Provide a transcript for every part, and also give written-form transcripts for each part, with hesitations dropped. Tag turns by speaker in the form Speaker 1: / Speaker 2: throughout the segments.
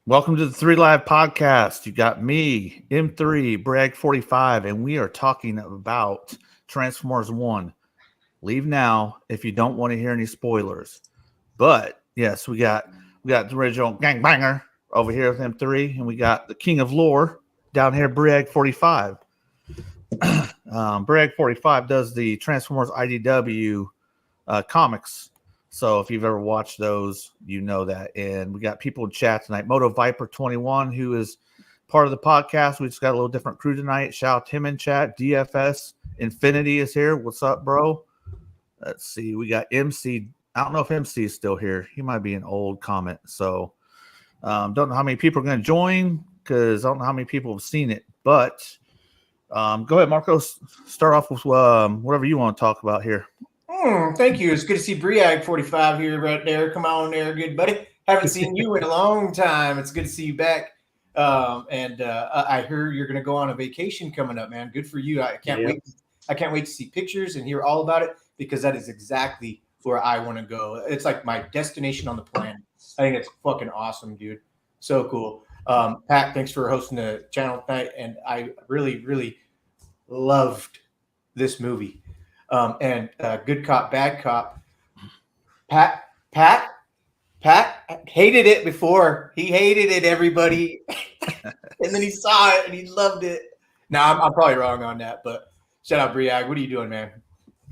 Speaker 1: Welcome to the 3 Live Podcast. You got me, M3, Bragg45, and we are talking about Transformers 1. Leave now if you don't want to hear any spoilers. But yes, we got the original gangbanger over here with M3, and we got the King of Lore down here, Bragg45. Bragg45 does the Transformers IDW comics. So if you've ever watched those, you know that. And we got people in chat tonight. Moto Viper 21, who is part of the podcast. We just got a little different crew tonight. Shout out to him in chat. DFS Infinity is here. What's up, bro? Let's see. We got MC. I don't know if MC is still here. He might be an old comment. So don't know how many people are going to join because I don't know how many people have seen it. But go ahead, Marcos. Start off with whatever you want to talk about here.
Speaker 2: Thank you. It's good to see Briag45 here right there. Come on there, good buddy. Haven't seen you in a long time. It's good to see you back. I hear you're going to go on a vacation coming up, man. Good for you. I can't wait. I can't wait to see pictures and hear all about it because that is exactly where I want to go. It's like my destination on the planet. I think it's fucking awesome, dude. So cool. Pat, thanks for hosting the channel tonight. And I really, really loved this movie. Good cop, bad cop. Pat hated it before. He hated it, everybody. And then he saw it and he loved it. Now I'm probably wrong on that, but shout out Briag. What are you doing, man?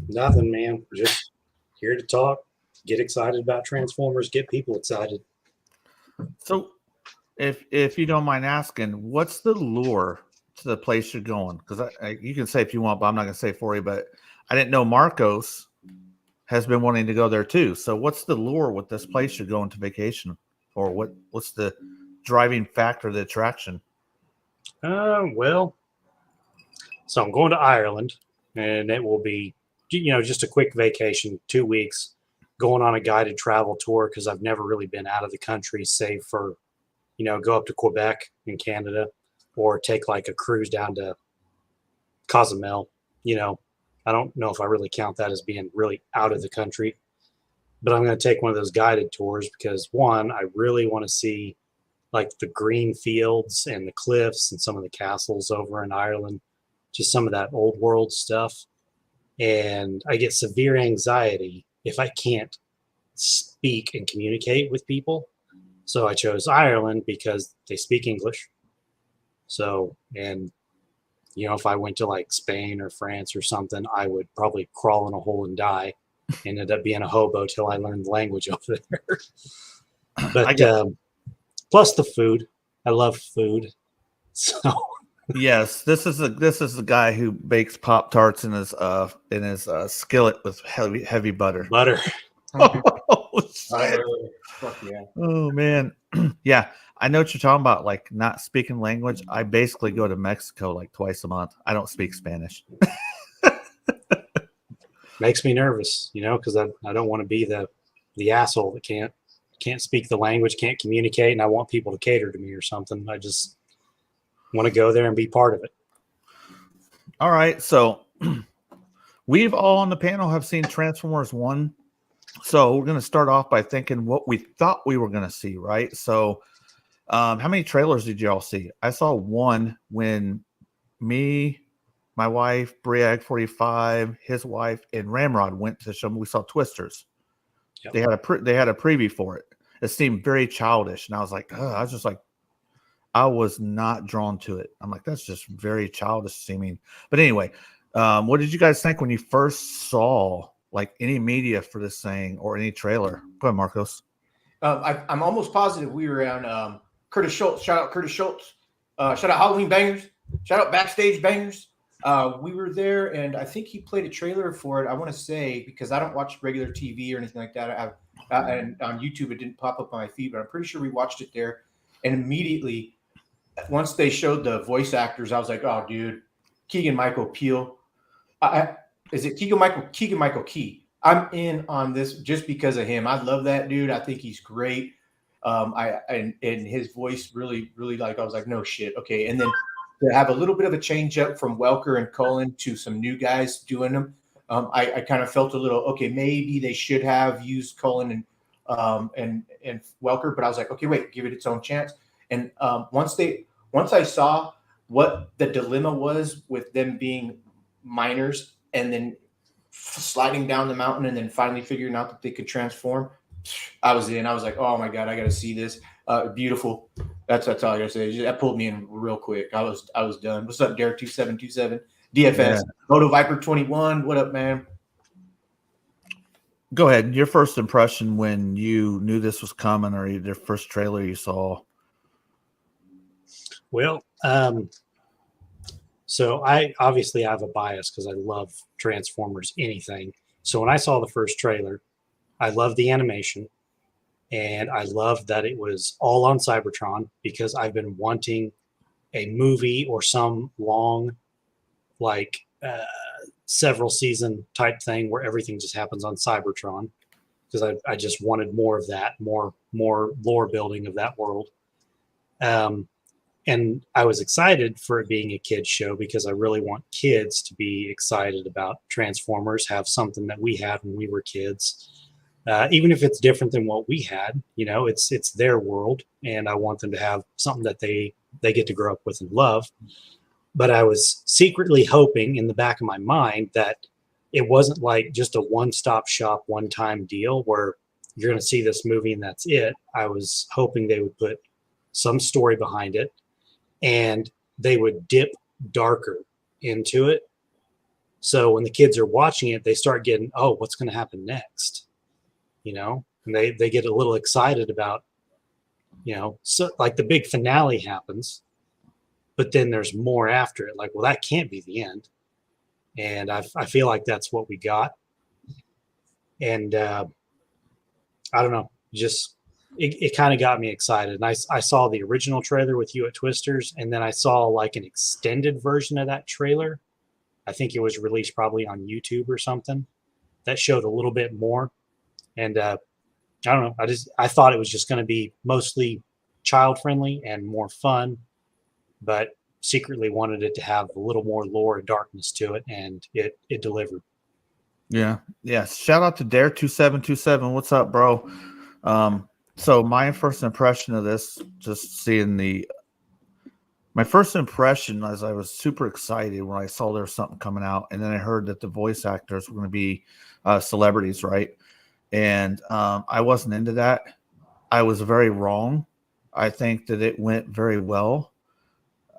Speaker 3: Nothing, man. Just here to talk, get excited about Transformers, get people excited.
Speaker 1: So if you don't mind asking, what's the lure to the place you're going? Because you can say if you want, but I'm not going to say for you, but I didn't know Marcos has been wanting to go there too. So what's the lure with this place you're going to vacation? Or what's the driving factor, the attraction?
Speaker 3: Well, so I'm going to Ireland, and it will be, just a quick vacation, 2 weeks, going on a guided travel tour because I've never really been out of the country, save for, go up to Quebec in Canada or take like a cruise down to Cozumel, I don't know if I really count that as being really out of the country, but I'm going to take one of those guided tours because one, I really want to see like the green fields and the cliffs and some of the castles over in Ireland, just some of that old world stuff. And I get severe anxiety if I can't speak and communicate with people. So I chose Ireland because they speak English. So, and if I went to like Spain or France or something, I would probably crawl in a hole and die and end up being a hobo till I learned the language over there. But plus the food. I love food. So
Speaker 1: yes, this is the guy who bakes Pop-Tarts in his skillet with heavy butter.
Speaker 2: Fuck yeah.
Speaker 1: Oh man. Yeah. I know what you're talking about, like not speaking language. I basically go to Mexico like twice a month. I don't speak Spanish.
Speaker 3: Makes me nervous, because I don't want to be the asshole that can't speak the language, can't communicate, and I want people to cater to me or something. I just want to go there and be part of it.
Speaker 1: All right. So we've all on the panel have seen Transformers 1. So we're going to start off by thinking what we thought we were going to see, right? So how many trailers did you all see? I saw one when me, my wife, Briag45, his wife, and Ramrod went to show me. We saw Twisters. Yep. They had a preview for it. It seemed very childish, and I was like, I was not drawn to it. I'm like, that's just very childish seeming. But anyway, what did you guys think when you first saw like any media for this thing or any trailer? Go ahead, Marcos.
Speaker 2: I'm almost positive we were on Curtis Schultz. Shout out Curtis Schultz. Shout out Halloween Bangers. Shout out Backstage Bangers. We were there, and I think he played a trailer for it. I want to say, because I don't watch regular TV or anything like that. And on YouTube, it didn't pop up on my feed, but I'm pretty sure we watched it there. And immediately, once they showed the voice actors, I was like, oh, dude, Keegan-Michael Peele. Is it Keegan-Michael Key? I'm in on this just because of him. I love that dude. I think he's great. And his voice really, really I was like, no shit. Okay. And then to have a little bit of a change up from Welker and Cullen to some new guys doing them. I kind of felt a little, okay, maybe they should have used Cullen and Welker, but I was like, okay, wait, give it its own chance. And once I saw what the dilemma was with them being minors and then sliding down the mountain and then finally figuring out that they could transform, I was in. I was like, oh my god, I got to see this. Beautiful. That's all I gotta say. That pulled me in real quick. I was done. What's up, Derek 2727 DFS
Speaker 1: Yeah.
Speaker 2: Moto Viper 21? What up, man?
Speaker 1: Go ahead. Your first impression when you knew this was coming, or the first trailer you saw.
Speaker 3: Well, so I obviously have a bias because I love Transformers anything. So when I saw the first trailer, I loved the animation, and I loved that it was all on Cybertron because I've been wanting a movie or some long, like several season type thing where everything just happens on Cybertron, because I just wanted more of that, more lore building of that world. And I was excited for it being a kid's show because I really want kids to be excited about Transformers, have something that we had when we were kids. Even if it's different than what we had, it's their world, and I want them to have something that they get to grow up with and love. But I was secretly hoping in the back of my mind that it wasn't like just a one-stop shop, one-time deal where you're going to see this movie and that's it. I was hoping they would put some story behind it, and they would dip darker into it. So when the kids are watching it, they start getting, oh, what's going to happen next? And they get a little excited about, so like the big finale happens, but then there's more after it. Like, well, that can't be the end. And I feel like that's what we got. And I don't know, just it kind of got me excited. And I saw the original trailer with you at Twisters, and then I saw like an extended version of that trailer. I think it was released probably on YouTube or something that showed a little bit more. And I don't know, I thought it was just going to be mostly child friendly and more fun, but secretly wanted it to have a little more lore and darkness to it, and it delivered.
Speaker 1: Yeah. Shout out to Dare 2727. What's up, bro? So my first impression of this, just seeing my first impression, as I was super excited when I saw there was something coming out, and then I heard that the voice actors were going to be celebrities, right? And I wasn't into that. I was very wrong. I think that it went very well.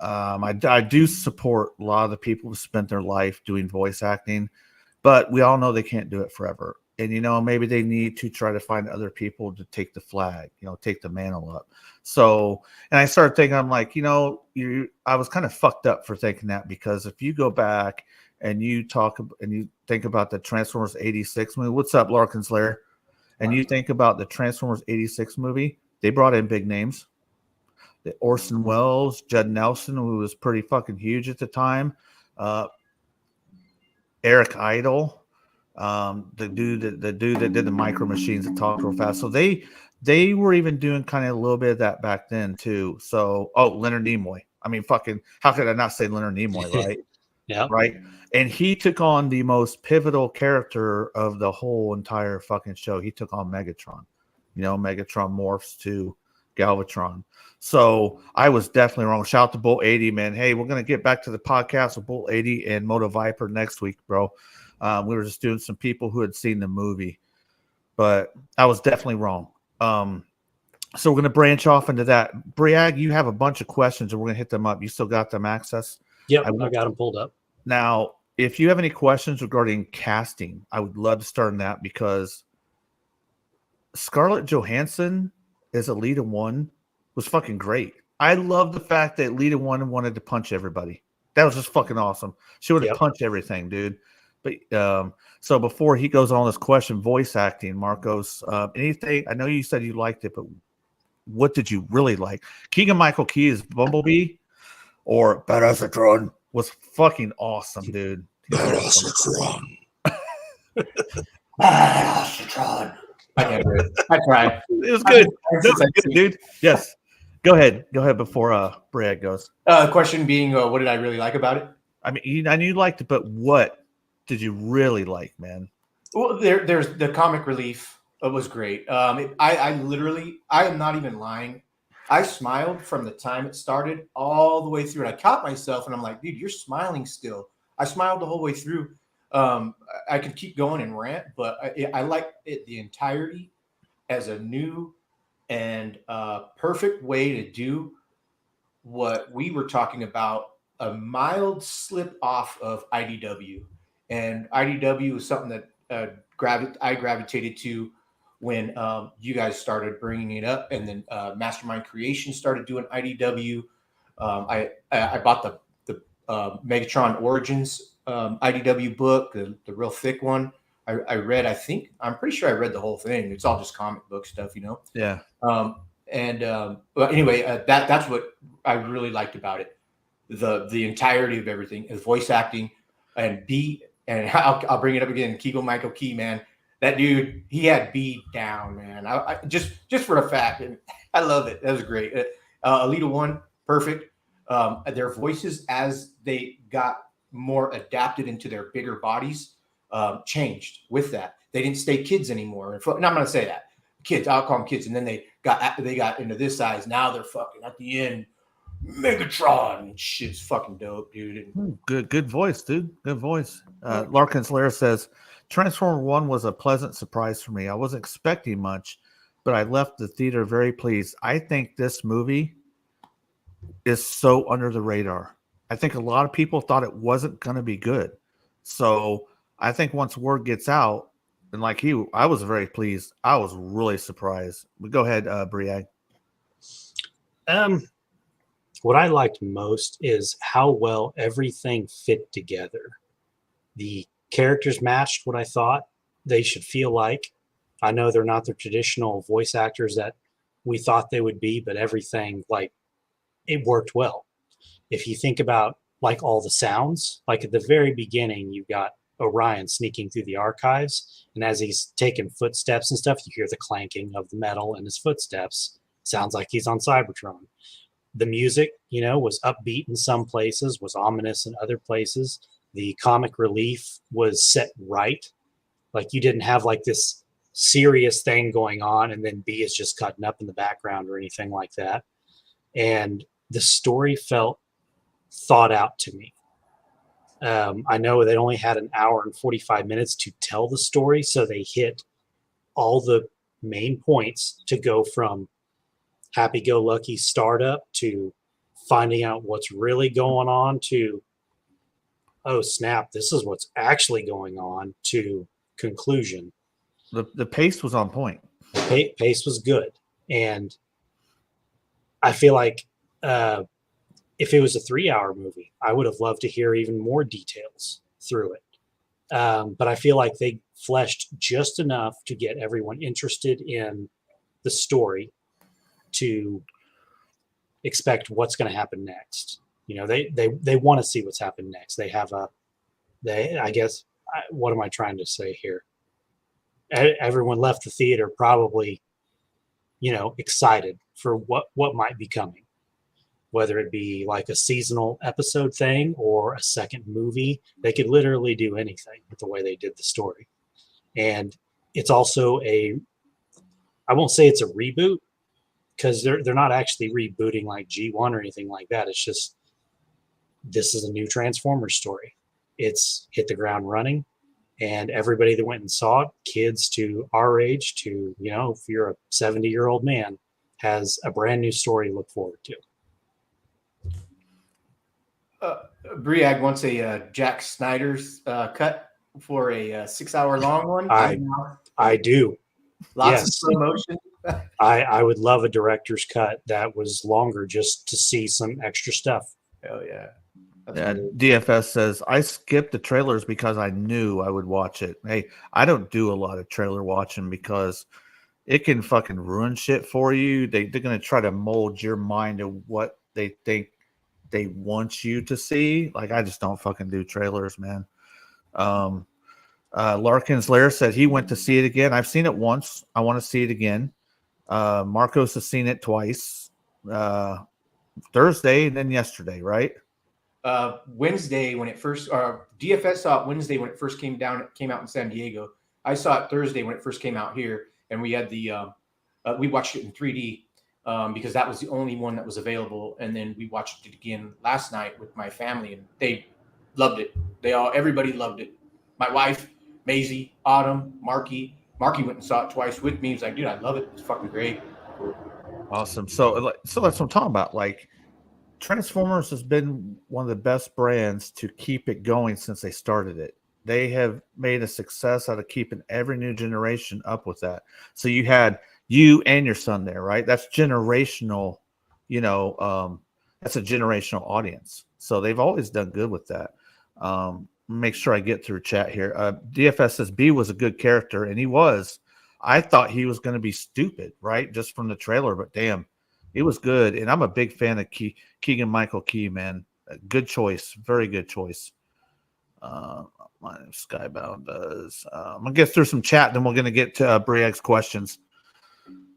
Speaker 1: I do support a lot of the people who spent their life doing voice acting, but we all know they can't do it forever. And, maybe they need to try to find other people to take the flag, take the mantle up. So, and I started thinking, I'm like, I was kind of fucked up for thinking that, because if you go back and you talk and you think about the Transformers 86 movie, what's up, Larkin's Lair? And you think about the Transformers 86 movie, they brought in big names. Orson Welles, Judd Nelson, who was pretty fucking huge at the time, Eric Idle, the dude that did the Micro Machines that talked real fast. So they were even doing kind of a little bit of that back then too. So Leonard Nimoy. I mean, fucking, how could I not say Leonard Nimoy, right?
Speaker 3: Yeah.
Speaker 1: Right. And he took on the most pivotal character of the whole entire fucking show. He took on Megatron. Megatron morphs to Galvatron. So I was definitely wrong. Shout out to Bull 80, man. Hey, we're going to get back to the podcast with Bull 80 and Moto Viper next week, bro. We were just doing some people who had seen the movie, but I was definitely wrong. So we're going to branch off into that. Briag, you have a bunch of questions, and we're going to hit them up. You still got them access?
Speaker 3: Yep, I got them pulled up.
Speaker 1: Now, if you have any questions regarding casting, I would love to start on that, because Scarlett Johansson as Elita 1 was fucking great. I love the fact that Elita 1 wanted to punch everybody. That was just fucking awesome. She would have punched everything, dude. But so before he goes on this question, voice acting, Marcos, anything? I know you said you liked it, but what did you really like? Keegan Michael Key as Bumblebee or Badass Tron was fucking awesome, dude.
Speaker 2: Badass Tron. I can't do it. I tried.
Speaker 1: It was good. Good, dude. Yes. Go ahead before Brad goes.
Speaker 2: The question being, what did I really like about it?
Speaker 1: I mean, I knew you liked it, but what did you really like, man?
Speaker 2: Well, there's the comic relief. It was great. I literally, I am not even lying. I smiled from the time it started all the way through. And I caught myself and I'm like, dude, you're smiling still. I smiled the whole way through. I could keep going and rant, but I like it the entirety as a new and perfect way to do what we were talking about, a mild slip off of IDW. And IDW was something that I gravitated to when you guys started bringing it up, and then Mastermind Creation started doing IDW. I bought the Megatron Origins IDW book, the real thick one. I read. I'm pretty sure I read the whole thing. It's all just comic book stuff, you know.
Speaker 1: Yeah.
Speaker 2: But anyway, that's what I really liked about it. The entirety of everything, the voice acting, and I'll bring it up again. Keegan Michael Key, man, that dude, he had B down, man. I just for a fact, and I love it. That was great. Alita 1, perfect. Their voices, as they got more adapted into their bigger bodies, changed with that. They didn't stay kids anymore. No, I'm going to say that. Kids, I'll call them kids. And then they got into this size. Now they're fucking at the end. Megatron, shit's fucking dope, dude.
Speaker 1: Good voice, dude. Good voice. Larkins Lair says Transformer 1 was a pleasant surprise for me. I wasn't expecting much, but I left the theater very pleased. I think this movie is so under the radar. I think a lot of people thought it wasn't going to be good. So I think once word gets out, and like you, I was very pleased. I was really surprised. But go ahead, Briag.
Speaker 3: What I liked most is how well everything fit together. The characters matched what I thought they should feel like. I know they're not the traditional voice actors that we thought they would be, but everything, like, it worked well. If you think about, like, all the sounds, like at the very beginning, you've got Orion sneaking through the archives, and as he's taking footsteps and stuff, you hear the clanking of the metal in his footsteps. Sounds like he's on Cybertron. The music, was upbeat in some places, was ominous in other places. The comic relief was set right. Like, you didn't have like this serious thing going on and then B is just cutting up in the background or anything like that. And the story felt thought out to me. I know they only had an hour and 45 minutes to tell the story, so they hit all the main points to go from happy-go-lucky startup to finding out what's really going on to, oh snap, this is what's actually going on, to conclusion.
Speaker 1: The pace was on point.
Speaker 3: Pace was good. And I feel like if it was a 3-hour movie, I would have loved to hear even more details through it. But I feel like they fleshed just enough to get everyone interested in the story to expect what's going to happen next. They want to see what's happened next. I guess, what am I trying to say here? Everyone left the theater probably, excited for what might be coming, whether it be like a seasonal episode thing or a second movie. They could literally do anything with the way they did the story. And it's also I won't say it's a reboot, because they're not actually rebooting like G1 or anything like that. It's just, this is a new Transformers story. It's hit the ground running, and everybody that went and saw it, kids to our age to, if you're a 70-year-old man, has a brand new story to look forward to.
Speaker 2: Briag wants a Jack Snyder's cut for a 6-hour long one.
Speaker 3: I do.
Speaker 2: Lots of slow motion.
Speaker 3: I would love a director's cut that was longer, just to see some extra stuff.
Speaker 2: Oh yeah.
Speaker 1: DFS says, I skipped the trailers because I knew I would watch it. Hey, I don't do a lot of trailer watching because it can fucking ruin shit for you. They're going to try to mold your mind to what they think they want you to see. Like, I just don't fucking do trailers, man. Larkins Lair said he went to see it again. I've seen it once. I want to see it again. Marcos has seen it twice. Thursday and then yesterday, right?
Speaker 2: Wednesday when it first, DFS saw it Wednesday when it first came out in San Diego. I saw it Thursday when it first came out here, and we had we watched it in 3D. because that was the only one that was available. And then we watched it again last night with my family, and they loved it. Everybody loved it. My wife, Maisie, Autumn, Marky went and saw it twice with me. He's like, dude, I love it. It's fucking great.
Speaker 1: Awesome. So that's what I'm talking about. Like, Transformers has been one of the best brands to keep it going since they started it. They have made a success out of keeping every new generation up with that. So you had you and your son there, right? That's generational, that's a generational audience. So they've always done good with that. Make sure I get through chat here. DFS says B was a good character, and he was. I thought he was going to be stupid, right? Just from the trailer, but damn, it was good. And I'm a big fan of Keegan Michael Key, man. Good choice. Very good choice. My name Skybound does. I'm going to get through some chat, then we're going to get to Briag's questions.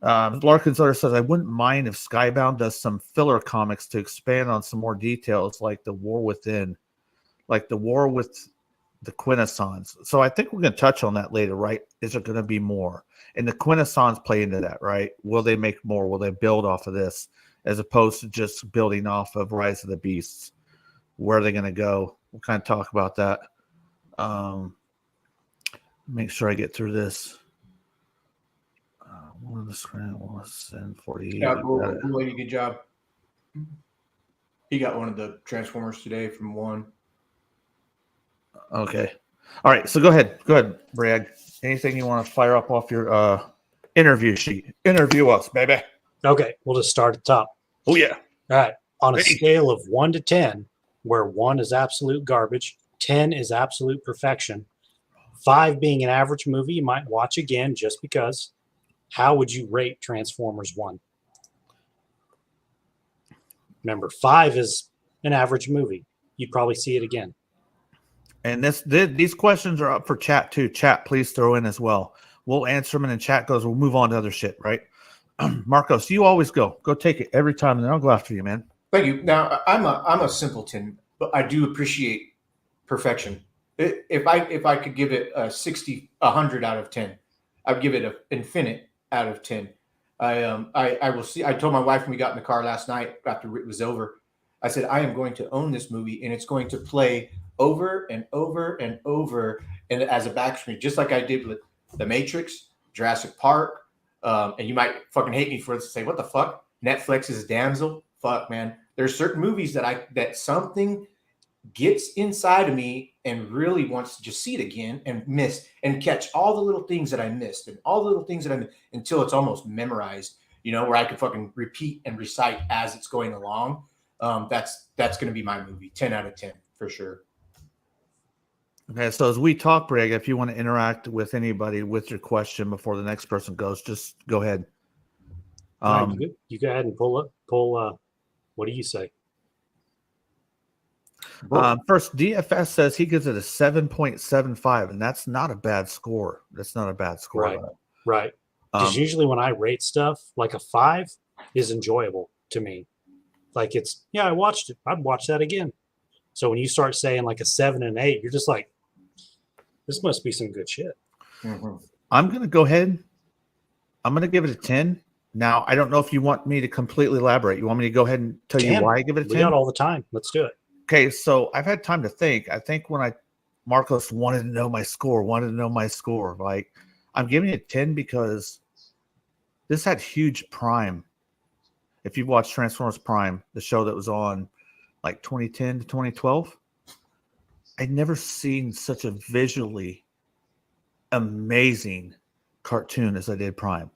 Speaker 1: Larkins says, I wouldn't mind if Skybound does some filler comics to expand on some more details like the war within, like the war with the Quintessons. So I think we're going to touch on that later, right? Is there going to be more? And the Quintessons play into that, right? Will they make more? Will they build off of this as opposed to just building off of Rise of the Beasts? Where are they going to go? We'll kind of talk about that. Make sure I get through this. One of the screen was in 48.
Speaker 2: Yeah, lady, good job. He got one of the Transformers today from one.
Speaker 1: Okay. All right. So go ahead. Go ahead, Brad. Anything you want to fire up off your interview sheet? Interview us, baby.
Speaker 3: Okay. We'll just start at the top.
Speaker 1: Oh, yeah.
Speaker 3: All right. On a scale of 1 to 10, where 1 is absolute garbage, 10 is absolute perfection, 5 being an average movie you might watch again just because, how would you rate Transformers 1? Remember, 5 is an average movie. You'd probably see it again.
Speaker 1: And these questions are up for chat too. Chat, please throw in as well. We'll answer them, and then chat goes, we'll move on to other shit, right? Marcos, you always go. Go take it every time, and then I'll go after you, man.
Speaker 2: Thank you. Now, I'm a simpleton, but I do appreciate perfection. If I could give it a 100 out of 10, I'd give it an infinite out of 10. I will see. I told my wife when we got in the car last night after it was over, I said, I am going to own this movie, and it's going to play over and over and over, and as a back screen, just like I did with The Matrix, Jurassic Park, and you might fucking hate me for this, say, what the fuck? Netflix's Damsel? Fuck, man. There's certain movies that something gets inside of me and really wants to just see it again and catch all the little things that I missed and all the little things that I missed until it's almost memorized, where I could fucking repeat and recite as it's going along. That's going to be my movie. 10 out of 10 for sure.
Speaker 1: Okay, so as we talk, Bragg, if you want to interact with anybody with your question before the next person goes, just go ahead.
Speaker 3: You go ahead and pull. What do you say?
Speaker 1: First, DFS says he gives it a 7.75, and that's not a bad score. That's not a bad score.
Speaker 3: Right. Because usually when I rate stuff, like a 5 is enjoyable to me. Like I watched it. I'd watch that again. So when you start saying like a 7 and 8, you're just like, this must be some good shit.
Speaker 1: Mm-hmm. I'm going to go ahead. I'm going to give it a 10. Now, I don't know if you want me to completely elaborate. You want me to go ahead and tell you why I give it a 10?
Speaker 3: We got all the time. Let's do it.
Speaker 1: Okay, so I've had time to think. I think when Marcos wanted to know my score, like I'm giving it 10 because this had huge Prime. If you've watched Transformers Prime, the show that was on like 2010 to 2012, I'd never seen such a visually amazing cartoon as I did Prime.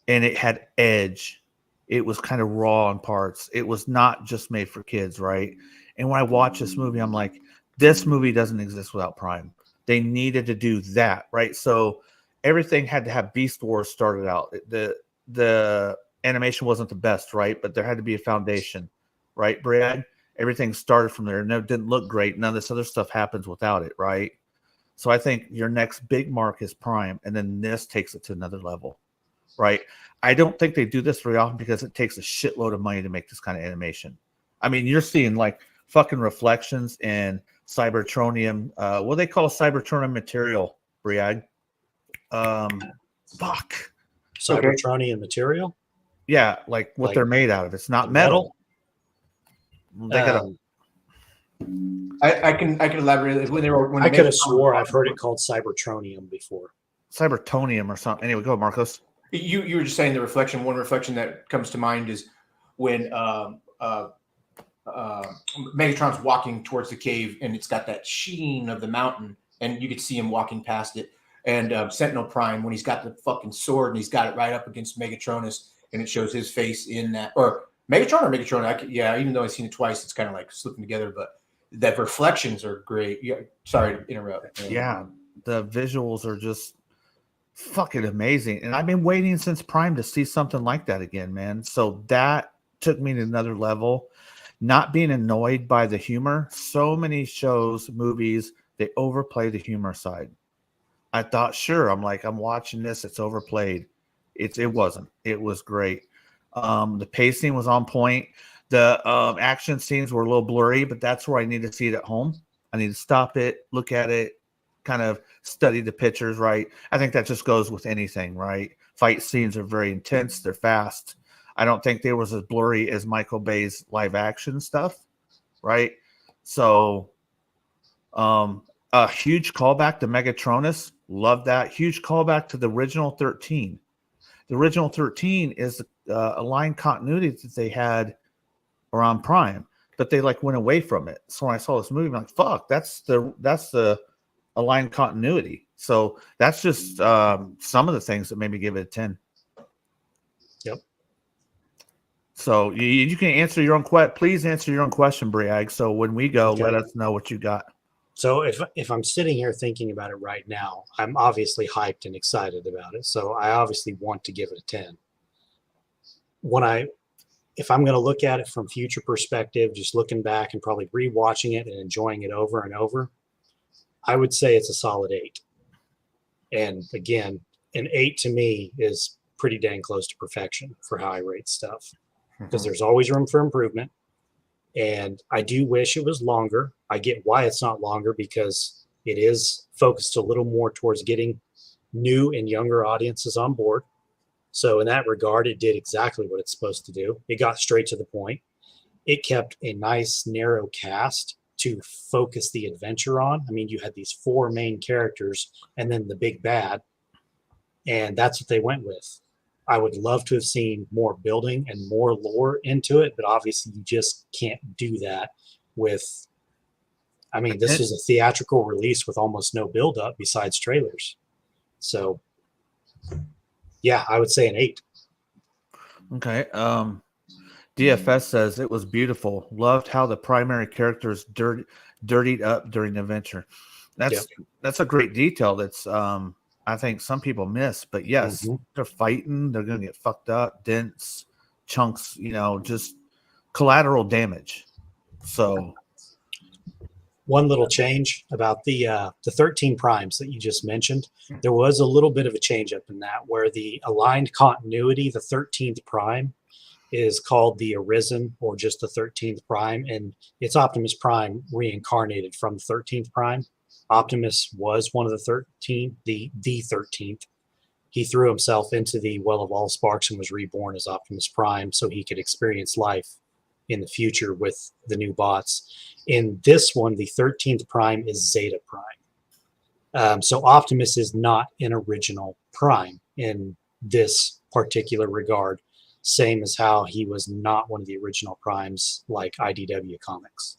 Speaker 1: And it had edge. It was kind of raw in parts. It was not just made for kids, right? And when I watch this movie, I'm like, this movie doesn't exist without Prime. They needed to do that, right? So everything had to have Beast Wars started out. The animation wasn't the best, right? But there had to be a foundation, right, Brad? Everything started from there. No, it didn't look great. None of this other stuff happens without it, right? So I think your next big mark is Prime, and then this takes it to another level, right? I don't think they do this very often because it takes a shitload of money to make this kind of animation. I mean, you're seeing like fucking reflections and Cybertronium. What do they call Cybertronium material, Briag? Fuck.
Speaker 3: Cybertronium material?
Speaker 1: Yeah, like what
Speaker 3: Like
Speaker 1: they're made out of. It's not
Speaker 3: metal?
Speaker 1: metal. They got a
Speaker 2: I can elaborate when they were when
Speaker 3: I could have
Speaker 2: Megatron-
Speaker 3: swore I've heard it called Cybertronium before.
Speaker 1: Cybertonium or something. Anyway, go Marcos.
Speaker 2: You were just saying the reflection. One reflection that comes to mind is when Megatron's walking towards the cave, and it's got that sheen of the mountain, and you could see him walking past it. And Sentinel Prime, when he's got the fucking sword and he's got it right up against Megatronus, and it shows his face in that, or Megatron. Even though I've seen it twice, it's kind of like slipping together. But the reflections are great. Yeah, sorry to interrupt.
Speaker 1: Yeah, the visuals are just fucking amazing, and I've been waiting since Prime to see something like that again, man. So that took me to another level. Not being annoyed by the humor. So many shows, movies, they overplay the humor side. I thought, sure, I'm watching this, it's overplayed. It wasn't. It was great. The pacing was on point. The action scenes were a little blurry, but that's where I need to see it at home. I need to stop it, look at it, kind of study the pictures, right? I think that just goes with anything, right? Fight scenes are very intense. They're fast. I don't think they was as blurry as Michael Bay's live action stuff, right? So a huge callback to Megatronus. Love that. Huge callback to the original 13. The original 13 is a line continuity that they had around Prime, but they like went away from it. So when I saw this movie, I'm like, fuck, that's the aligned continuity. So that's just some of the things that made me give it a 10.
Speaker 3: Yep.
Speaker 1: So you can answer your own question. Please answer your own question, Briag. So when we go,
Speaker 3: Okay.
Speaker 1: let us know what you got.
Speaker 3: So if I'm sitting here thinking about it right now, I'm obviously hyped and excited about it. So I obviously want to give it a 10. If I'm going to look at it from future perspective, just looking back and probably rewatching it and enjoying it over and over, I would say it's a solid 8. And again, an 8 to me is pretty dang close to perfection for how I rate stuff, because there's always room for improvement. And I do wish it was longer. I get why it's not longer, because it is focused a little more towards getting new and younger audiences on board. So in that regard, it did exactly what it's supposed to do. It got straight to the point. It kept a nice narrow cast to focus the adventure on. I mean, you had these 4 main characters and then the big bad, and that's what they went with. I would love to have seen more building and more lore into it, but obviously you just can't do that with, I mean, this was a theatrical release with almost no build-up besides trailers. So, yeah, I would say an 8.
Speaker 1: Okay. DFS says it was beautiful. Loved how the primary characters dirtied up during the adventure. That's a great detail. That's I think some people miss, but yes, they're fighting. They're going to get fucked up, dents, chunks. Just collateral damage. So,
Speaker 3: one little change about the 13 primes that you just mentioned. There was a little bit of a change up in that, where the aligned continuity, the 13th prime, is called the Arisen, or just the 13th prime, and it's Optimus Prime reincarnated from the 13th prime. Optimus was one of the 13, the 13th. He threw himself into the Well of All Sparks and was reborn as Optimus Prime so he could experience life in the future with the new bots. In this one, the 13th prime is Zeta Prime. So Optimus is not an original prime in this particular regard, same as how he was not one of the original primes like IDW Comics.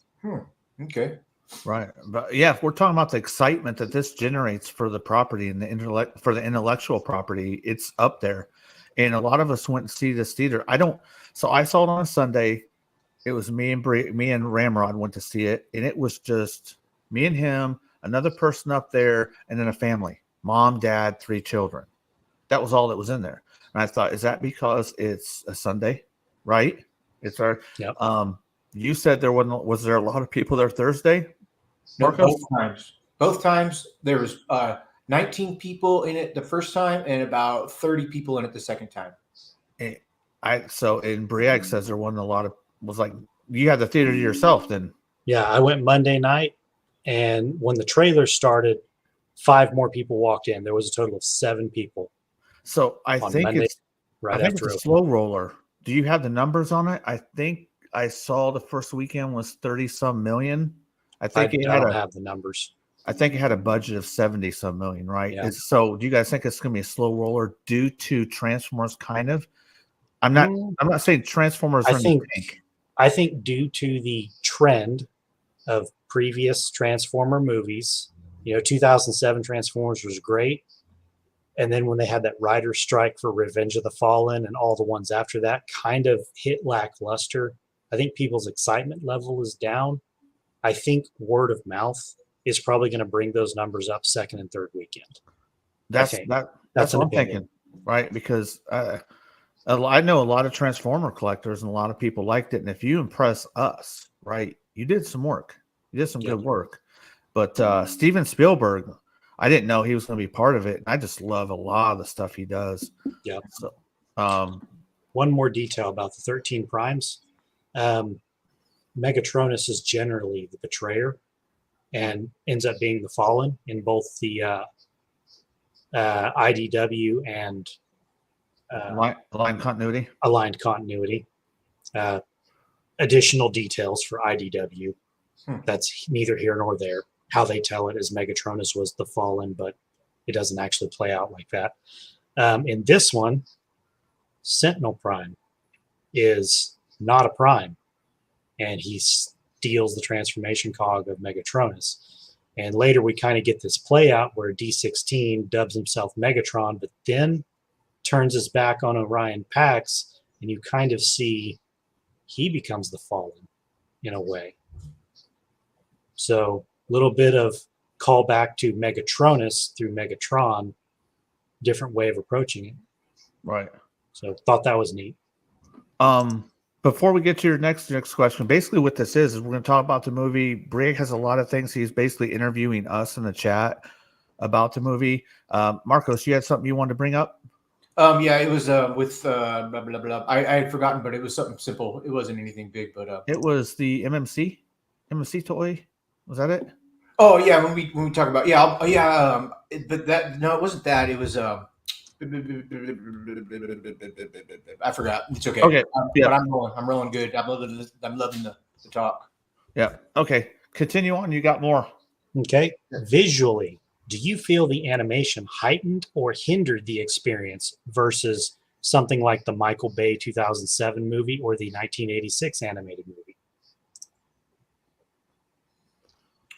Speaker 2: Okay.
Speaker 1: Right. But yeah, if we're talking about the excitement that this generates for the property and the intellectual property, it's up there. And a lot of us went to see this theater. So I saw it on a Sunday. It was me and Ramrod went to see it, and it was just me and him, another person up there, and then a family, mom, dad, 3 children. That was all that was in there. And I thought, is that because it's a Sunday, right? It's our.
Speaker 3: Yep.
Speaker 1: You said was there a lot of people there Thursday?
Speaker 2: No,
Speaker 1: Marcos?
Speaker 2: both times there was 19 people in it the first time and about 30 people in it the second time.
Speaker 1: And Briag says there wasn't a lot of. Was like you had the theater to yourself then.
Speaker 3: Yeah, I went Monday night, and when the trailer started, 5 more people walked in. There was a total of 7 people.
Speaker 1: So I think
Speaker 3: Monday,
Speaker 1: it's
Speaker 3: right
Speaker 1: I think
Speaker 3: after
Speaker 1: it's a
Speaker 3: opening.
Speaker 1: slow roller. Do you have the numbers on it? I think I saw the first weekend was 30 some million. I
Speaker 3: I
Speaker 1: think it
Speaker 3: don't have the numbers.
Speaker 1: I think it had a budget of 70 some million, right?
Speaker 3: Yeah.
Speaker 1: So do you guys think it's going to be a slow roller due to Transformers kind of? I'm
Speaker 3: Mm,
Speaker 1: not saying Transformers
Speaker 3: I
Speaker 1: are in the
Speaker 3: think
Speaker 1: tank.
Speaker 3: I think due to the trend of previous Transformer movies, 2007 Transformers was great. And then when they had that writer's strike for Revenge of the Fallen and all the ones after that kind of hit lackluster, I think people's excitement level is down. I think word of mouth is probably going to bring those numbers up second and third weekend.
Speaker 1: That's
Speaker 3: think.
Speaker 1: that's
Speaker 3: That's
Speaker 1: what
Speaker 3: an
Speaker 1: I'm
Speaker 3: opinion.
Speaker 1: thinking, right? Because I know a lot of Transformer collectors and a lot of people liked it. And if you impress us, right, you did some work. You did some
Speaker 3: Yep.
Speaker 1: good work. But Steven Spielberg, I didn't know he was going to be part of it. And I just love a lot of the stuff he does.
Speaker 3: Yep.
Speaker 1: So,
Speaker 3: One more detail about the 13 primes. Megatronus is generally the betrayer and ends up being the fallen in both the IDW and
Speaker 1: line continuity.
Speaker 3: aligned continuity. Additional details for IDW. That's neither here nor there. How they tell it is Megatronus was the fallen, but it doesn't actually play out like that. In this one, Sentinel Prime is not a prime, and he steals the transformation cog of Megatronus. And later we kind of get this play out where D16 dubs himself Megatron, but then turns his back on Orion Pax, and you kind of see he becomes the fallen in a way. So a little bit of callback to Megatronus through Megatron, different way of approaching it.
Speaker 1: Right.
Speaker 3: So thought that was neat.
Speaker 1: Before we get to your next question, basically what this is we're going to talk about the movie. Brig has a lot of things. He's basically interviewing us in the chat about the movie. Marcos, you had something you wanted to bring up?
Speaker 2: Yeah, it was with blah blah blah. I had forgotten, but it was something simple. It wasn't anything big, but
Speaker 1: It was the MMC toy. Was that it?
Speaker 2: oh yeah, when we talk about but that no, it wasn't that. It was I forgot. It's okay.
Speaker 1: Okay. Yeah.
Speaker 2: But I'm rolling good. I'm loving the talk.
Speaker 1: Yeah. Okay. Continue on. You got more.
Speaker 3: Okay. Visually, do you feel the animation heightened or hindered the experience versus something like the Michael Bay 2007 movie or the 1986 animated movie?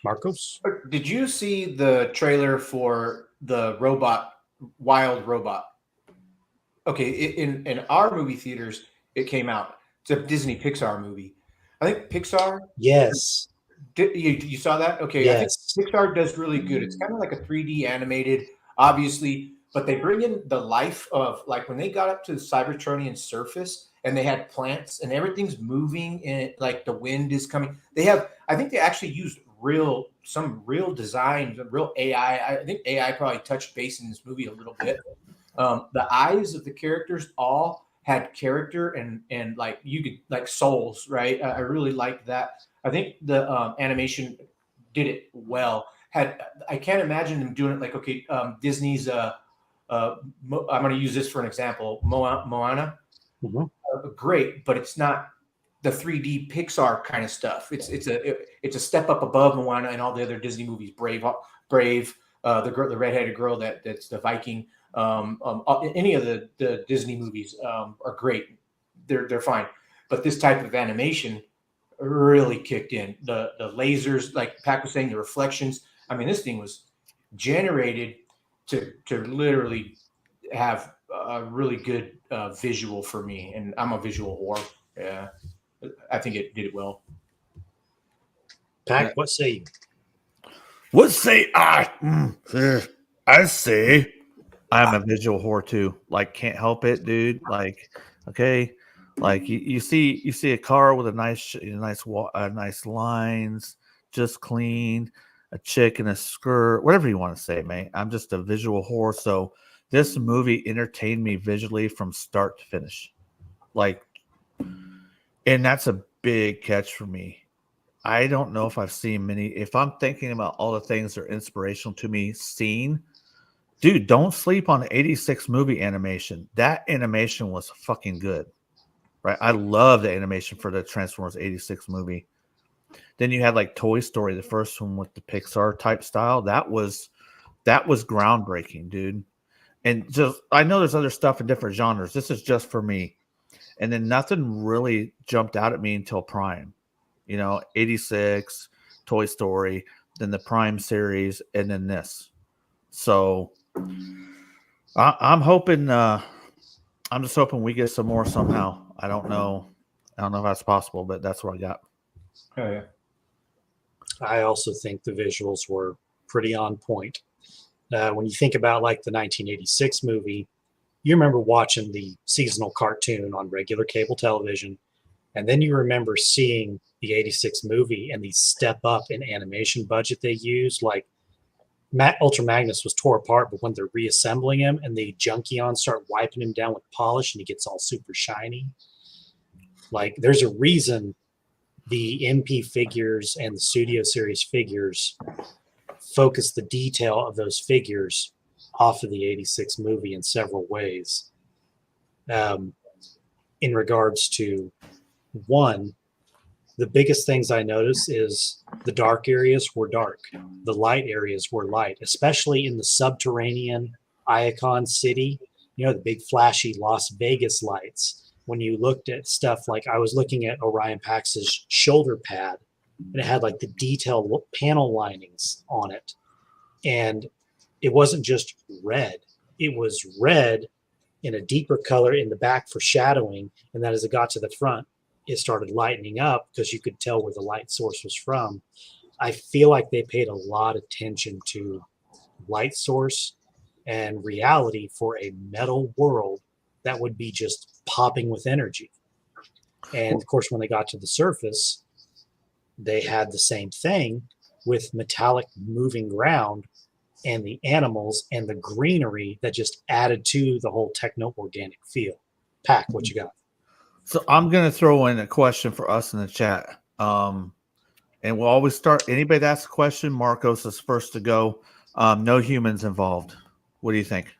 Speaker 3: Marcos?
Speaker 2: Did you see the trailer for the Wild Robot? Okay, in our movie theaters, it came out. It's a Disney Pixar movie. I think Pixar.
Speaker 3: Yes.
Speaker 2: You saw that? Okay,
Speaker 3: Yes.
Speaker 2: I think Pixar does really good. It's kind of like a 3D animated, obviously, but they bring in the life of like when they got up to the Cybertronian surface and they had plants and everything's moving and like the wind is coming. I think they actually used some real design, real AI. I think AI probably touched base in this movie a little bit. The eyes of the characters all had character and like you could like souls, right? I really liked that. I think the animation did it well. I can't imagine them doing it like Disney's. I'm going to use this for an example. Moana, great, but it's not the 3D Pixar kind of stuff. It's a step up above Moana and all the other Disney movies. Brave, the redheaded girl that's the Viking. Any of the Disney movies are great. They're fine, but this type of animation really kicked in. The lasers, like Pac was saying, the reflections. I mean, this thing was generated to literally have a really good visual for me, and I'm a visual whore. Yeah, I think it did it well.
Speaker 3: Pac, what say you?
Speaker 1: What say I? I say I'm a visual whore too. Like, can't help it, dude. Like, okay, like you see a car with a nice lines, just clean, a chick in a skirt, whatever you want to say, man. I'm just a visual whore. So this movie entertained me visually from start to finish. Like, and that's a big catch for me. I don't know if I've seen many. If I'm thinking about all the things that are inspirational to me, dude, don't sleep on the 86 movie animation. That animation was fucking good. right? I love the animation for the Transformers '86 movie. Then you had like Toy Story, the first one with the Pixar type style. That was groundbreaking, dude. And just I know there's other stuff in different genres. This is just for me. And then nothing really jumped out at me until Prime. 86, Toy Story, then the Prime series, and then this. So I'm hoping. I'm just hoping we get some more somehow. I don't know if that's possible, but that's what I got.
Speaker 2: Oh yeah.
Speaker 3: I also think the visuals were pretty on point. When you think about like the 1986 movie, you remember watching the seasonal cartoon on regular cable television, and then you remember seeing the 86 movie and the step up in animation budget they used. Like Ultra Magnus was tore apart, but when they're reassembling him and the Junkions start wiping him down with polish and he gets all super shiny, like there's a reason the MP figures and the Studio Series figures focus the detail of those figures off of the 86 movie in several ways. In regards to one, the biggest things I noticed is the dark areas were dark. The light areas were light, especially in the subterranean Iacon City, the big flashy Las Vegas lights. When you looked at stuff like I was looking at Orion Pax's shoulder pad, and it had like the detailed panel linings on it. And it wasn't just red. It was red in a deeper color in the back for shadowing. And then as it got to the front, it started lightening up because you could tell where the light source was from. I feel like they paid a lot of attention to light source and reality for a metal world that would be just popping with energy. And of course, when they got to the surface, they had the same thing with metallic moving ground and the animals and the greenery that just added to the whole techno-organic feel. Pack, what you got?
Speaker 1: So I'm going to throw in a question for us in the chat. And we'll always start. Anybody that asks a question, Marcos is first to go. No humans involved. What do you think?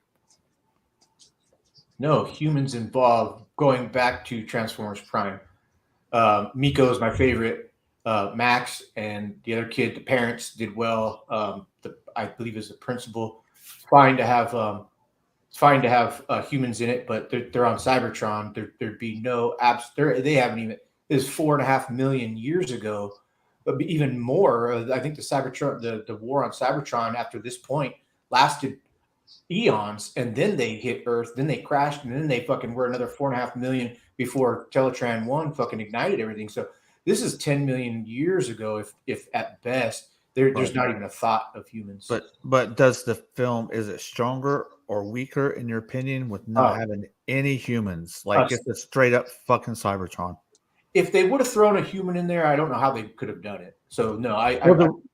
Speaker 2: No humans involved. Going back to Transformers Prime, Miko is my favorite. Max and the other kid, the parents did well. I believe is the principal. Fine to have humans in it, but they're on Cybertron. There'd be no abs. They haven't even. It was 4.5 million years ago, but even more. I think the Cybertron, the war on Cybertron after this point lasted eons, and then they hit Earth, then they crashed, and then they fucking were another 4.5 million before Teletran 1 fucking ignited everything. So this is 10 million years ago, if at best. There's not even a thought of humans.
Speaker 1: But does the film, is it stronger or weaker in your opinion with not having any humans? Like it's a straight up fucking Cybertron.
Speaker 2: If they would have thrown a human in there, I don't know how they could have done it. So no,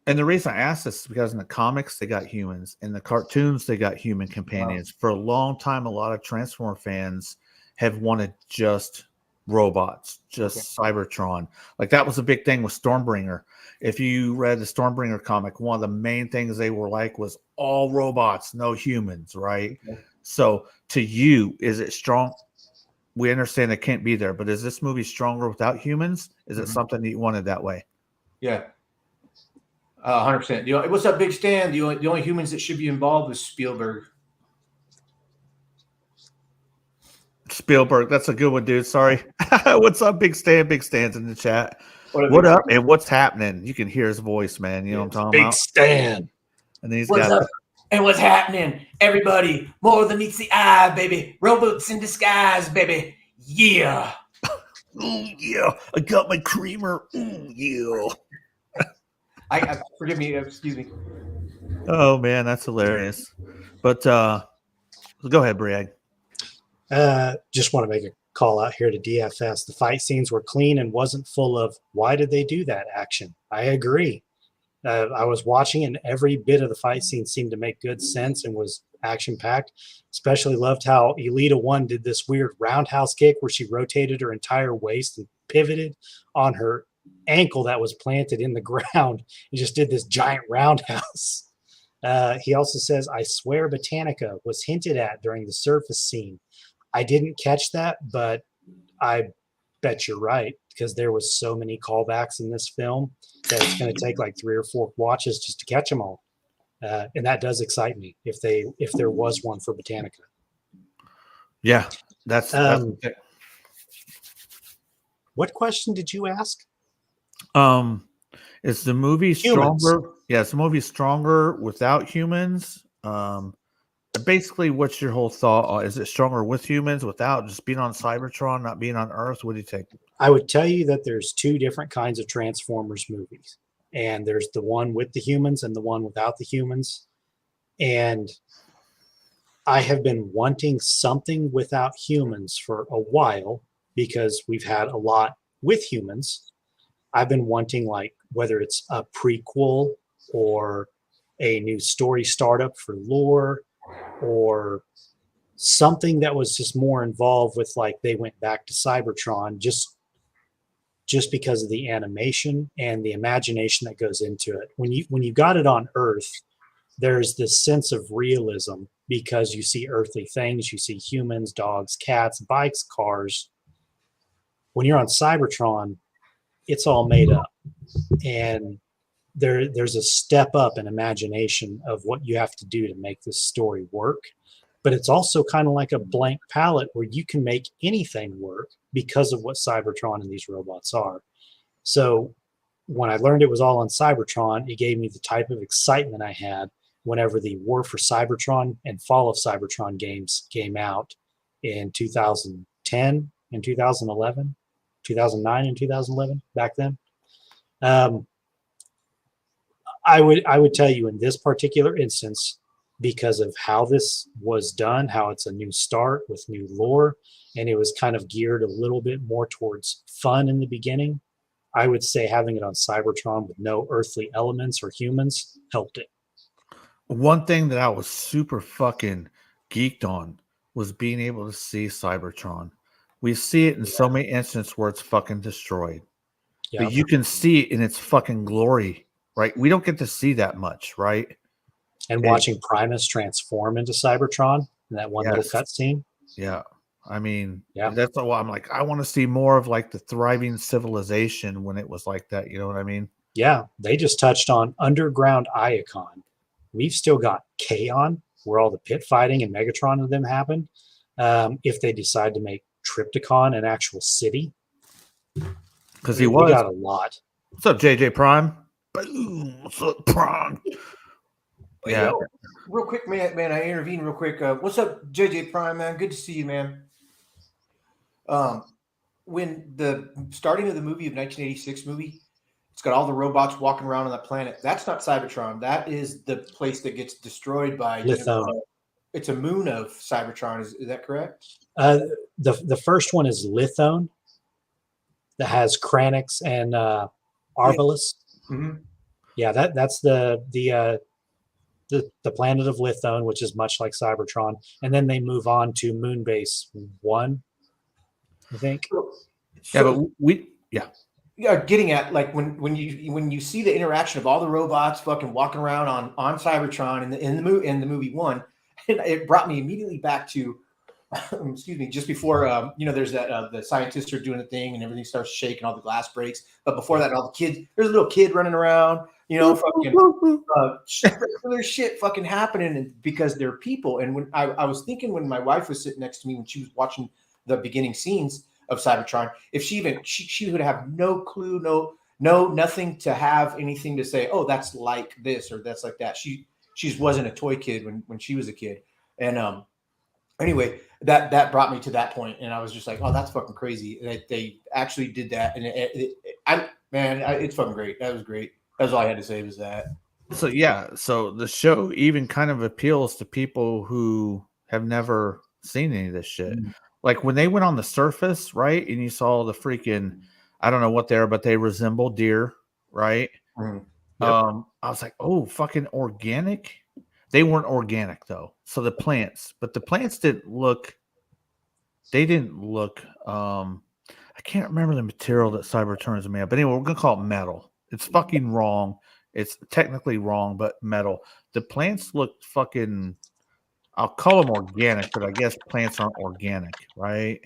Speaker 1: and the reason I asked this is because in the comics they got humans, in the cartoons they got human companions. For a long time, a lot of Transformer fans have wanted just robots, just Cybertron. Like that was a big thing with Stormbringer. If you read the Stormbringer comic, one of the main things they were like was all robots, no humans, right? Okay. So to you, is it strong? We understand it can't be there, but is this movie stronger without humans? Is it something that you wanted that way?
Speaker 2: Yeah. 100%. What's up, Big Stan? The only humans that should be involved is Spielberg.
Speaker 1: Spielberg, that's a good one, dude. Sorry. What's up, Big Stan? Big Stan's in the chat. What up and what's happening? You can hear his voice, man. You know what I'm talking about?
Speaker 3: Big Stan.
Speaker 1: And he's
Speaker 2: what's
Speaker 1: got
Speaker 2: up and what's happening? Everybody, more than meets the eye, baby. Robots in disguise, baby. Yeah.
Speaker 1: Ooh, yeah. I got my creamer. Ooh, yeah.
Speaker 2: I forgive me, excuse me.
Speaker 1: Oh man, that's hilarious. But go ahead, Briag.
Speaker 3: Just want to make a call out here to DFS. The fight scenes were clean and wasn't full of why did they do that action. I agree. I was watching and every bit of the fight scene seemed to make good sense and was action packed. Especially loved how Elita 1 did this weird roundhouse kick where she rotated her entire waist and pivoted on her ankle that was planted in the ground and just did this giant roundhouse. He also says, I swear Botanica was hinted at during the surface scene. I didn't catch that, but I bet you're right, because there was so many callbacks in this film that it's going to take like 3 or 4 watches just to catch them all. And that does excite me if there was one for Botanica.
Speaker 1: Yeah, that's
Speaker 3: What question did you ask?
Speaker 1: is the movie
Speaker 3: Humans.
Speaker 1: stronger? Yeah, is the movie stronger without humans? Basically, what's your whole thought? Is it stronger with humans, without, just being on Cybertron, not being on Earth? What do you think?
Speaker 3: I would tell you that there's 2 different kinds of Transformers movies, and there's the one with the humans and the one without the humans. And I have been wanting something without humans for a while because we've had a lot with humans. I've been wanting, like, whether it's a prequel or a new story startup for lore, or something that was just more involved with, like, they went back to Cybertron just because of the animation and the imagination that goes into it. When you got it on Earth, there's this sense of realism because you see earthly things, you see humans, dogs, cats, bikes, cars. When you're on Cybertron, it's all made up, and there's a step up in imagination of what you have to do to make this story work. But it's also kind of like a blank palette where you can make anything work because of what Cybertron and these robots are. So when I learned it was all on Cybertron, it gave me the type of excitement I had whenever the War for Cybertron and Fall of Cybertron games came out in 2010 and 2011, 2009 and 2011, back then. I would tell you, in this particular instance, because of how this was done, how it's a new start with new lore, and it was kind of geared a little bit more towards fun in the beginning, I would say having it on Cybertron with no earthly elements or humans helped it.
Speaker 1: One thing that I was super fucking geeked on was being able to see Cybertron. We see it in so many instances where it's fucking destroyed.
Speaker 3: Yeah.
Speaker 1: But you can see it in its fucking glory, right? We don't get to see that much, right?
Speaker 3: And watching Primus transform into Cybertron in that one little cutscene.
Speaker 1: Yeah. I mean,
Speaker 3: yeah,
Speaker 1: that's why I'm like, I want to see more of, like, the thriving civilization when it was like that. You know what I mean?
Speaker 3: Yeah. They just touched on Underground Iacon. We've still got Kaon, where all the pit fighting and Megatron and them happened. If they decide to make Trypticon an actual city,
Speaker 1: because
Speaker 3: we got a lot.
Speaker 1: What's up, JJ Prime? Boom. What's up, Prime?
Speaker 2: Yeah. Real quick, man, I intervene real quick. What's up, JJ Prime, man? Good to see you, man. When the starting of the movie of 1986 movie, it's got all the robots walking around on that planet. That's not Cybertron. That is the place that gets destroyed by
Speaker 3: Lithone.
Speaker 2: It's a moon of Cybertron. Is that correct?
Speaker 3: The first one is Lithone, that has Kranix and Arbalest.
Speaker 2: Mm-hmm.
Speaker 3: Yeah, that's the planet of Lithone, which is much like Cybertron, and then they move on to Moonbase 1, I think.
Speaker 2: Getting at, like, when you see the interaction of all the robots fucking walking around on Cybertron in the movie 1, and it brought me immediately back to excuse me, just before there's that the scientists are doing a thing and everything starts shaking, all the glass breaks. But before that, all the kids, there's a little kid running around, fucking there's shit fucking happening, and because they're people. And when I was thinking, when my wife was sitting next to me when she was watching the beginning scenes of Cybertron, if she would have no clue, nothing to have anything to say, oh, that's like this or that's like that. She wasn't a toy kid when she was a kid. And anyway, that brought me to that point, and I was just like, oh, that's fucking crazy that they actually did that. And it's fucking great. That was great. That's all I had to say was that.
Speaker 1: So the show even kind of appeals to people who have never seen any of this shit. Mm-hmm. Like when they went on the surface, right? And you saw the freaking, I don't know what they are, but they resemble deer, right?
Speaker 2: Mm-hmm.
Speaker 1: Yep. I was like, oh, fucking organic. They weren't organic though. So the plants didn't look, I can't remember the material that Cybertron is made of, but anyway, we're going to call it metal. It's fucking wrong. It's technically wrong, but metal. The plants look fucking, I'll call them organic, but I guess plants aren't organic, right?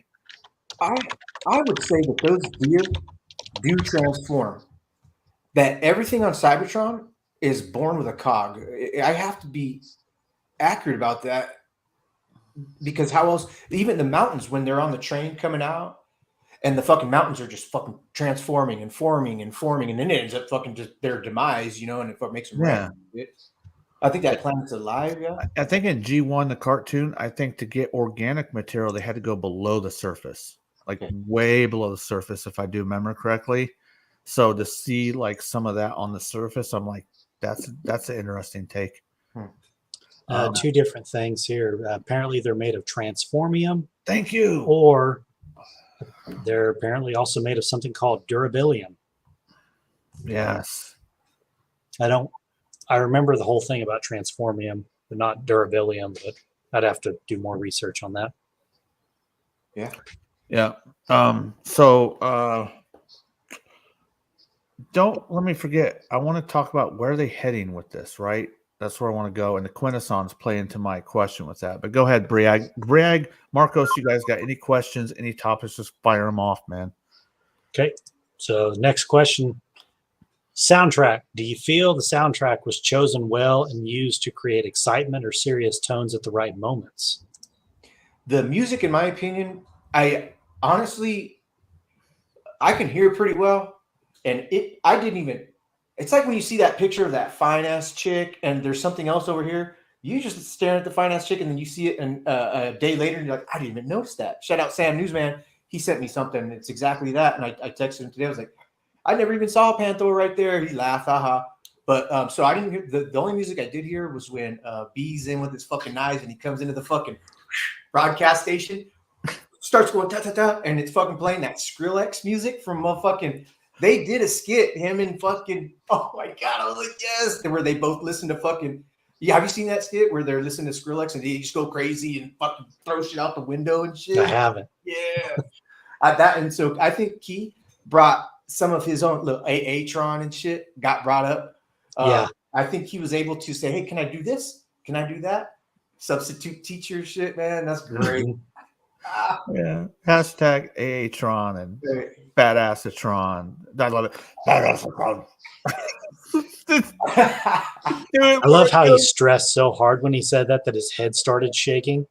Speaker 2: I would say that those deer do transform. That everything on Cybertron is born with a cog. I have to be accurate about that because how else? Even the mountains when they're on the train coming out, and the fucking mountains are just fucking transforming and forming and forming, and then it ends up fucking just their demise, and it makes them
Speaker 1: Yeah.
Speaker 2: red. I think that planet's alive. Yeah.
Speaker 1: I think in G1, the cartoon, I think to get organic material, they had to go below the surface, like way below the surface, if I do remember correctly. So to see like some of that on the surface, I'm like, that's an interesting take.
Speaker 3: Two different things here. Apparently, they're made of transformium.
Speaker 1: Thank you.
Speaker 3: Or they're apparently also made of something called durabilium.
Speaker 1: Yes.
Speaker 3: I remember the whole thing about transformium, but not durabilium, but I'd have to do more research on that.
Speaker 2: Yeah.
Speaker 1: Yeah. So don't let me forget. I want to talk about where are they heading with this, right? That's where I want to go. And the quintessons play into my question with that. But go ahead, Briag, Marcos, you guys got any questions, any topics? Just fire them off, man.
Speaker 3: Okay. So next question. Soundtrack. Do you feel the soundtrack was chosen well and used to create excitement or serious tones at the right moments?
Speaker 2: The music, in my opinion, I honestly, I can hear pretty well. And I didn't even, it's like when you see that picture of that fine ass chick and there's something else over here, you just stare at the fine ass chick and then you see it and a day later and you're like, I didn't even notice that. Shout out Sam Newsman. He sent me something. It's exactly that. And I texted him today. I was like, I never even saw Panther right there. He laughed, haha. But so I didn't hear, the only music I did hear was when B's in with his fucking knives and he comes into the fucking broadcast station, starts going ta-ta-ta, and it's fucking playing that Skrillex music from motherfucking. They did a skit, him and fucking, oh my God, I was like, yes, where they both listen to fucking, yeah, have you seen that skit where they're listening to Skrillex and they just go crazy and fucking throw shit out the window and shit?
Speaker 3: I haven't.
Speaker 2: Yeah. And so I think Key brought some of his own little Tron and shit, got brought up.
Speaker 3: Yeah.
Speaker 2: I think he was able to say, hey, can I do this? Can I do that? Substitute teacher shit, man. That's great.
Speaker 1: Yeah. Hashtag AATron and Badassatron. I love it. Badassatron.
Speaker 3: I love how he stressed so hard when he said that his head started shaking.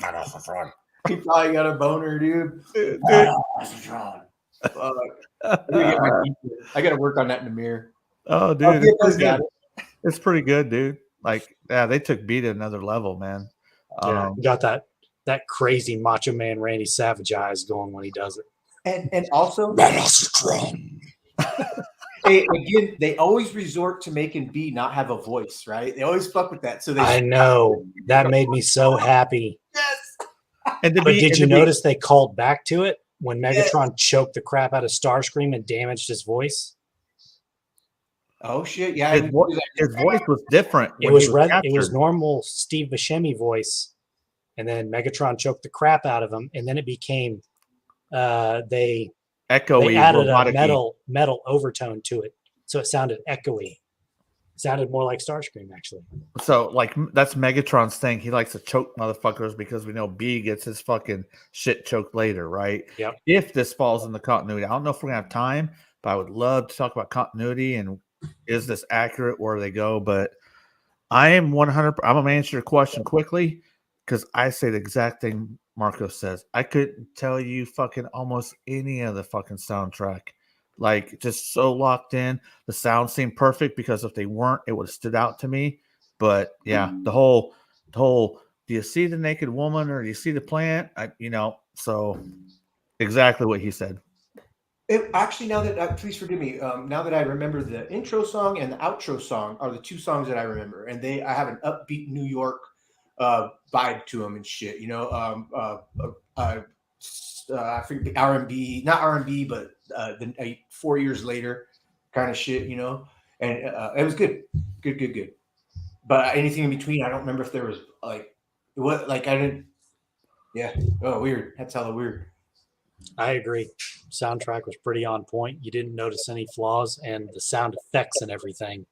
Speaker 1: Badassatron.
Speaker 2: He probably got a boner, dude. Badassatron. I got to work on that in the mirror.
Speaker 1: Oh, dude. It's pretty good, dude. Like, yeah, they took beat at another level, man.
Speaker 3: Yeah, got that crazy Macho Man Randy Savage eyes going when he does it.
Speaker 2: And also, again, they always resort to making B not have a voice, right? They always fuck with that. So
Speaker 3: I know that made me so happy.
Speaker 2: Yes.
Speaker 3: But did you notice they called back to it when Megatron choked the crap out of Starscream and damaged his voice?
Speaker 2: Oh shit! Yeah,
Speaker 1: his voice was different.
Speaker 3: It was normal Steve Buscemi voice, and then Megatron choked the crap out of him, and then it became they added a metal overtone to it, so it sounded echoey. It sounded more like Starscream, actually.
Speaker 1: So, like, that's Megatron's thing. He likes to choke motherfuckers because we know B gets his fucking shit choked later, right?
Speaker 3: Yep.
Speaker 1: If this falls in the continuity, I don't know if we're gonna have time, but I would love to talk about continuity and is this accurate where they go. But I am 100. I'm gonna answer your question quickly because I say the exact thing Marco says. I couldn't tell you fucking almost any of the fucking soundtrack. Like, just so locked in. The sound seemed perfect because if they weren't, it would have stood out to me. But yeah, the whole do you see the naked woman or do you see the plant? So exactly what he said.
Speaker 2: Actually, now that please forgive me. Now that I remember, the intro song and the outro song are the two songs that I remember, and I have an upbeat New York vibe to them and shit. I forget R&B, not R&B, but 4 years later kind of shit. And it was good. But anything in between, I don't remember if there was I didn't. Yeah. Oh, weird. That's hella weird.
Speaker 3: I agree. Soundtrack was pretty on point. You didn't notice any flaws, and the sound effects and everything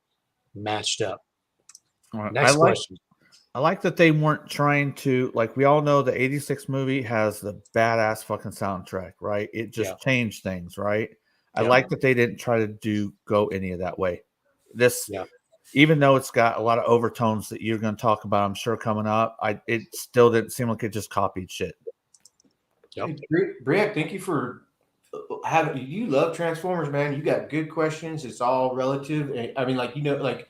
Speaker 3: matched up.
Speaker 1: Right.
Speaker 3: Next question.
Speaker 1: I like that they weren't trying to, like, we all know the 86 movie has the badass fucking soundtrack, right? It just changed things, right? I like that they didn't try to go any of that way. This, even though it's got a lot of overtones that you're going to talk about, I'm sure coming up, it still didn't seem like it just copied shit.
Speaker 2: Hey, Briac, thank you for having. You love Transformers, man. You got good questions. It's all relative. I mean, like, you know, like,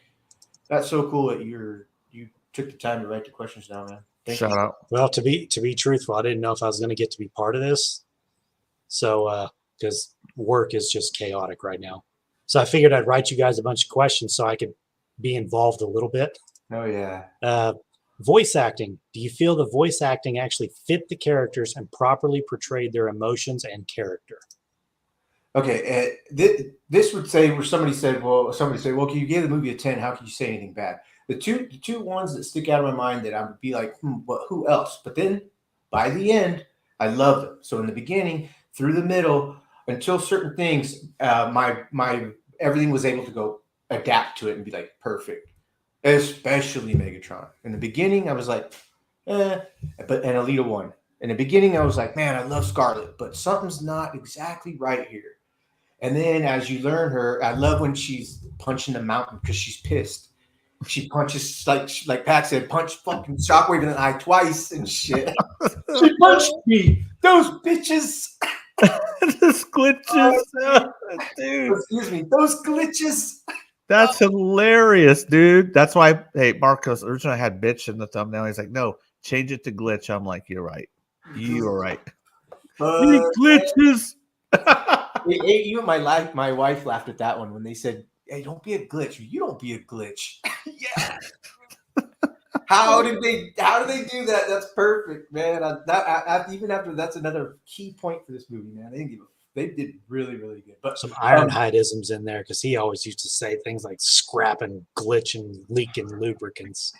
Speaker 2: that's so cool that you took the time to write the questions down, man.
Speaker 1: Shout out.
Speaker 3: Well, to be truthful, I didn't know if I was going to get to be part of this. So, because work is just chaotic right now. So I figured I'd write you guys a bunch of questions so I could be involved a little bit.
Speaker 2: Oh, yeah.
Speaker 3: Voice acting. Do you feel the voice acting actually fit the characters and properly portrayed their emotions and character?
Speaker 2: Okay, this would say where somebody said, well, okay, you gave the movie a 10. How can you say anything bad? The two ones that stick out of my mind that I would be like, but who else? But then by the end, I loved them. So in the beginning, through the middle, until certain things, my everything was able to go adapt to it and be like perfect. Especially Megatron. In the beginning, I was like, and Alita 1. In the beginning, I was like, man, I love Scarlet, but something's not exactly right here. And then as you learn her, I love when she's punching the mountain because she's pissed. She punches, like Pat said, punch fucking Shockwave in the eye twice and shit. She punched me. Those bitches.
Speaker 1: Those glitches. Dude.
Speaker 2: Excuse me. Those glitches.
Speaker 1: That's hilarious, dude. That's why, hey, Marcos originally had bitch in the thumbnail. He's like, no, change it to glitch. I'm like, you're right. You are right. Glitches.
Speaker 2: Even my wife laughed at that one when they said, hey, don't be a glitch. You don't be a glitch. Yeah. How did they do that? That's perfect, man. Even after that's another key point for this movie, man. They did really, really good. But
Speaker 3: some Ironhide-isms in there because he always used to say things like scrapping, glitching, leaking lubricants.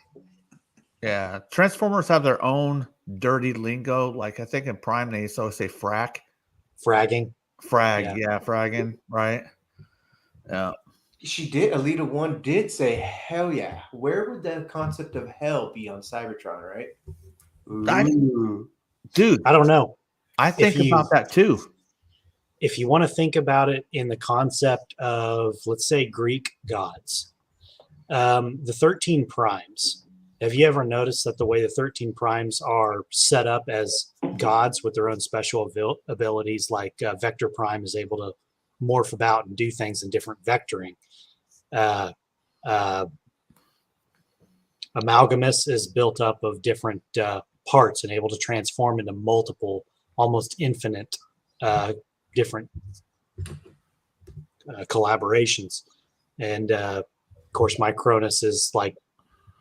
Speaker 1: Yeah, Transformers have their own dirty lingo. Like I think in Prime they used to always say fragging, fragging, right? Yeah.
Speaker 2: Alita 1 did say hell yeah. Where would the concept of hell be on Cybertron, right?
Speaker 1: Dude,
Speaker 3: I don't know.
Speaker 1: I think about that too.
Speaker 3: If you want to think about it in the concept of, let's say, Greek gods, the 13 primes. Have you ever noticed that the way the 13 primes are set up as gods with their own special abilities, like Vector Prime is able to morph about and do things in different vectoring. Amalgamus is built up of different parts and able to transform into multiple, almost infinite different collaborations. And of course, Micronus is like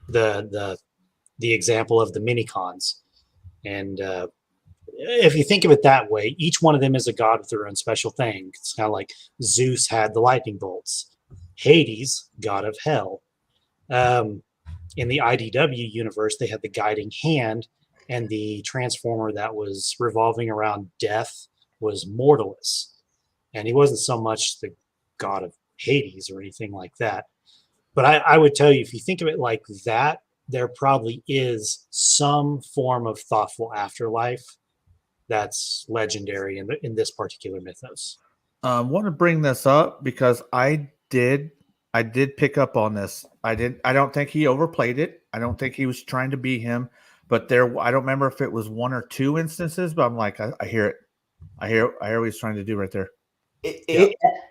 Speaker 3: the example of the minicons. And if you think of it that way, each one of them is a god with their own special thing. It's kind of like Zeus had the lightning bolts, Hades, god of hell. In the IDW universe, they had the guiding hand, and the transformer that was revolving around death was Mortalus. And he wasn't so much the god of Hades or anything like that. But I would tell you, if you think of it like that, there probably is some form of thoughtful afterlife that's legendary in this particular mythos.
Speaker 1: I want to bring this up because I did pick up on this. I don't think he overplayed it. I don't think he was trying to be him. But I don't remember if it was one or two instances, but I'm like, I hear it. I hear what he's trying to do right there.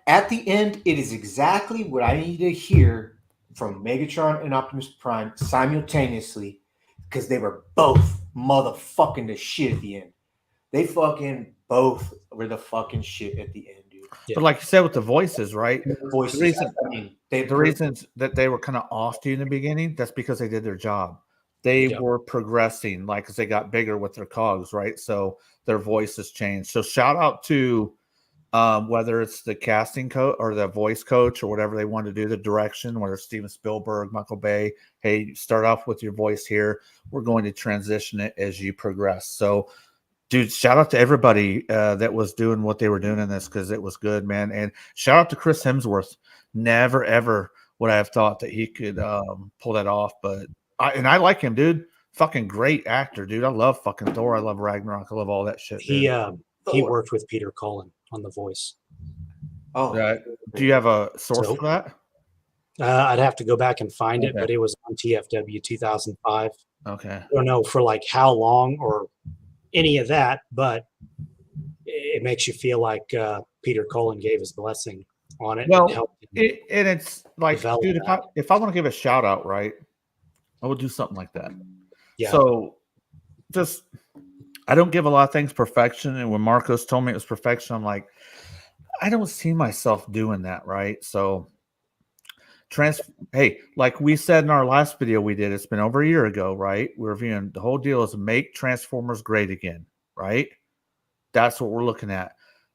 Speaker 2: At the end, it is exactly what I need to hear from Megatron and Optimus Prime simultaneously, because they were both motherfucking the shit at the end. They fucking both were the fucking shit at the end, dude.
Speaker 1: Yeah. But like you said with the voices, right?
Speaker 2: The
Speaker 1: reasons that they were kind of off to you in the beginning, that's because they did their job. They were progressing, like as they got bigger with their cogs, right? So their voices changed. So shout out to whether it's the casting coach or the voice coach or whatever they want to do, the direction, whether it's Steven Spielberg, Michael Bay. Hey, start off with your voice here. We're going to transition it as you progress. So, dude, shout out to everybody that was doing what they were doing in this, because it was good, man. And shout out to Chris Hemsworth. Never, ever would I have thought that he could pull that off, but I like him, dude. Fucking great actor, dude. I love fucking Thor. I love Ragnarok. I love all that shit.
Speaker 3: He
Speaker 1: Dude.
Speaker 3: he worked with Peter Cullen on the voice.
Speaker 2: Oh,
Speaker 1: Do you have a source
Speaker 3: So-
Speaker 1: for that?
Speaker 3: I'd have to go back and find it,
Speaker 1: Okay.
Speaker 3: but it was on TFW 2005.
Speaker 1: Okay.
Speaker 3: I don't know for like how long or any of that, but it makes you feel like Peter Cullen gave his blessing on it.
Speaker 1: Well,
Speaker 3: and helped him.
Speaker 1: And it's like,
Speaker 3: Develop
Speaker 1: dude,
Speaker 3: that.
Speaker 1: if I want to give a shout out, right, I would do something like that.
Speaker 3: Yeah.
Speaker 1: So just, I don't give a lot of things perfection. And when Marcos told me it was perfection, I'm like, I don't see myself doing that, right? So hey, like we said in our last video we did, it's been over a year ago, right? We're reviewing the whole deal is make Transformers great again, right? That's what we're looking at.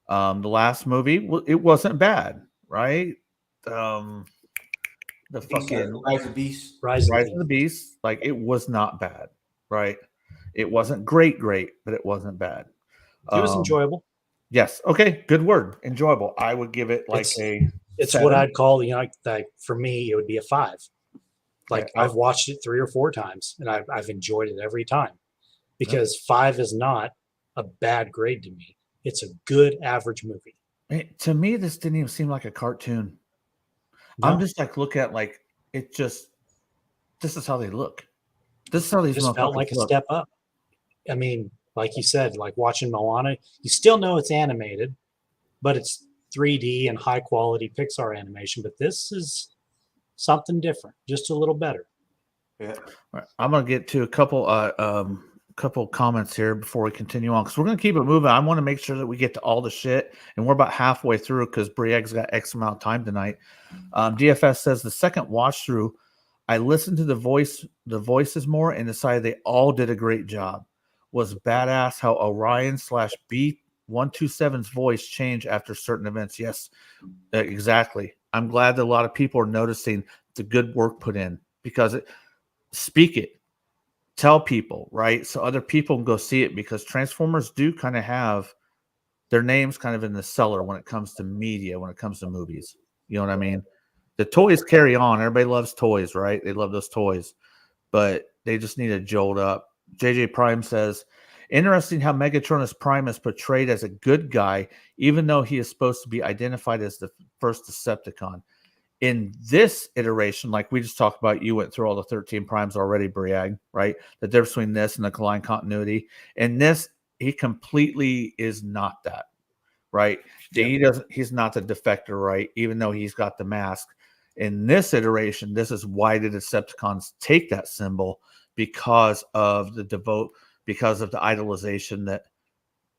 Speaker 1: The last movie, it wasn't bad, right? The fucking
Speaker 2: Rise of Beast.
Speaker 3: Rise
Speaker 1: Rise of the Beast, like it was not bad, right? It wasn't great, but it wasn't bad.
Speaker 3: It was enjoyable.
Speaker 1: Yes. Okay. Good word. Enjoyable. I would give it like
Speaker 3: It's
Speaker 1: 7.
Speaker 3: what I'd call, like for me, it would be a 5. Like
Speaker 1: Yeah.
Speaker 3: I've watched it 3 or 4 times and I've enjoyed it every time because 5 is not a bad grade to me. It's a good average movie.
Speaker 1: To me, this didn't even seem like a cartoon.
Speaker 3: No,
Speaker 1: I'm just like look at like it just. This is how they look. This is how
Speaker 3: it
Speaker 1: these
Speaker 3: just felt
Speaker 1: motherfuckers
Speaker 3: like a
Speaker 1: look.
Speaker 3: step up. I mean, like you said, like watching Moana, you still know it's animated, but it's 3D and high quality Pixar animation. But this is something different, just a little better.
Speaker 2: Yeah.
Speaker 1: All right, I'm gonna get to a couple comments here before we continue on because we're gonna keep it moving. I want to make sure that we get to all the shit, and we're about halfway through because Brieg's got X amount of time tonight. DFS says the second watch through, I listened to the voices more and decided they all did a great job. Was badass how Orion / B127's voice changed after certain events. Yes, exactly. I'm glad that a lot of people are noticing the good work put in because speak it, tell people, right? So other people can go see it because Transformers do kind of have their names kind of in the cellar when it comes to media, when it comes to movies. You know what I mean? The toys carry on. Everybody loves toys, right? They love those toys, but they just need to jolt up. JJ Prime says, interesting how Megatronus Prime is portrayed as a good guy, even though he is supposed to be identified as the first Decepticon. In this iteration, like we just talked about, you went through all the 13 primes already, Briag, right? The difference between this and the Colline continuity. In this, he completely is not that, right? He's not the defector, right? Even though he's got the mask. In this iteration, this is why the Decepticons take that symbol because of the idolization that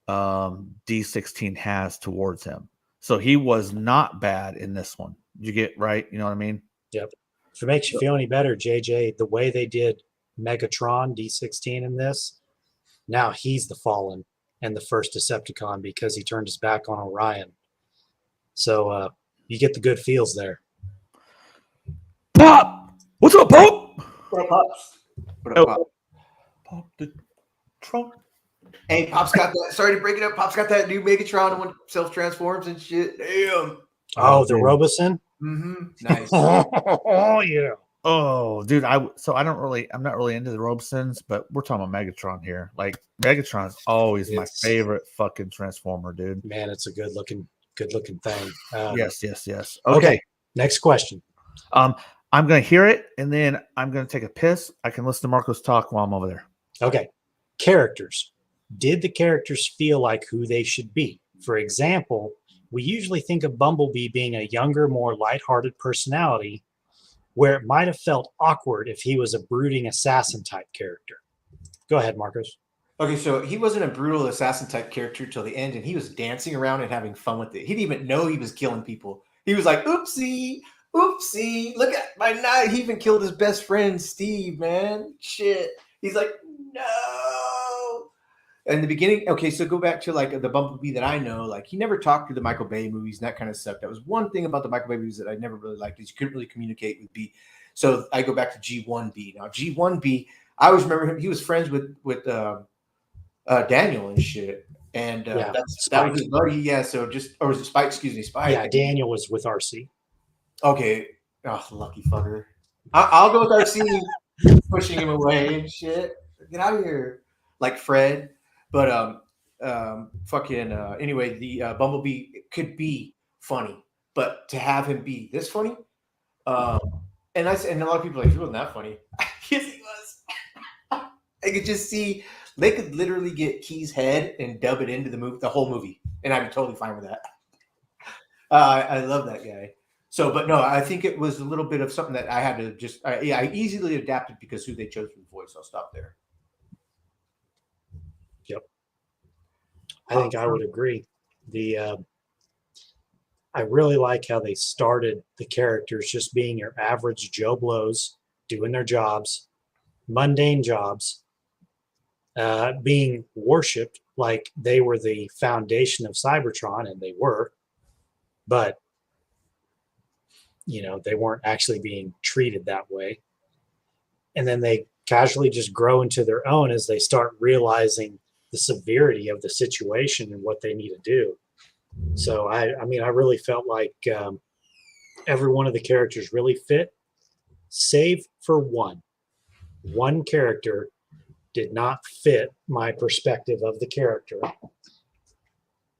Speaker 1: D16 has towards him. So he was not bad in this one. You get right? You know what I mean?
Speaker 3: Yep. If it makes you feel any better, JJ, the way they did Megatron D16 in this, now he's the Fallen and the first Decepticon because he turned his back on Orion. So you get the good feels there.
Speaker 1: Pop! What's up, Pop?
Speaker 2: What up, Pops? What up, Pop?
Speaker 1: Pop the trunk.
Speaker 2: Hey, Pop's got that. Sorry to break it up. Pop's got that new Megatron when self transforms and shit. Damn.
Speaker 3: Oh, the Robosen?
Speaker 2: Mm-hmm. Nice.
Speaker 3: Oh, yeah.
Speaker 1: Oh, dude, I'm not really into the Robesons, but we're talking about Megatron here. Like Megatron is always my favorite fucking Transformer, dude.
Speaker 3: Man, it's a good looking thing.
Speaker 1: Yes.
Speaker 3: Okay. Next question.
Speaker 1: I'm gonna hear it and then I'm gonna take a piss. I can listen to Marcos talk while I'm over there.
Speaker 3: Okay. Characters. Did the characters feel like who they should be? For example, we usually think of Bumblebee being a younger, more lighthearted personality, where it might have felt awkward if he was a brooding assassin type character. Go ahead, Marcos.
Speaker 2: Okay, so he wasn't a brutal assassin type character till the end, and he was dancing around and having fun with it. He didn't even know he was killing people. He was like, oopsie, look at my knife. He even killed his best friend, Steve, man. Shit. He's like, no. In the beginning, okay, so go back to like the Bumblebee that I know. Like he never talked to the Michael Bay movies, and that kind of stuff. That was one thing about the Michael Bay movies that I never really liked is you couldn't really communicate with B. So I go back to G1B. Now G1B, I always remember him. He was friends with Daniel and shit, and that was his buddy. Yeah, so or was it Spike? Excuse me, Spike.
Speaker 3: Yeah, Daniel was with RC.
Speaker 2: Okay, oh lucky fucker. I'll go with RC. pushing him away and shit. Get out of here, like Fred. But fucking anyway, the Bumblebee could be funny, but to have him be this funny, um, and a lot of people are like, he wasn't that funny. Yes, he was. I could just see they could literally get Key's head and dub it into the whole movie, and I'd be totally fine with that. I love that guy. So, but no, I think it was a little bit of something that I had to just, I easily adapted because who they chose for the voice. I'll stop there.
Speaker 3: Yep. I think I would agree. I really like how they started the characters just being your average Joe Blows, doing their jobs, mundane jobs, being worshipped like they were the foundation of Cybertron, and they were, but they weren't actually being treated that way. And then they casually just grow into their own as they start realizing the severity of the situation and what they need to do. So I really felt like every one of the characters really fit, save for one. One character did not fit my perspective of the character,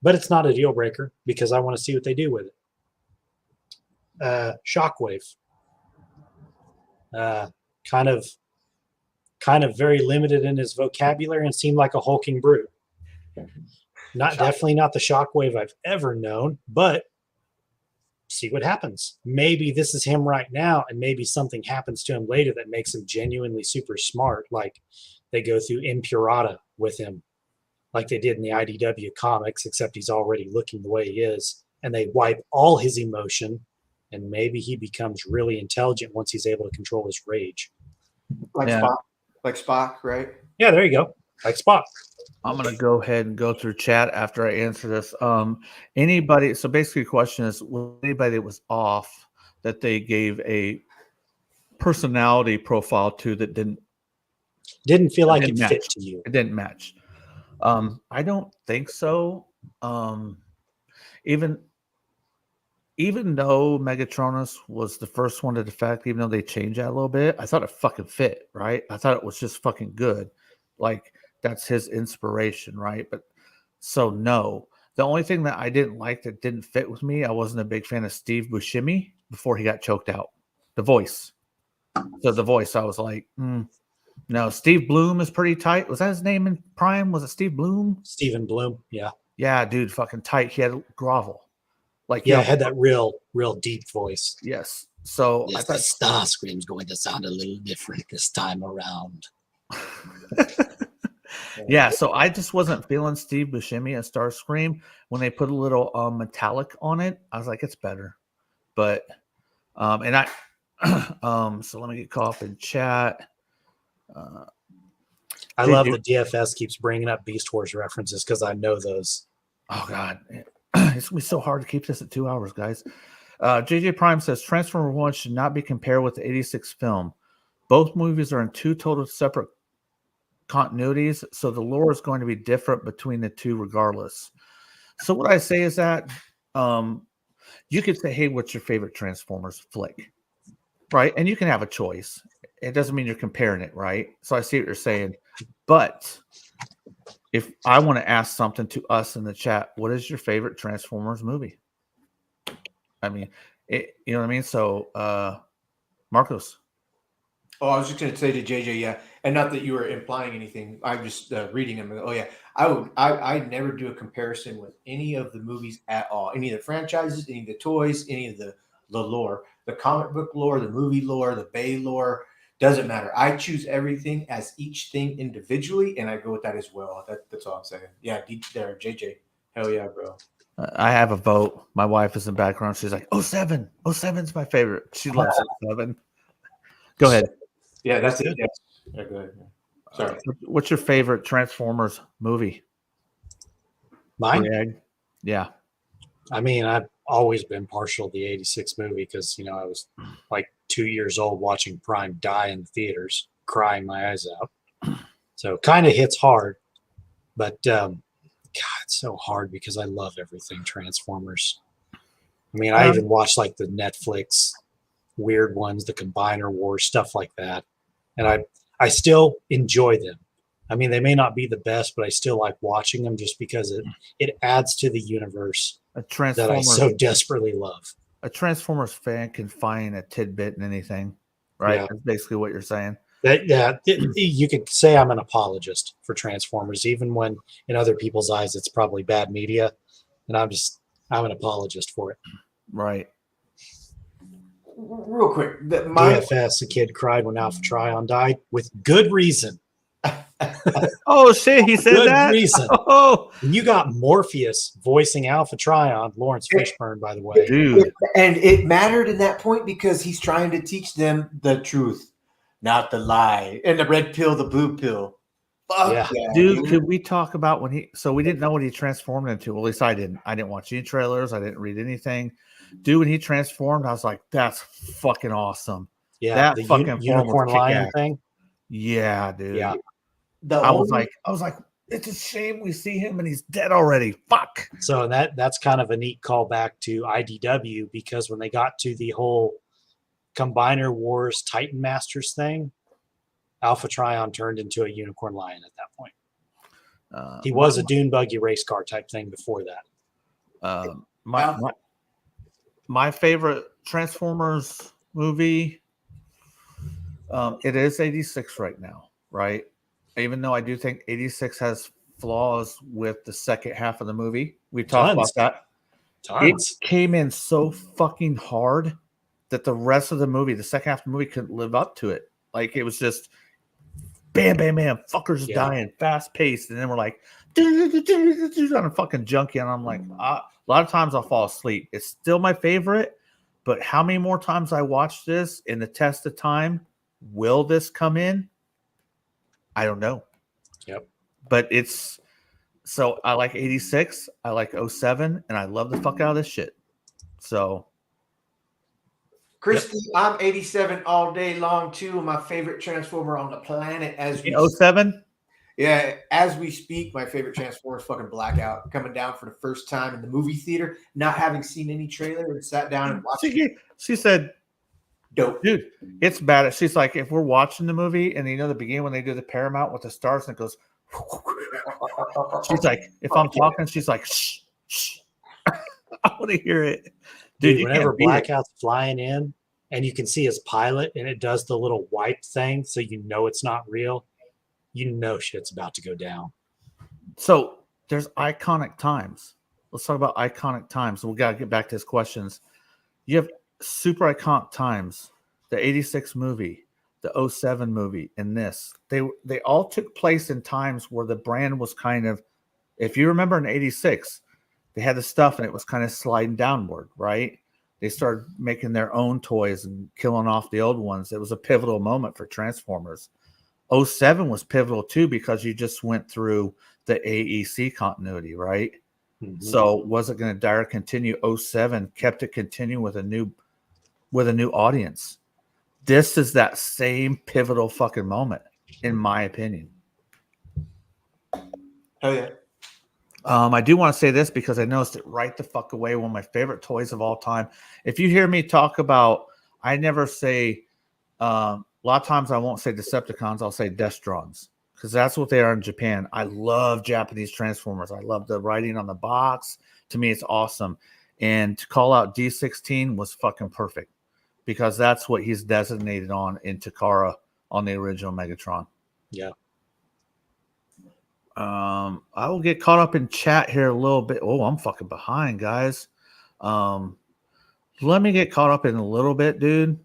Speaker 3: but it's not a deal breaker because I want to see what they do with it. Shockwave, kind of very limited in his vocabulary and seemed like a hulking brute. Definitely not the Shockwave I've ever known, but see what happens. Maybe this is him right now, and maybe something happens to him later that makes him genuinely super smart. Like they go through Impurata with him, like they did in the IDW comics, except he's already looking the way he is, and they wipe all his emotion. And maybe he becomes really intelligent once he's able to control his rage.
Speaker 2: Like Spock, right?
Speaker 3: Yeah, there you go. Like Spock.
Speaker 1: I'm going to go ahead and go through chat after I answer this. Anybody, so basically the question is, was anybody that was off that they gave a personality profile to that didn't
Speaker 3: feel like it
Speaker 1: match.
Speaker 3: Fit to you?
Speaker 1: It didn't match. I don't think so. Even though Megatronus was the first one to defect, even though they changed that a little bit, I thought it fucking fit, right? I thought it was just fucking good. Like, that's his inspiration, right? But so no. The only thing that I didn't like that didn't fit with me, I wasn't a big fan of Steve Buscemi before he got choked out. The voice. So the voice, I was like, no. Steve Bloom is pretty tight. Was that his name in Prime? Was it Steve Bloom?
Speaker 3: Stephen Bloom, yeah.
Speaker 1: Yeah, dude, fucking tight. He had grovel. Like,
Speaker 3: yeah, had that real deep voice.
Speaker 1: Yes. So
Speaker 4: yes, the Starscream's going to sound a little different this time around.
Speaker 1: Yeah, so I just wasn't feeling Steve Buscemi as Starscream. When they put a little metallic on it, I was like, it's better. But so let me get caught up in chat.
Speaker 3: I love that DFS keeps bringing up Beast Wars references because I know those.
Speaker 1: Oh God, it's gonna be so hard to keep this at 2 hours, guys. JJ Prime says Transformer 1 should not be compared with the 86 film. Both movies are in two total separate continuities, so the lore is going to be different between the two regardless. So what I say is that you could say, hey, what's your favorite Transformers flick? Right? And you can have a choice. It doesn't mean you're comparing it, right? So I see what you're saying. But if I want to ask something to us in the chat, what is your favorite Transformers movie? I mean, you know what I mean? So, Marcos.
Speaker 2: Oh, I was just going to say to JJ, yeah, and not that you were implying anything. I'm just reading them. Oh, yeah, I never do a comparison with any of the movies at all. Any of the franchises, any of the toys, any of the lore, the comic book lore, the movie lore, the Bay lore. Doesn't matter. I choose everything as each thing individually, and I go with that as well. That's all I'm saying. Yeah, there, JJ. Hell yeah, bro.
Speaker 1: I have a vote. My wife is in the background. She's like, 07. 07's my favorite. She loves 07. Go ahead.
Speaker 2: Yeah, that's it. Yeah, go ahead. Sorry.
Speaker 1: What's your favorite Transformers movie?
Speaker 3: Mine?
Speaker 1: Greg? Yeah.
Speaker 3: I mean, I've always been partial to the 86 movie because, I was like 2 years old watching Prime die in the theaters, crying my eyes out. So kind of hits hard. But, God, it's so hard because I love everything Transformers. I mean, I even watched like the Netflix weird ones, the Combiner Wars, stuff like that. and I still enjoy them. I mean, they may not be the best, but I still like watching them just because it adds to the universe
Speaker 1: A
Speaker 3: that I
Speaker 1: Transformers,
Speaker 3: so desperately love.
Speaker 1: a Transformers fan can find a tidbit in anything, right?
Speaker 3: Yeah.
Speaker 1: That's basically what you're saying.
Speaker 3: You could say I'm an apologist for Transformers, even when in other people's eyes it's probably bad media, and I'm an apologist for it.
Speaker 1: Right.
Speaker 2: Real quick,
Speaker 3: DFS, a kid cried when Alpha Trion died with good reason.
Speaker 1: Oh shit, he said
Speaker 3: Good
Speaker 1: that.
Speaker 3: reason.
Speaker 1: Oh,
Speaker 3: And you got Morpheus voicing Alpha Trion, Lawrence Fishburne, by the way.
Speaker 1: dude.
Speaker 2: and it mattered in that point because he's trying to teach them the truth, not the lie, and the red pill, the blue pill. Fuck
Speaker 3: Yeah.
Speaker 1: Dude, could we talk about when he? So we didn't know what he transformed into. Well, at least I didn't. I didn't watch any trailers. I didn't read anything. Dude, when he transformed, I was like, "That's fucking awesome."
Speaker 3: Yeah,
Speaker 1: That
Speaker 3: the
Speaker 1: fucking form
Speaker 3: unicorn
Speaker 1: was
Speaker 3: lion
Speaker 1: kick-ass.
Speaker 3: thing.
Speaker 1: Yeah, dude.
Speaker 3: Yeah.
Speaker 1: I was like, it's a shame we see him and he's dead already. Fuck.
Speaker 3: So that's kind of a neat callback to IDW, because when they got to the whole Combiner Wars Titan Masters thing, Alpha Trion turned into a unicorn lion at that point. He was a dune buggy race car type thing before that.
Speaker 1: My favorite Transformers movie, it is 86 right now, right? Even though I do think 86 has flaws with the second half of the movie. We talked about that.
Speaker 3: Tons.
Speaker 1: It came in so fucking hard that the rest of the movie, the second half of the movie, couldn't live up to it. Like, it was just bam, bam, bam, fuckers dying, fast paced. And then we're like, on a fucking junkie. And I'm like, a lot of times I'll fall asleep. It's still my favorite, but how many more times I watch this in the test of time, will this come in? I don't know.
Speaker 3: Yep.
Speaker 1: But it's so I like 86, I like 07, and I love the fuck out of this shit. So
Speaker 2: Christy, I'm 87 all day long too. My favorite Transformer on the planet as we
Speaker 1: 07?
Speaker 2: Yeah, as we speak, my favorite Transformer is fucking Blackout, coming down for the first time in the movie theater, not having seen any trailer and sat down and watched it.
Speaker 1: She said,
Speaker 2: dope.
Speaker 1: Dude, it's bad. She's like, if we're watching the movie and the beginning when they do the Paramount with the stars and it goes, she's like, if I'm talking, she's like, shh, shh. I want to hear it. Dude,
Speaker 3: whenever Blackout's flying in and you can see his pilot and it does the little wipe thing so you know it's not real, you know shit's about to go down.
Speaker 1: So there's iconic times. Let's talk about iconic times. We got to get back to his questions. You have super iconic times. The 86 movie, the 07 movie, and this. They all took place in times where the brand was kind of, if you remember in 86, they had the stuff and it was kind of sliding downward, right? They started making their own toys and killing off the old ones. It was a pivotal moment for Transformers. 07 was pivotal too because you just went through the AEC continuity, right? Mm-hmm. So was it going to direct continue? 07 kept it continue with a new audience. This is that same pivotal fucking moment, in my opinion.
Speaker 2: Oh yeah.
Speaker 1: I do want to say this because I noticed it right the fuck away. One of my favorite toys of all time. If you hear me talk about, I never say. A lot of times I won't say Decepticons. I'll say Destrons because that's what they are in Japan. I love Japanese Transformers. I love the writing on the box. To me, it's awesome. And to call out D16 was fucking perfect because that's what he's designated on in Takara on the original Megatron.
Speaker 3: Yeah.
Speaker 1: I will get caught up in chat here a little bit. Oh, I'm fucking behind, guys. Let me get caught up in a little bit, dude,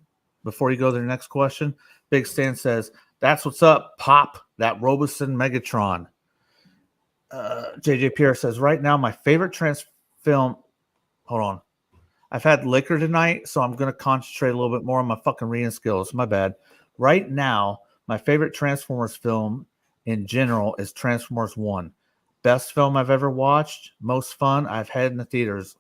Speaker 1: before you go to the next question. Big Stan says, that's what's up, Pop, that Robeson Megatron. JJ Pierre says, right now, my favorite film. Hold on. I've had liquor tonight, so I'm going to concentrate a little bit more on my fucking reading skills. My bad. Right now, my favorite Transformers film in general is Transformers 1. Best film I've ever watched. Most fun I've had in the theaters.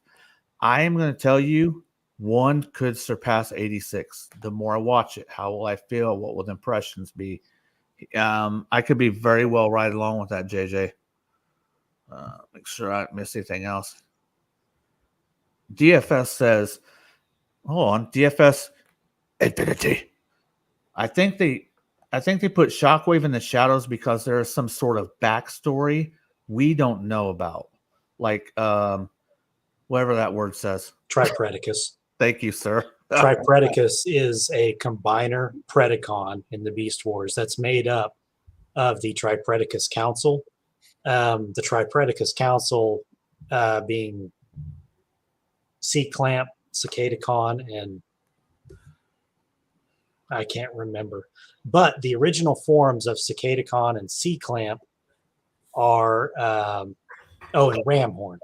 Speaker 1: I am going to tell you, 1 could surpass 86. The more I watch it, how will I feel? What will the impressions be? I could be very well right along with that, JJ. Make sure I don't miss anything else. DFS says, hold on, DFS Infinity. I think I think they put Shockwave in the shadows because there is some sort of backstory we don't know about. Like whatever that word says.
Speaker 3: Tripredacus.
Speaker 1: Thank you, sir.
Speaker 3: Tripredacus is a combiner Predacon in the Beast Wars that's made up of the Tripredacus Council. The Tripredacus Council being C-Clamp, Cicadacon, and I can't remember. But the original forms of Cicadacon and C-Clamp are, and Ramhorn.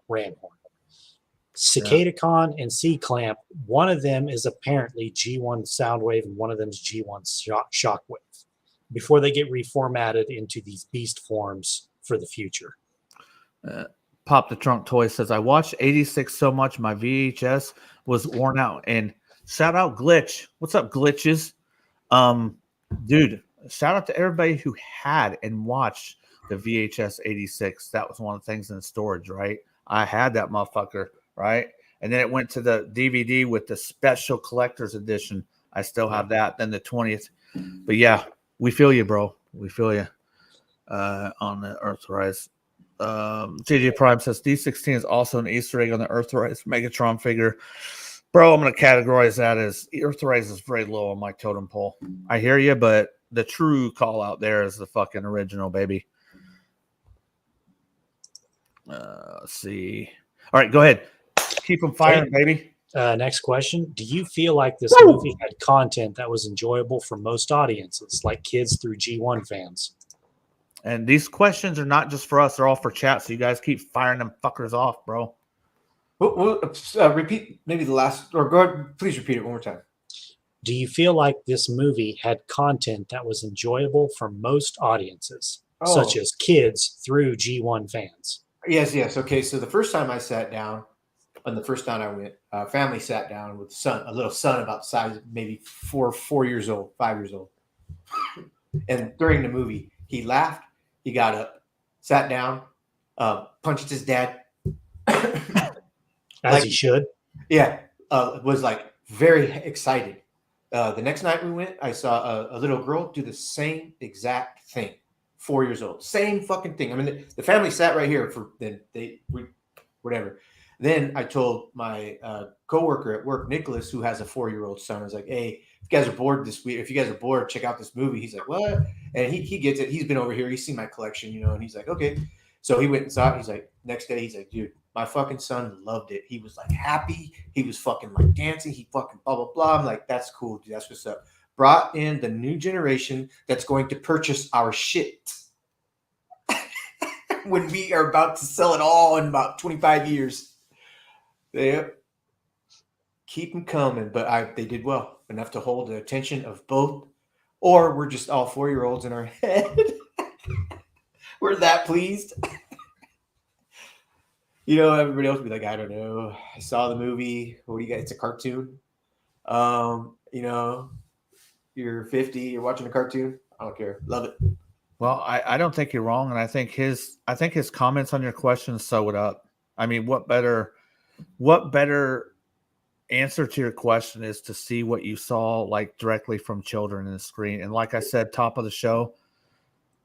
Speaker 3: Cicadacon and C-Clamp, one of them is apparently G1 Soundwave and one of them is G1 Shockwave before they get reformatted into these beast forms for the future.
Speaker 1: Pop the Trunk Toy says, I watched 86 so much my VHS was worn out. And shout out Glitch. What's up, Glitches? Dude, shout out to everybody who had and watched the VHS 86. That was one of the things in storage, right? I had that motherfucker, right? And then it went to the DVD with the special collector's edition. I still have that. Then the 20th. But yeah, we feel you, bro. We feel you on the Earthrise. JJ Prime says D16 is also an Easter egg on the Earthrise Megatron figure. Bro, I'm going to categorize that as Earthrise is very low on my totem pole. I hear you, but the true call out there is the fucking original, baby. Let's see. All right, go ahead. Keep them firing, baby.
Speaker 3: Next question. Do you feel like this movie had content that was enjoyable for most audiences, like kids through G1 fans?
Speaker 1: And these questions are not just for us; they're all for chat. So you guys keep firing them fuckers off, bro.
Speaker 2: We'll repeat maybe the last, or go ahead, please repeat it one more time.
Speaker 3: Do you feel like this movie had content that was enjoyable for most audiences, such as kids through G1 fans?
Speaker 2: Yes. Okay, so the first time I sat down, and the first time I went, family sat down with a little son about the size of maybe 4 years old, 5 years old. And during the movie, he laughed, he got up, sat down, punched his dad.
Speaker 3: As he should.
Speaker 2: Yeah, was like very excited. The next night we went, I saw a little girl do the same exact thing. 4 years old, same fucking thing. I mean, the family sat right here for whatever. Then I told my coworker at work, Nicholas, who has a 4-year-old son, I was like, "Hey, if you guys are bored this week, if you guys are bored, check out this movie." He's like, "What?" And he gets it. He's been over here. He's seen my collection, and he's like, "Okay." So he went and saw it. He's like, next day, he's like, "Dude, my fucking son loved it. He was like happy. He was fucking like dancing. He fucking blah, blah, blah." I'm like, "That's cool, dude. That's what's up." Brought in the new generation that's going to purchase our shit when we are about to sell it all in about 25 years. Yep. Keep them coming. But they did well enough to hold the attention of both, or we're just all 4-year-olds in our head. We're that pleased. Everybody else would be like, "I don't know. I saw the movie. What do you got? It's a cartoon. You're 50, you're watching a cartoon. I don't care. Love it."
Speaker 1: Well, I don't think you're wrong, and I think his comments on your question sew it up. I mean, what better answer to your question is to see what you saw like directly from children in the screen. And like I said, top of the show,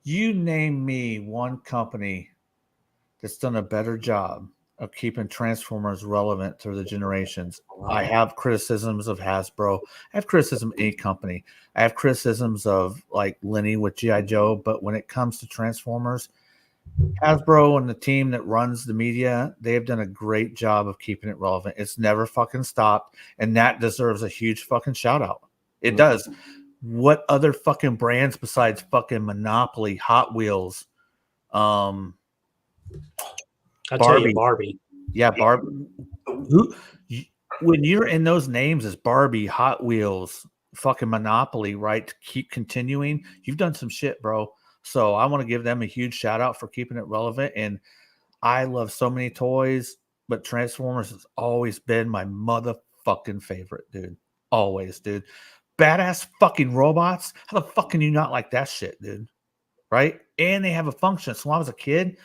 Speaker 1: you name me one company that's done a better job of keeping Transformers relevant through the generations. I have criticisms of Hasbro. I have criticism of Ink Company. I have criticisms of like Lenny with G.I. Joe. But when it comes to Transformers, Hasbro and the team that runs the media, they have done a great job of keeping it relevant. It's never fucking stopped. And that deserves a huge fucking shout out. It does. What other fucking brands besides fucking Monopoly, Hot Wheels,
Speaker 3: I'll tell you, Barbie.
Speaker 1: Yeah, Barbie. When you're in those names as Barbie, Hot Wheels, fucking Monopoly, right? To keep continuing, you've done some shit, bro. So I want to give them a huge shout out for keeping it relevant. And I love so many toys, but Transformers has always been my motherfucking favorite, dude. Always, dude. Badass fucking robots. How the fuck can you not like that shit, dude? Right? And they have a function. So when I was a kid,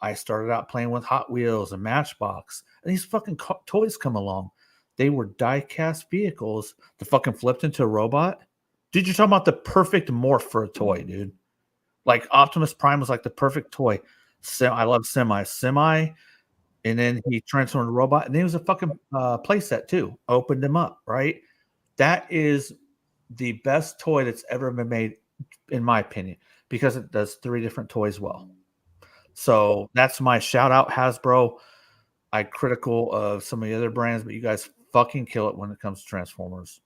Speaker 1: I started out playing with Hot Wheels and Matchbox. And these fucking toys come along. They were die-cast vehicles that fucking flipped into a robot. Dude, you're talking about the perfect morph for a toy, dude. Like Optimus Prime was like the perfect toy. I love Semi, and then he transformed into a robot, and then it was a fucking playset too. Opened him up, right? That is the best toy that's ever been made, in my opinion, because it does 3 different toys well. So that's my shout out, Hasbro. I critical of some of the other brands, but you guys fucking kill it when it comes to Transformers.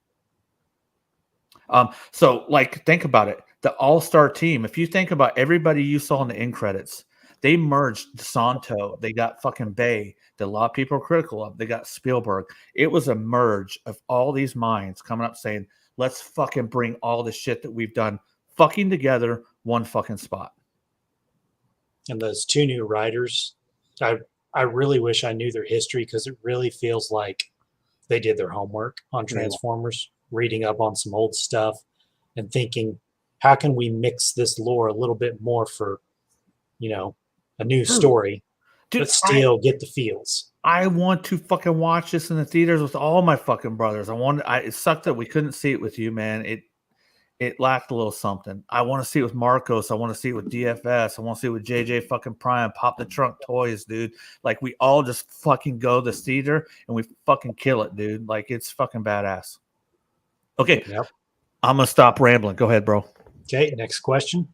Speaker 1: So like think about it. The all-star team, if you think about everybody you saw in the end credits, they merged DeSanto, they got fucking Bay, that a lot of people are critical of. They got Spielberg. It was a merge of all these minds coming up saying, let's fucking bring all the shit that we've done fucking together one fucking spot.
Speaker 3: And those 2 new writers, I really wish I knew their history, because it really feels like they did their homework on Transformers, reading up on some old stuff and thinking, how can we mix this lore a little bit more for, a new story, but still get the feels.
Speaker 1: I want to fucking watch this in the theaters with all my fucking brothers. It sucked that we couldn't see it with you, man. It lacked a little something. I want to see it with Marcos. I want to see it with DFS. I want to see it with JJ fucking Prime. Pop the Trunk Toys, dude. Like, we all just fucking go to the theater and we fucking kill it, dude. Like, it's fucking badass. Okay.
Speaker 3: Yep.
Speaker 1: I'm going to stop rambling. Go ahead, bro.
Speaker 3: Okay, next question.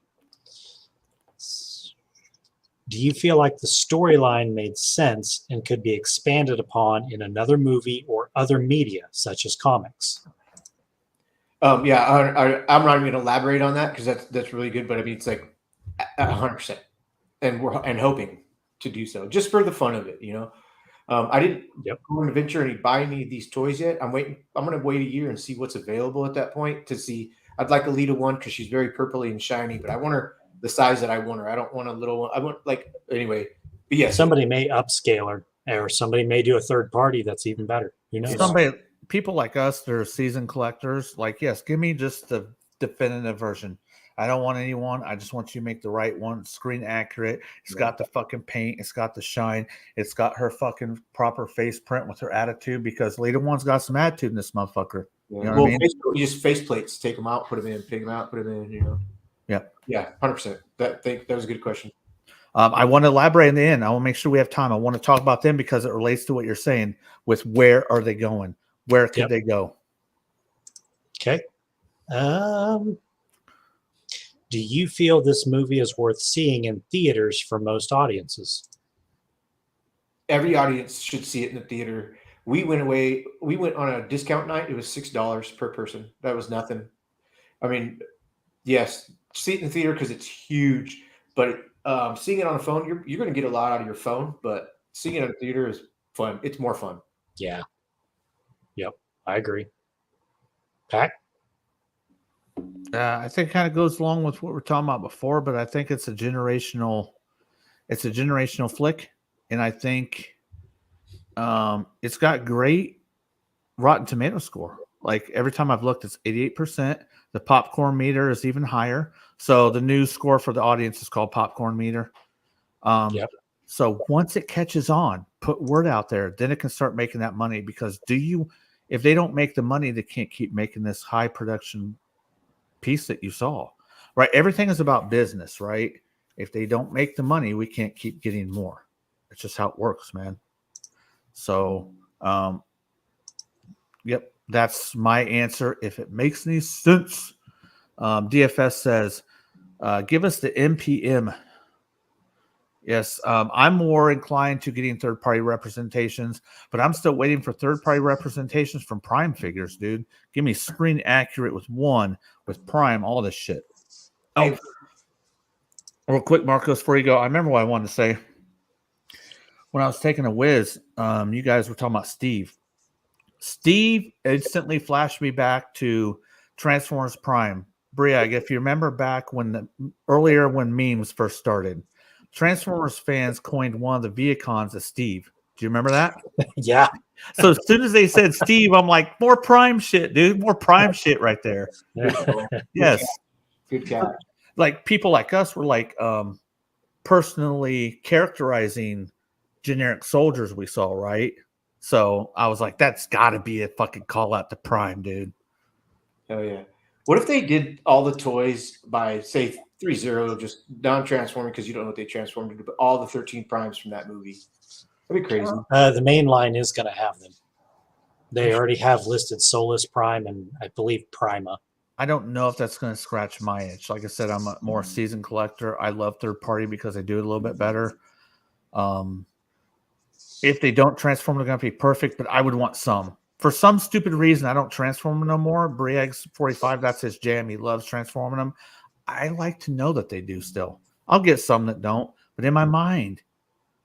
Speaker 3: Do you feel like the storyline made sense and could be expanded upon in another movie or other media, such as comics?
Speaker 2: Yeah, I'm not even going to elaborate on that because that's really good. But I mean, it's like 100%, and we're hoping to do so just for the fun of it. I didn't go on an adventure and buy any of these toys yet. I'm waiting. I'm going to wait a year and see what's available at that point to see. I'd like Alita 1 because she's very purpley and shiny, but I want her the size that I want her. I don't want a little one. I want anyway. But yeah,
Speaker 3: somebody may upscale her, or somebody may do a third party that's even better. Who knows?
Speaker 1: People like us, they're season collectors. Like, yes, give me just the definitive version. I don't want anyone. I just want you to make the right one. Screen accurate. It's got the fucking paint. It's got the shine. It's got her fucking proper face print with her attitude, because Lita 1's got some attitude in this motherfucker.
Speaker 2: Yeah. You know what I mean? You just face plates, take them out, put them in, pick them out, put them in,
Speaker 1: Yeah.
Speaker 2: Yeah, 100%. That was a good question.
Speaker 1: I want to elaborate in the end. I want to make sure we have time. I want to talk about them because it relates to what you're saying with where are they going? Where could they go?
Speaker 3: Okay. Do you feel this movie is worth seeing in theaters for most audiences?
Speaker 2: Every audience should see it in the theater. We went on a discount night. It was $6 per person. That was nothing. I mean, yes, see it in the theater because it's huge, but seeing it on a phone, you're going to get a lot out of your phone, but seeing it in the theater is fun. It's more fun.
Speaker 3: Yeah. Yep. I agree. Pat?
Speaker 1: I think it kind of goes along with what we're talking about before, but I think it's a generational flick. And I think it's got great Rotten Tomato score. Like, every time I've looked, it's 88%. The popcorn meter is even higher. So the new score for the audience is called popcorn meter. So once it catches on, put word out there, then it can start making that money. Because if they don't make the money, they can't keep making this high production piece that you saw, right? Everything is about business, right? If they don't make the money, we can't keep getting more. It's just how it works, man. So, yep, that's my answer. If it makes any sense. DFS says, give us the MPM. Yes, I'm more inclined to getting third-party representations, but I'm still waiting for third-party representations from Prime figures, dude. Give me screen accurate with Prime, all this shit. Oh, real quick, Marcos, before you go, I remember what I wanted to say. When I was taking a whiz, you guys were talking about Steve. Steve instantly flashed me back to Transformers Prime. Bria, if you remember back when memes first started, Transformers fans coined one of the Viacons as Steve. Do you remember that?
Speaker 3: Yeah.
Speaker 1: So as soon as they said Steve, I'm like, more Prime shit, dude. More Prime shit right there. Yes.
Speaker 2: Good catch.
Speaker 1: Like, people like us were like personally characterizing generic soldiers we saw, right? So I was like, that's got to be a fucking call out to Prime, dude.
Speaker 2: Oh, yeah. What if they did all the toys by say 3-0, just non-transforming because you don't know what they transformed into, but all the 13 primes from that movie? That'd be crazy.
Speaker 3: The main line is going to have them. They already have listed Solus Prime and I believe Prima.
Speaker 1: I don't know if that's going to scratch my itch. Like I said, I'm a more seasoned collector. I love third party because they do it a little bit better. If they don't transform, they're going to be perfect, but I would want some. For some stupid reason, I don't transform them no more. Brieg's 45, that's his jam. He loves transforming them. I like to know that they do still. I'll get some that don't, but in my mind,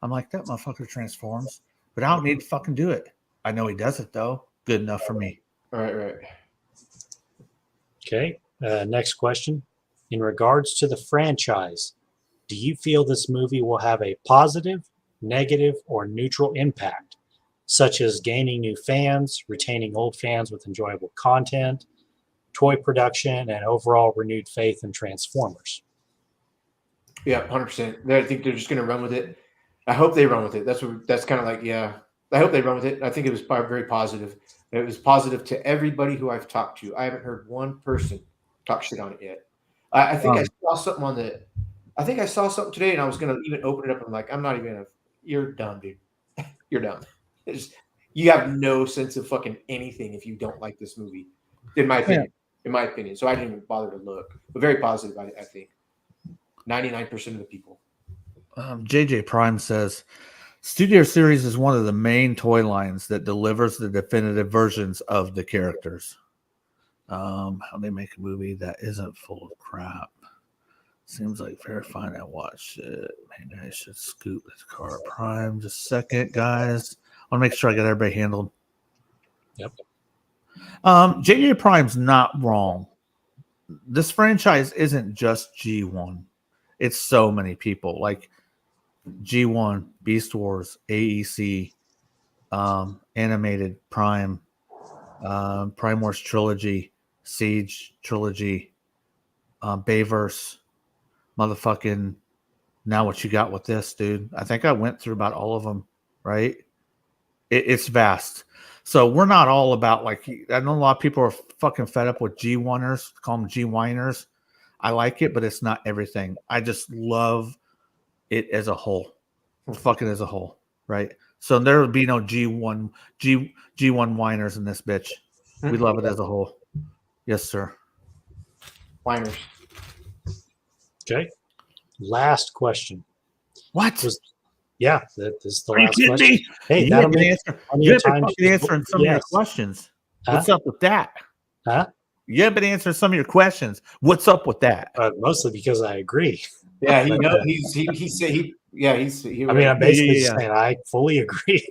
Speaker 1: I'm like, that motherfucker transforms, but I don't need to fucking do it. I know he does it, though. Good enough for me.
Speaker 2: Right.
Speaker 3: Okay. Next question. In regards to the franchise, do you feel this movie will have a positive, negative, or neutral impact, such as gaining new fans, retaining old fans with enjoyable content, toy production, and overall renewed faith in Transformers?
Speaker 2: Yeah, 100%. I think they're just going to run with it. I hope they run with it. That's kind of like, yeah. I hope they run with it. I think it was very positive. It was positive to everybody who I've talked to. I haven't heard one person talk shit on it yet. I think I saw something on the. I think I saw something today, and I was going to even open it up. And I'm like, I'm not even gonna. You're dumb, dude. You're dumb. You have no sense of fucking anything if you don't like this movie, in my opinion. Yeah. In my opinion, so I didn't even bother to look. But very positive, I think. 99% of the people.
Speaker 1: JJ Prime says, Studio Series is one of the main toy lines that delivers the definitive versions of the characters. How they make a movie that isn't full of crap. Seems like very fine. I watched it. Maybe I should scoop this car. Prime. Just a second, guys. I want to make sure I got everybody handled.
Speaker 3: Yep.
Speaker 1: JJ Prime's not wrong. This franchise isn't just G1. It's so many people. Like G1, Beast Wars, AEC, Animated Prime, Prime Wars Trilogy, Siege Trilogy, Bayverse, motherfucking Now What You Got With This, dude. I think I went through about all of them, right? It's vast. So we're not all about, like, I know a lot of people are fucking fed up with G1ers, call them G-winers. I like it, but it's not everything. I just love it as a whole. Fucking as a whole, right? So there would be no G1 whiners in this bitch. We love it as a whole. Yes, sir.
Speaker 2: Whiners.
Speaker 3: Okay. Last question.
Speaker 1: What?
Speaker 3: This is the
Speaker 1: Are
Speaker 3: last
Speaker 1: you
Speaker 3: question.
Speaker 1: Me?
Speaker 3: Hey,
Speaker 1: you
Speaker 3: that'll
Speaker 1: have
Speaker 3: make
Speaker 1: you have been answering some of your questions.
Speaker 3: Huh?
Speaker 1: What's up with that?
Speaker 3: Huh?
Speaker 1: You have been answering some of your questions. What's up with that?
Speaker 3: Mostly because I agree.
Speaker 2: Yeah, he
Speaker 3: But,
Speaker 2: knows. He said he. Yeah, he's.
Speaker 3: I mean, I'm basically saying I fully agree.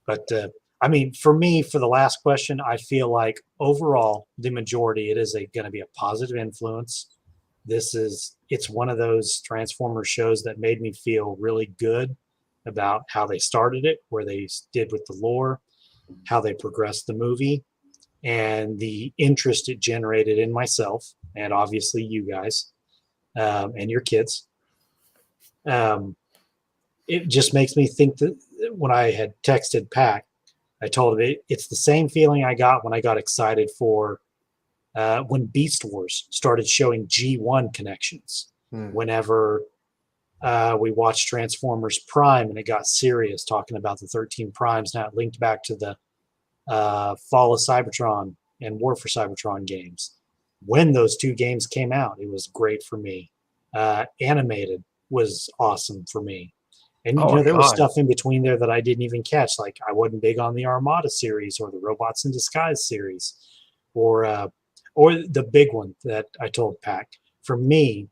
Speaker 3: But I mean, for me, for the last question, I feel like overall, the majority, it is going to be a positive influence. It's one of those Transformers shows that made me feel really good about how they started it, where they did with the lore, how they progressed the movie, and the interest it generated in myself, and obviously you guys, and your kids. It just makes me think that when I had texted Pac, I told him it's the same feeling I got when I got excited for when Beast Wars started showing G1 connections. Whenever we watched Transformers Prime and it got serious talking about the 13 primes, now it linked back to the Fall of Cybertron and War for Cybertron games. When those two games came out, it was great for me. Animated was awesome for me. And there was stuff in between there that I didn't even catch. Like I wasn't big on the Armada series or the Robots in Disguise series, or the big one that I told Pac. For me,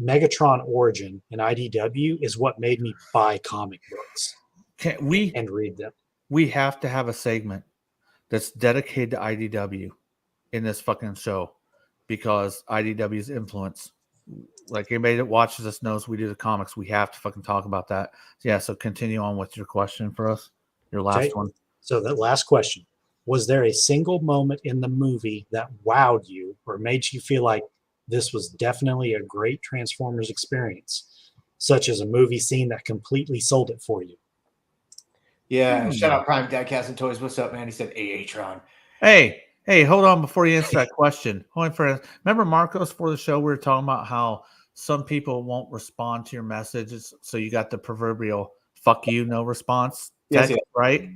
Speaker 3: Megatron Origin and IDW is what made me buy comic books. And read them.
Speaker 1: We have to have a segment that's dedicated to IDW in this fucking show because IDW's influence. Like anybody that watches us knows we do the comics. We have to fucking talk about that. Yeah, so continue on with your question for us. Your last one.
Speaker 3: So the last question. Was there a single moment in the movie that wowed you or made you feel like this was definitely a great Transformers experience, such as a movie scene that completely sold it for you?
Speaker 2: Yeah, shout out Prime Dadcast and Toys. What's up, man? He said Tron.
Speaker 1: Hey, Hey, hold on before you answer that question. Hold on, friends. Remember Marcos for the show? We were talking about how some people won't respond to your messages, so you got the proverbial "fuck you" no response
Speaker 2: Yes,
Speaker 1: text,
Speaker 2: yes.
Speaker 1: right?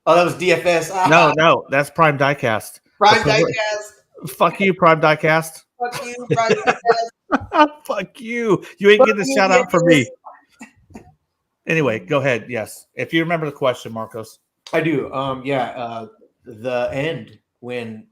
Speaker 2: Oh, that was DFS.
Speaker 1: No, that's Prime Diecast.
Speaker 2: Prime
Speaker 1: The perver-
Speaker 2: Diecast.
Speaker 1: Fuck you, Prime Diecast.
Speaker 2: Fuck you, Prime Diecast.
Speaker 1: Fuck you. You ain't
Speaker 2: Fuck
Speaker 1: getting a
Speaker 2: you,
Speaker 1: shout out from
Speaker 2: DFS.
Speaker 1: me. Anyway, go ahead. Yes, if you remember the question, Marcos.
Speaker 2: I do. The end when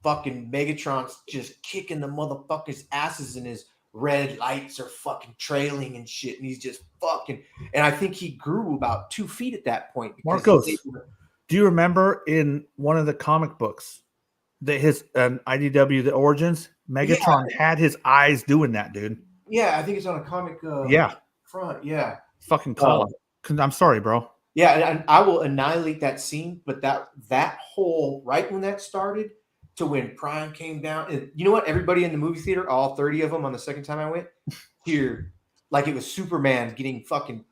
Speaker 2: fucking Megatron's just kicking the motherfuckers' asses and his red lights are fucking trailing and shit, and he's just fucking. And I think he grew about 2 feet at that point.
Speaker 1: Marcos, do you remember in one of the comic books that his IDW, the Origins, Megatron had his eyes doing that, dude?
Speaker 2: Yeah, I think it's on a comic.
Speaker 1: Yeah.
Speaker 2: Front. Yeah.
Speaker 1: Fucking call it. I'm sorry, bro.
Speaker 2: Yeah, and I will annihilate that scene, but that whole right when that started to when Prime came down, and you know what? Everybody in the movie theater, all 30 of them on the second time I went, here like it was Superman getting fucking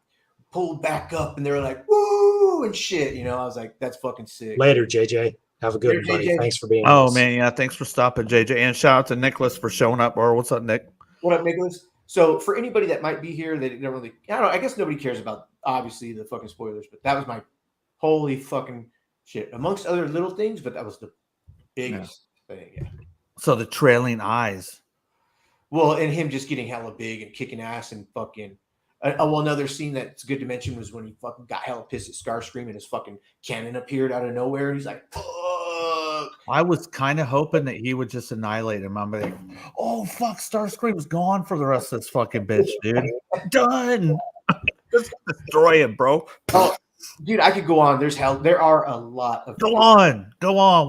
Speaker 2: pulled back up, and they were like, "Woo!" and shit. You know, I was like, "That's fucking sick."
Speaker 3: Later, JJ. Have a good
Speaker 2: Later,
Speaker 3: one, buddy.
Speaker 2: JJ.
Speaker 3: Thanks for being
Speaker 1: Oh
Speaker 3: with us.
Speaker 1: man, yeah. Thanks for stopping, JJ, and shout out to Nicholas for showing up. Or what's up, Nick?
Speaker 2: What up, Nicholas? So for anybody that might be here, that don't really, I don't know. I guess nobody cares about obviously the fucking spoilers, but that was my holy fucking shit, amongst other little things, but that was the biggest thing. Yeah.
Speaker 1: So the trailing eyes.
Speaker 2: Well, and him just getting hella big and kicking ass and fucking. Well, another scene that's good to mention was when he fucking got hella pissed at Starscream and his fucking cannon appeared out of nowhere, and he's like, "Fuck."
Speaker 1: I was kind of hoping that he would just annihilate him. I'm like, oh fuck, Starscream's gone for the rest of this fucking bitch, dude. Done. Just destroy him, bro.
Speaker 2: Oh, dude, I could go on. There are a lot of.
Speaker 1: Go on.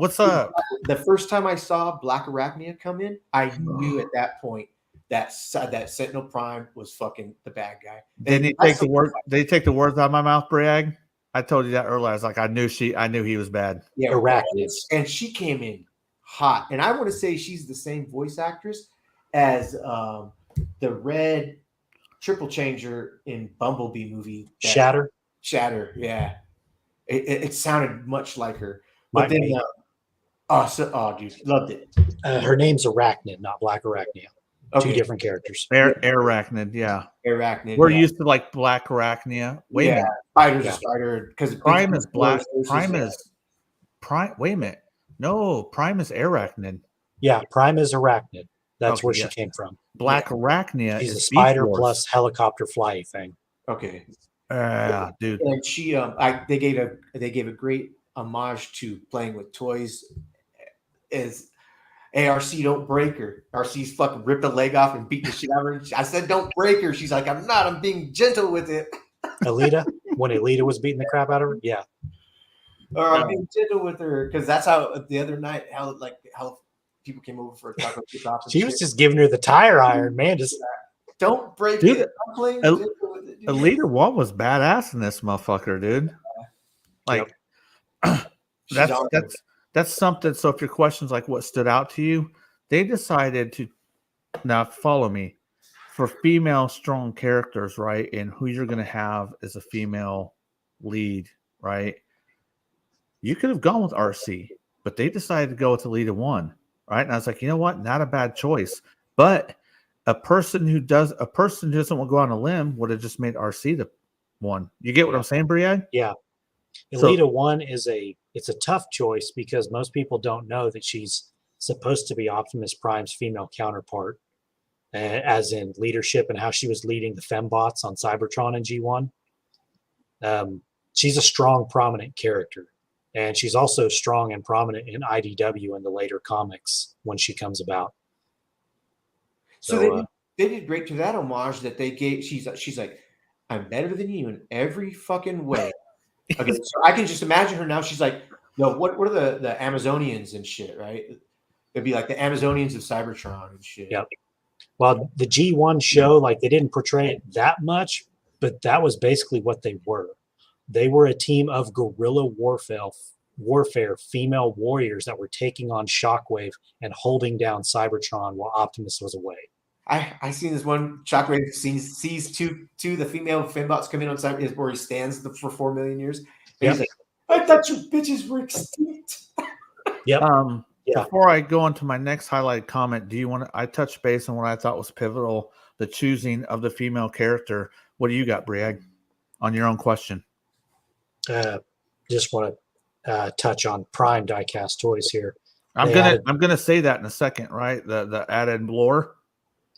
Speaker 1: What's up?
Speaker 2: The first time I saw Black Arachnia come in, I knew at that point that Sentinel Prime was fucking the bad guy.
Speaker 1: Didn't he take the word? Did he take the words out of my mouth, Briag? I told you that earlier. I was like, I knew he was bad.
Speaker 2: Yeah,
Speaker 3: Arachnids.
Speaker 2: And she came in hot. And I want to say she's the same voice actress as the red triple changer in Bumblebee movie.
Speaker 3: Shatter,
Speaker 2: yeah. It sounded much like her.
Speaker 3: Might
Speaker 2: But then,
Speaker 3: be.
Speaker 2: dude, loved it.
Speaker 3: Her name's Arachnid, not Black Arachnia.
Speaker 2: Okay.
Speaker 3: Two different characters.
Speaker 1: Air Arachnid, yeah.
Speaker 2: Arachnid.
Speaker 1: We're
Speaker 2: yeah.
Speaker 1: used to like Black Arachnia. Wait a minute.
Speaker 2: Spider's
Speaker 3: Yeah.
Speaker 2: a spider because
Speaker 1: Prime is black. Prime is Prime. Wait a minute. No, Prime is Arachnid.
Speaker 3: Yeah, Prime is Arachnid. That's
Speaker 1: Okay,
Speaker 3: where
Speaker 1: yeah.
Speaker 3: she came from.
Speaker 1: Black Arachnia
Speaker 3: She's
Speaker 1: is
Speaker 3: a spider
Speaker 1: Beast Wars.
Speaker 3: plus helicopter fly thing.
Speaker 2: Okay.
Speaker 1: Dude.
Speaker 2: And she they gave a great homage to playing with toys. Is ARC don't break her. RC's fucking ripped a leg off and beat the shit out of her. I said don't break her. She's like, I'm not. I'm being gentle with it.
Speaker 3: Alita, when Alita was beating the crap out of her, yeah.
Speaker 2: Or I'm being gentle with her because that's how the other night how people came over for a taco kickoff.
Speaker 3: She was just giving her the tire iron, man. Just
Speaker 2: don't break
Speaker 1: Dude,
Speaker 2: it. I'm playing gentle with it.
Speaker 1: Alita 1 was badass in this motherfucker, dude. Like that's something. So if your question's like what stood out to you, they decided to now follow me for female strong characters, right? And who you're gonna have as a female lead, right? You could have gone with RC, but they decided to go with Alita 1, right? And I was like, you know what? Not a bad choice. But a person who doesn't want to go on a limb would have just made RC the one. You get what I'm saying, Brienne?
Speaker 3: yeah.
Speaker 1: So-
Speaker 3: Alita 1 it's a tough choice because most people don't know that she's supposed to be Optimus Prime's female counterpart, as in leadership and how she was leading the fembots on Cybertron and G1. She's a strong, prominent character. And she's also strong and prominent in IDW in the later comics when she comes about.
Speaker 2: So they did great to that homage that they gave. She's like, I'm better than you in every fucking way. Okay, so I can just imagine her now. She's like, no, what are the Amazonians and shit, right? It'd be like the Amazonians of Cybertron and shit.
Speaker 3: Yep. Well, the G1 show, like they didn't portray it that much, but that was basically what they were. They were a team of guerrilla warfare female warriors that were taking on Shockwave and holding down Cybertron while Optimus was away.
Speaker 2: I seen this one Shockwave sees two the female fembots come in on Cyber where he stands for 4 million years. And he's like, I thought you bitches were extinct.
Speaker 3: Yep. Yeah.
Speaker 1: Before I go into my next highlighted comment, do you want to? I touched base on what I thought was pivotal, the choosing of the female character. What do you got, Briag, on your own question?
Speaker 3: Just want to touch on Prime Diecast Toys here.
Speaker 1: I'm gonna say that in a second, right? The added lore.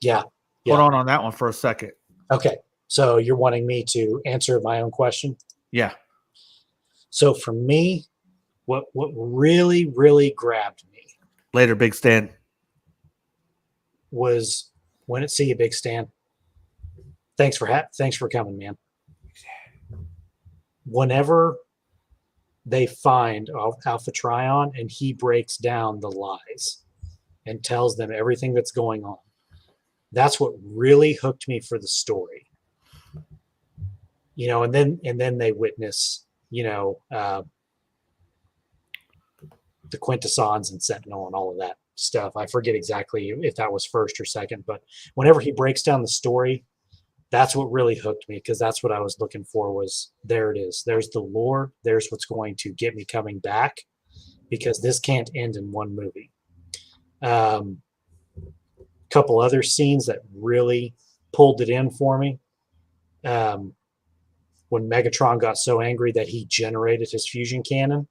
Speaker 3: Yeah.
Speaker 1: Hold on that one for a second.
Speaker 3: Okay. So you're wanting me to answer my own question?
Speaker 1: Yeah.
Speaker 3: So for me, what really, really grabbed me
Speaker 1: Later, Big Stan.
Speaker 3: was when it see you, Big Stan. Thanks for coming, man. Whenever they find Alpha Trion and he breaks down the lies and tells them everything that's going on, that's what really hooked me for the story. And then they witness, the Quintessons and Sentinel and all of that stuff. I forget exactly if that was first or second, but whenever he breaks down the story, that's what really hooked me, because that's what I was looking for. Was there it is. There's the lore. There's what's going to get me coming back, because this can't end in one movie. Couple other scenes that really pulled it in for me. When Megatron got so angry that he generated his fusion cannon.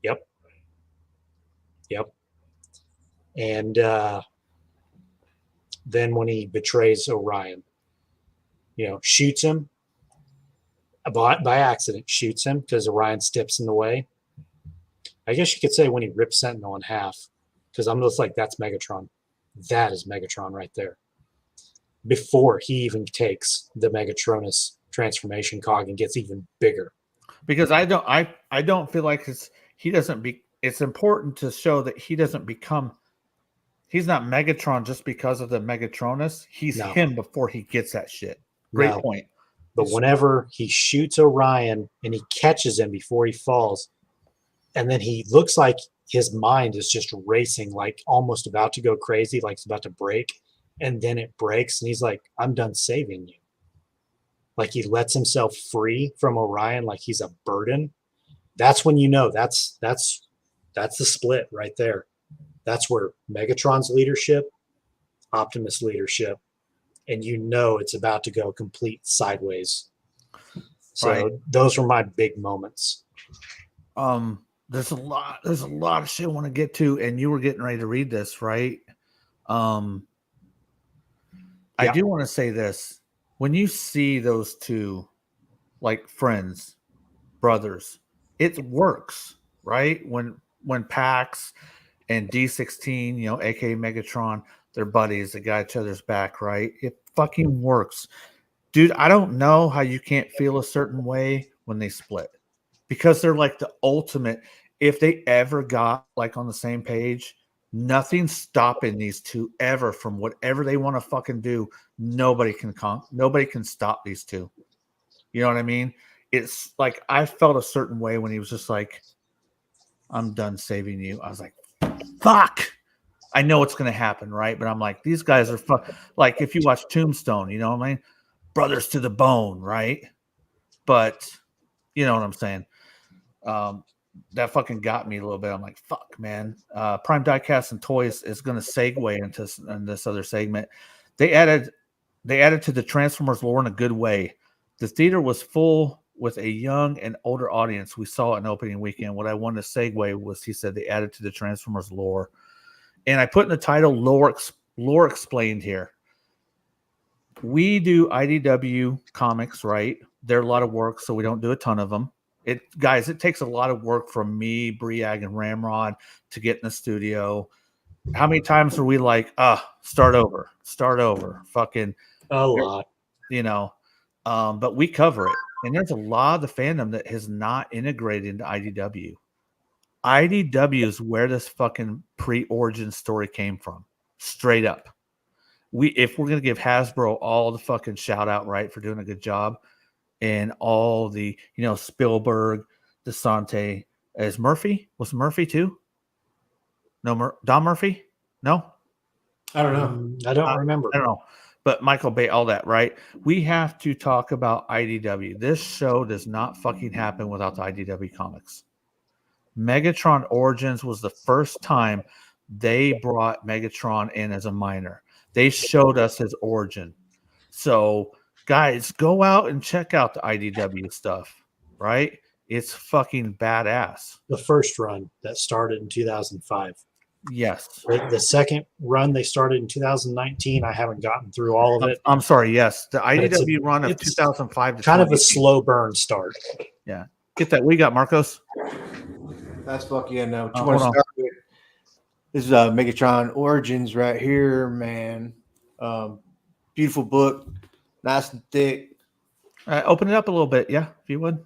Speaker 3: Yep. And then when he betrays Orion, shoots him by accident, shoots him because Orion steps in the way. I guess you could say when he rips Sentinel in half, because I'm just like, that's Megatron. That is Megatron right there. Before he even takes the Megatronus transformation cog and gets even bigger.
Speaker 1: Because I don't feel like it's important to show that he doesn't become, he's not Megatron just because of the Megatronus. He's him before he gets that shit. Great point.
Speaker 3: But whenever he shoots Orion and he catches him before he falls, and then he looks like his mind is just racing, like almost about to go crazy, like it's about to break, and then it breaks, and he's like, I'm done saving you. Like he lets himself free from Orion like he's a burden. That's when that's the split right there. That's where Megatron's leadership, Optimus leadership, and it's about to go complete sideways. So Those were my big moments.
Speaker 1: There's a lot of shit I want to get to, and you were getting ready to read this, right? I do want to say this. When you see those two like friends, brothers, it works, right? When Pax and D16, aka Megatron, they're buddies, they got each other's back, right? It fucking works. Dude, I don't know how you can't feel a certain way when they split, because they're like the ultimate. If they ever got like on the same page, nothing's stopping these two ever from whatever they want to fucking do. Nobody can stop these two. You know what I mean? It's like I felt a certain way when he was just like, I'm done saving you. I was like, fuck. I know it's going to happen, right? But I'm like, these guys are like, if you watch Tombstone, you know what I mean? Brothers to the bone, right? But you know what I'm saying? That fucking got me a little bit. I'm like, fuck, man. Prime Diecast and Toys is going to segue into this other segment. They added to the Transformers lore in a good way. The theater was full with a young and older audience. We saw it in opening weekend. What I wanted to segue was, he said they added to the Transformers lore. And I put in the title lore explained here. We do IDW comics, right? They're a lot of work, so we don't do a ton of them. It takes a lot of work from me, Briag, and Ramrod to get in the studio. How many times are we like, start over, fucking
Speaker 3: a lot,
Speaker 1: but we cover it. And there's a lot of the fandom that has not integrated into IDW. IDW is where this fucking pre-origin story came from. Straight up. If we're going to give Hasbro all the fucking shout out, right, for doing a good job, and all the, Spielberg, DeSante, is Murphy? Was Murphy too? No, Don Murphy? No?
Speaker 2: I don't know.
Speaker 3: I don't remember.
Speaker 1: I don't know. But Michael Bay, all that, right? We have to talk about IDW. This show does not fucking happen without the IDW comics. Megatron Origins was the first time they brought Megatron in as a minor. They showed us his origin. So, guys, go out and check out the IDW stuff, right? It's fucking badass.
Speaker 3: The first run that started in 2005.
Speaker 1: Yes.
Speaker 3: The second run they started in 2019. I haven't gotten through all of it.
Speaker 1: I'm sorry. Yes. The
Speaker 3: it's
Speaker 1: IDW run of
Speaker 3: it's
Speaker 1: 2005 to
Speaker 3: kind of a
Speaker 1: 2018.
Speaker 3: slow burn start.
Speaker 1: Yeah. Get that. We got Marcos.
Speaker 2: That's fucking. What you
Speaker 1: Hold
Speaker 2: want to
Speaker 1: on.
Speaker 2: start with? This is Megatron Origins right here, man. Beautiful book, nice and thick.
Speaker 1: Open it up a little bit. Yeah, if you would.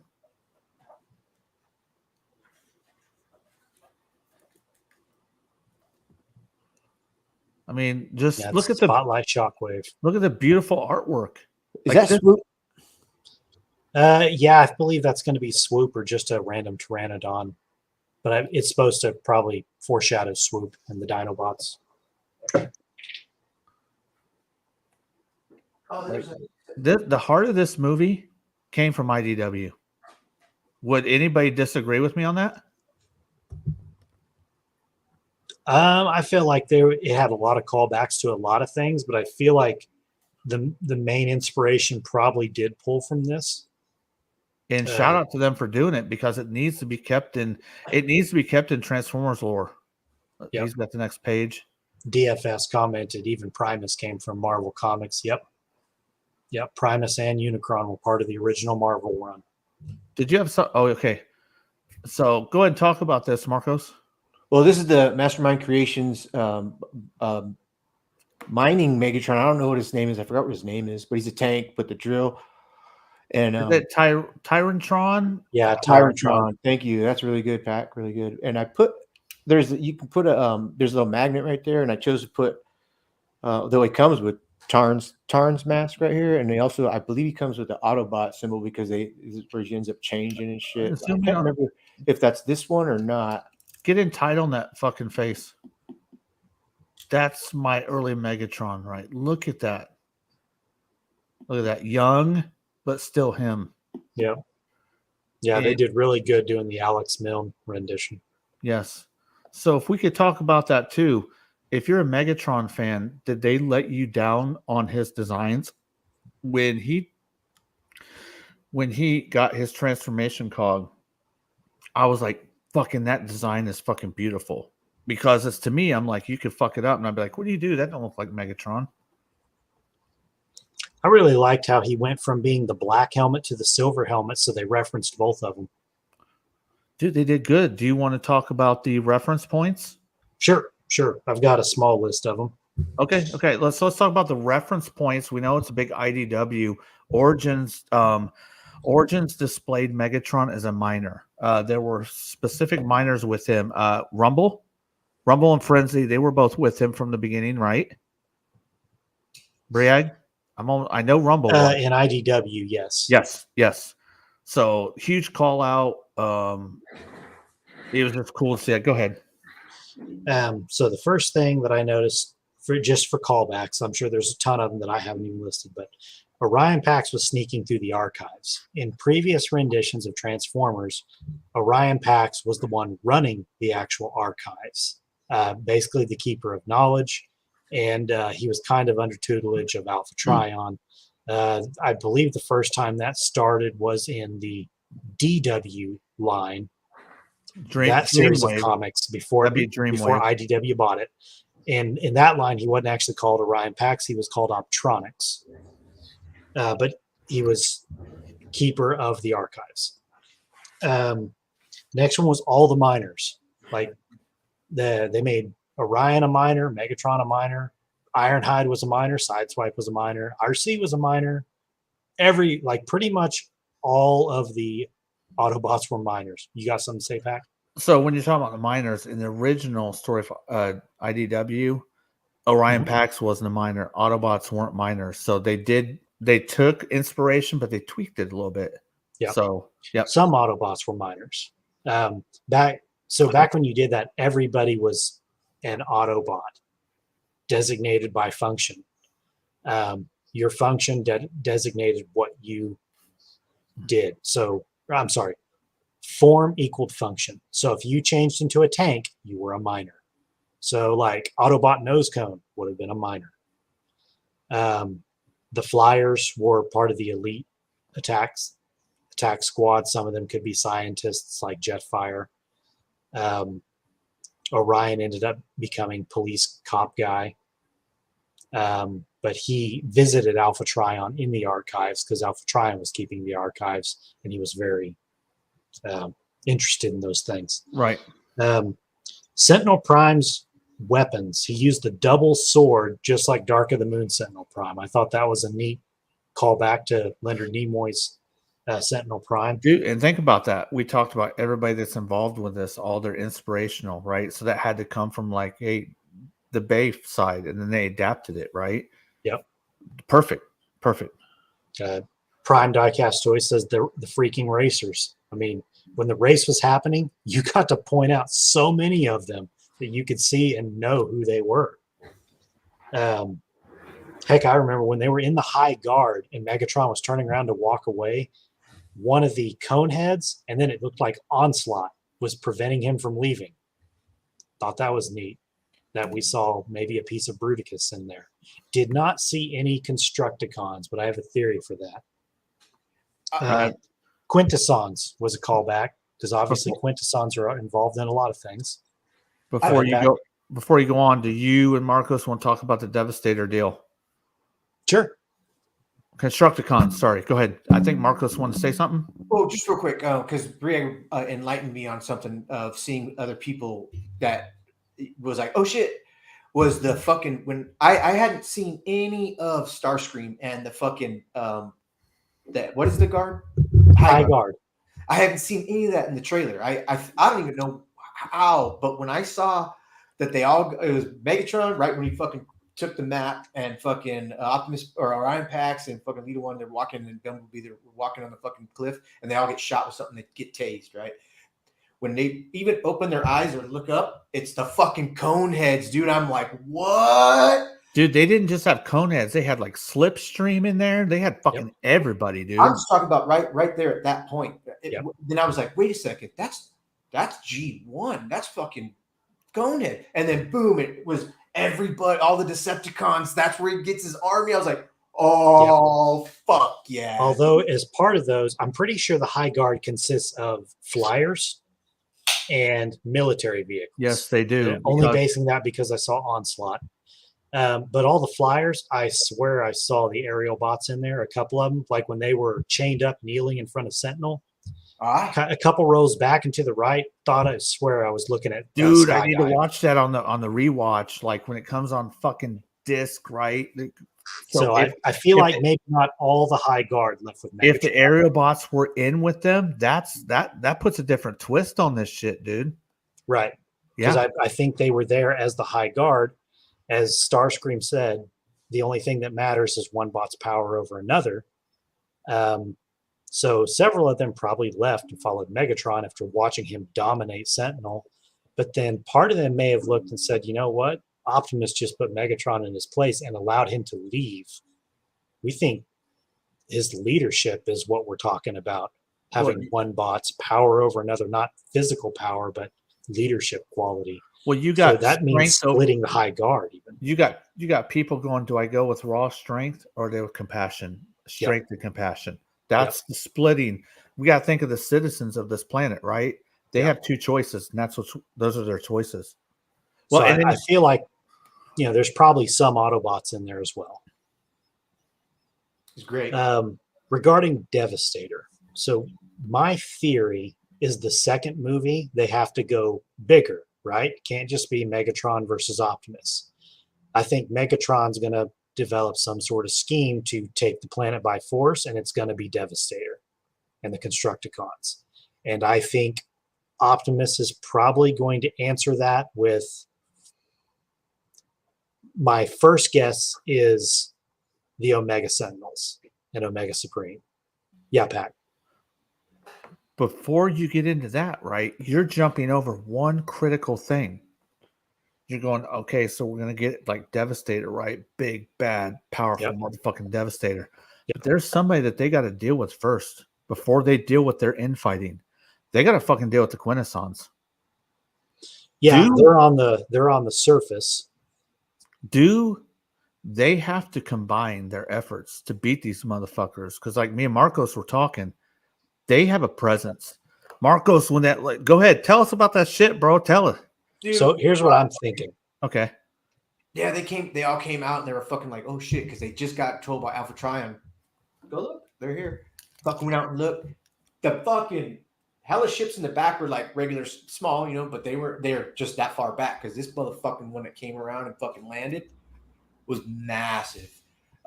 Speaker 1: I mean, just
Speaker 3: Yeah,
Speaker 1: look at the
Speaker 3: Spotlight Shockwave.
Speaker 1: look at the beautiful artwork.
Speaker 2: Is
Speaker 1: Like
Speaker 2: that
Speaker 1: this-
Speaker 2: Swoop?
Speaker 3: Yeah, I believe that's going to be Swoop or just a random Pteranodon. But it's supposed to probably foreshadow Swoop and the Dinobots.
Speaker 2: Oh, there's a,
Speaker 1: The heart of this movie came from IDW. Would anybody disagree with me on that?
Speaker 3: I feel like it had a lot of callbacks to a lot of things, but I feel like the main inspiration probably did pull from this.
Speaker 1: And shout out to them for doing it because it needs to be kept in Transformers lore.
Speaker 3: Yep.
Speaker 1: He's got the next page.
Speaker 3: DFS commented even Primus came from Marvel Comics. Yep. Primus and Unicron were part of the original Marvel run.
Speaker 1: Did you have some? Oh, okay. So go ahead and talk about this, Marcos.
Speaker 2: well, this is the Mastermind Creations mining Megatron. I don't know what his name is. I forgot what his name is, but he's a tank with the drill. And
Speaker 1: Is it Tyrantron?
Speaker 3: Yeah,
Speaker 2: Tyrantron. Thank you. That's really good, Pat. Really good. And I put you can put there's a little magnet right there, and I chose to put though it comes with Tarn's mask right here, and they also I believe he comes with the Autobot symbol because this is where he ends up changing and shit. I
Speaker 1: Zoom in
Speaker 2: can't
Speaker 1: on-
Speaker 2: remember if that's this one or not.
Speaker 1: Get in tight on that fucking face. That's my early Megatron, right? Look at that. Look at that. Young, but still him.
Speaker 3: Yeah, they did really good doing the Alex Milne rendition.
Speaker 1: Yes. So if we could talk about that too. If you're a Megatron fan, did they let you down on his designs when he got his transformation cog? I was like, fucking that design is fucking beautiful. Because it's to me, I'm like, you could fuck it up, and I'd be like, what do you do? That don't look like Megatron.
Speaker 3: I really liked how he went from being the black helmet to the silver helmet, so they referenced both of them.
Speaker 1: Dude, they did good. Do you want to talk about the reference points?
Speaker 3: Sure. I've got a small list of them.
Speaker 1: Okay. Let's talk about the reference points. We know it's a big IDW. Origins displayed Megatron as a minor. There were specific minors with him. Rumble and Frenzy, they were both with him from the beginning, right? Briag? I know Rumble.
Speaker 3: In IDW, yes.
Speaker 1: Yes. So huge call out. It was just cool to see it. Go ahead.
Speaker 3: So the first thing that I noticed for callbacks, I'm sure there's a ton of them that I haven't even listed, but Orion Pax was sneaking through the archives. In previous renditions of Transformers, Orion Pax was the one running the actual archives, basically the keeper of knowledge, and he was kind of under tutelage of Alpha Trion. I believe the first time that started was in the DW line, that series of comics before IDW bought it. And in that line, he wasn't actually called Orion Pax. He was called Optronics. But he was keeper of the archives. Next one was all the minors. Like they made Orion a minor, Megatron a minor, Ironhide was a minor, Sideswipe was a minor, RC was a minor. Pretty much all of the Autobots were minors. You got something to say, Pac?
Speaker 1: So when you're talking about the minors in the original story of IDW, Orion Pax wasn't a minor. Autobots weren't minors. So they took inspiration, but they tweaked it a little bit.
Speaker 3: Yeah.
Speaker 1: So
Speaker 3: Some Autobots were minors. Back when you did that, everybody was an Autobot designated by function. Your function designated what you did. So I'm sorry. form equaled function. So if you changed into a tank, you were a miner. So like Autobot nose cone would have been a miner. The flyers were part of the elite attack squad. Some of them could be scientists like Jetfire. Orion ended up becoming police cop guy. But he visited Alpha Trion in the archives because Alpha Trion was keeping the archives, and he was very interested in those things.
Speaker 1: Right.
Speaker 3: Sentinel Prime's weapons, he used the double sword just like Dark of the Moon Sentinel Prime. I thought that was a neat callback to Leonard Nimoy's Sentinel Prime.
Speaker 1: Dude, and think about that. We talked about everybody that's involved with this, all their inspirational, right? So that had to come from like the Bay side, and then they adapted it, right?
Speaker 3: Yep.
Speaker 1: Perfect.
Speaker 3: Prime Diecast Toy says the freaking racers. I mean, when the race was happening, you got to point out so many of them that you could see and know who they were. Heck, I remember when they were in the high guard and Megatron was turning around to walk away, one of the cone heads, and then it looked like Onslaught was preventing him from leaving. Thought that was neat, that we saw maybe a piece of Bruticus in there. Did not see any Constructicons, but I have a theory for that. Quintessons was a callback, because obviously Quintessons are involved in a lot of things.
Speaker 1: Before you go on, do you and Marcos want to talk about the Devastator deal?
Speaker 3: Sure.
Speaker 1: Constructicons, sorry. Go ahead. I think Marcos wanted to say something.
Speaker 2: Oh, just real quick, because Bria enlightened me on something of seeing other people that was like, oh shit, was the fucking when I hadn't seen any of Starscream and the fucking that what is the guard?
Speaker 3: High guard.
Speaker 2: I haven't seen any of that in the trailer. I don't even know how, but when I saw that it was Megatron right when he fucking took the map and fucking Optimus or Orion Pax and fucking Leader One, they're walking and Bumblebee, they're walking on the fucking cliff and they all get shot with something, they get tased, right? When they even open their eyes or look up, it's the fucking cone heads, dude. I'm like, what?
Speaker 1: Dude, they didn't just have cone heads. They had like Slipstream in there. They had fucking everybody, dude.
Speaker 2: I'm just talking about right there at that point. Then I was like, wait a second, that's G1. That's fucking Conehead. And then boom, it was everybody, all the Decepticons. That's where he gets his army. I was like, oh, fuck yeah.
Speaker 3: Although as part of those, I'm pretty sure the High Guard consists of flyers and military vehicles.
Speaker 1: Yes, they do.
Speaker 3: Only basing that because I saw Onslaught. But all the flyers, I swear I saw the aerial bots in there, a couple of them, like when they were chained up, kneeling in front of Sentinel. A couple rows back and to the right, I swear I was looking at.
Speaker 1: Dude, I need to watch that on the rewatch, like when it comes on fucking disc, right?
Speaker 3: So I feel like maybe not all the High Guard left with Megatron.
Speaker 1: If the aerial bots were in with them, that puts a different twist on this shit, dude.
Speaker 3: Right. Because I think they were there as the High Guard. As Starscream said, the only thing that matters is one bot's power over another. So several of them probably left and followed Megatron after watching him dominate Sentinel. But then part of them may have looked and said, you know what? Optimus just put Megatron in his place and allowed him to leave. We think his leadership is what we're talking about. Having one bot's power over another, not physical power, but leadership quality.
Speaker 1: Well, you got
Speaker 3: so that means splitting the High Guard. Even
Speaker 1: you got people going, do I go with raw strength or do with compassion? Strength and compassion. That's the splitting. We got to think of the citizens of this planet, right? They have two choices, and those are their choices.
Speaker 3: Well, so and I feel like there's probably some Autobots in there as well.
Speaker 2: It's great.
Speaker 3: Regarding Devastator, so my theory is the second movie they have to go bigger, right? Can't just be Megatron versus Optimus. I think Megatron's going to develop some sort of scheme to take the planet by force, and it's going to be Devastator and the Constructicons. And I think Optimus is probably going to answer that with, my first guess is the Omega Sentinels and Omega Supreme. Yeah, Pat.
Speaker 1: Before you get into that, right, you're jumping over one critical thing. You're going, okay, so we're going to get like Devastator, right? Big, bad, powerful motherfucking Devastator. But there's somebody that they got to deal with first before they deal with their infighting. they got to fucking deal with the Quintessons.
Speaker 3: Yeah,
Speaker 1: Do-
Speaker 3: they're on the surface.
Speaker 1: Do they have to combine their efforts to beat these motherfuckers? Because like me and Marcos were talking, they have a presence. Marcos, when that like, go ahead, tell us about that shit, bro. Tell it.
Speaker 2: Dude,
Speaker 3: So here's what I'm thinking.
Speaker 1: Okay.
Speaker 2: yeah, they all came out and they were fucking like, oh shit, because they just got told by Alpha Trion, go look, they're here. Fucking went out and looked. The fucking hella ships in the back were like regular small, you know, but they're just that far back because this motherfucking one that came around and fucking landed was massive.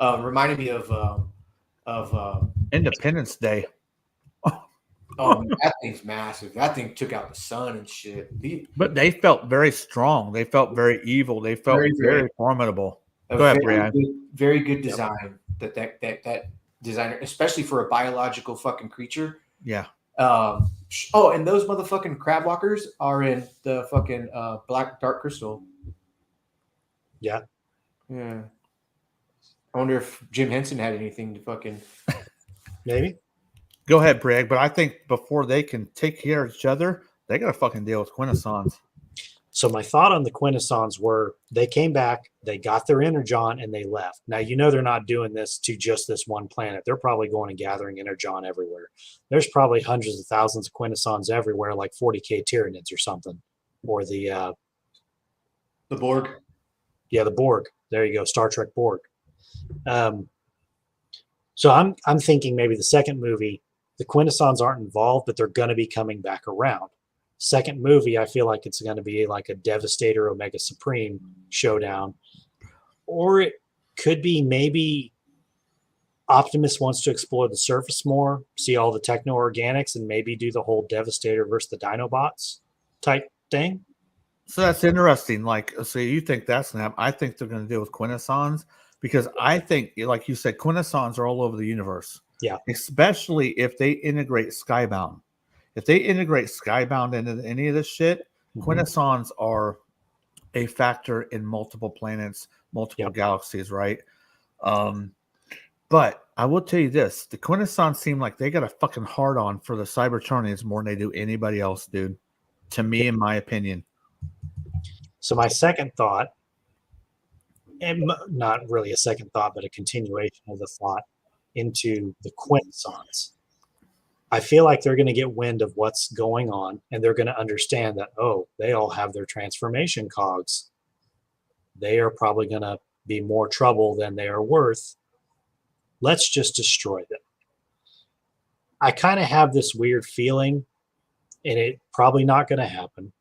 Speaker 2: Reminded me of
Speaker 1: Independence Day.
Speaker 2: that thing's massive. That thing took out the sun and shit.
Speaker 1: But they felt very strong. They felt very evil. They felt very formidable. Go ahead, Brian.
Speaker 2: Very good design. That designer, especially for a biological fucking creature.
Speaker 1: Yeah.
Speaker 2: And those motherfucking crab walkers are in the fucking Black Dark Crystal.
Speaker 3: Yeah.
Speaker 2: Yeah. I wonder if Jim Henson had anything to fucking.
Speaker 3: Maybe.
Speaker 1: Go ahead, Bragg. But I think before they can take care of each other, they got to fucking deal with Quintessons.
Speaker 3: So my thought on the Quintessons were they came back, they got their Energon, and they left. Now, you know they're not doing this to just this one planet. They're probably going and gathering Energon everywhere. There's probably hundreds of thousands of Quintessons everywhere, like 40K Tyranids or something. Or the
Speaker 2: Borg.
Speaker 3: Yeah, the Borg. There you go, Star Trek Borg. So I'm thinking maybe the second movie, the Quintessons aren't involved, but they're going to be coming back around. Second movie, I feel like it's going to be like a Devastator Omega Supreme showdown. Or it could be maybe Optimus wants to explore the surface more, see all the techno-organics, and maybe do the whole Devastator versus the Dinobots type thing.
Speaker 1: So that's interesting. Like, so you think that's going to happen. I think they're going to deal with Quintessons because I think, like you said, Quintessons are all over the universe.
Speaker 3: Yeah.
Speaker 1: Especially if they integrate Skybound. If they integrate Skybound into any of this shit, Quintessons are a factor in multiple planets, multiple galaxies, right? But I will tell you this: the Quintessons seem like they got a fucking hard on for the Cybertronians more than they do anybody else, dude. To me, in my opinion.
Speaker 3: So my second thought, and not really a second thought, but a continuation of the thought into the Quintessons. I feel like they're going to get wind of what's going on, and they're going to understand that, oh, they all have their transformation cogs. They are probably going to be more trouble than they are worth. Let's just destroy them. I kind of have this weird feeling, and it's probably not going to happen,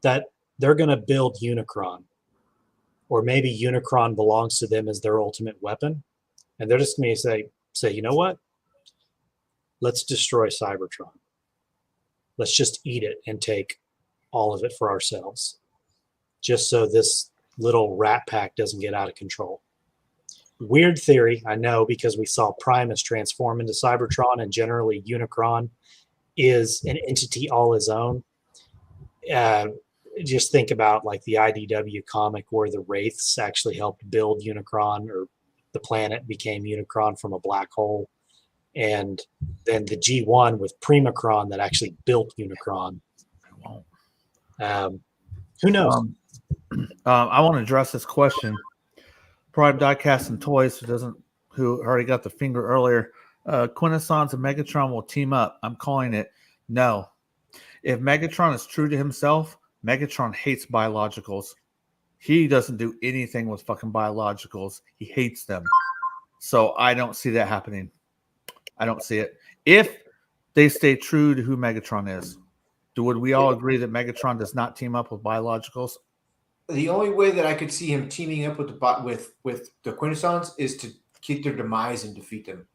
Speaker 3: that they're going to build Unicron. Or maybe Unicron belongs to them as their ultimate weapon. And they're just going to say, you know what? Let's destroy Cybertron. Let's just eat it and take all of it for ourselves. Just so this little rat pack doesn't get out of control. Weird theory, I know, because we saw Primus transform into Cybertron, and generally Unicron is an entity all his own. Just think about like the IDW comic where the Wraiths actually helped build Unicron, or the planet became Unicron from a black hole. And then the G1 with Primacron that actually built Unicron. Who knows?
Speaker 1: I want to address this question. Prime Diecast and Toys, who already got the finger earlier. Quintessons and Megatron will team up. I'm calling it no. If Megatron is true to himself, Megatron hates biologicals. He doesn't do anything with fucking biologicals. He hates them. So I don't see that happening. I don't see it. If they stay true to who Megatron is, would we all agree that Megatron does not team up with biologicals?
Speaker 2: The only way that I could see him teaming up with the Quintessons is to keep their demise and defeat them.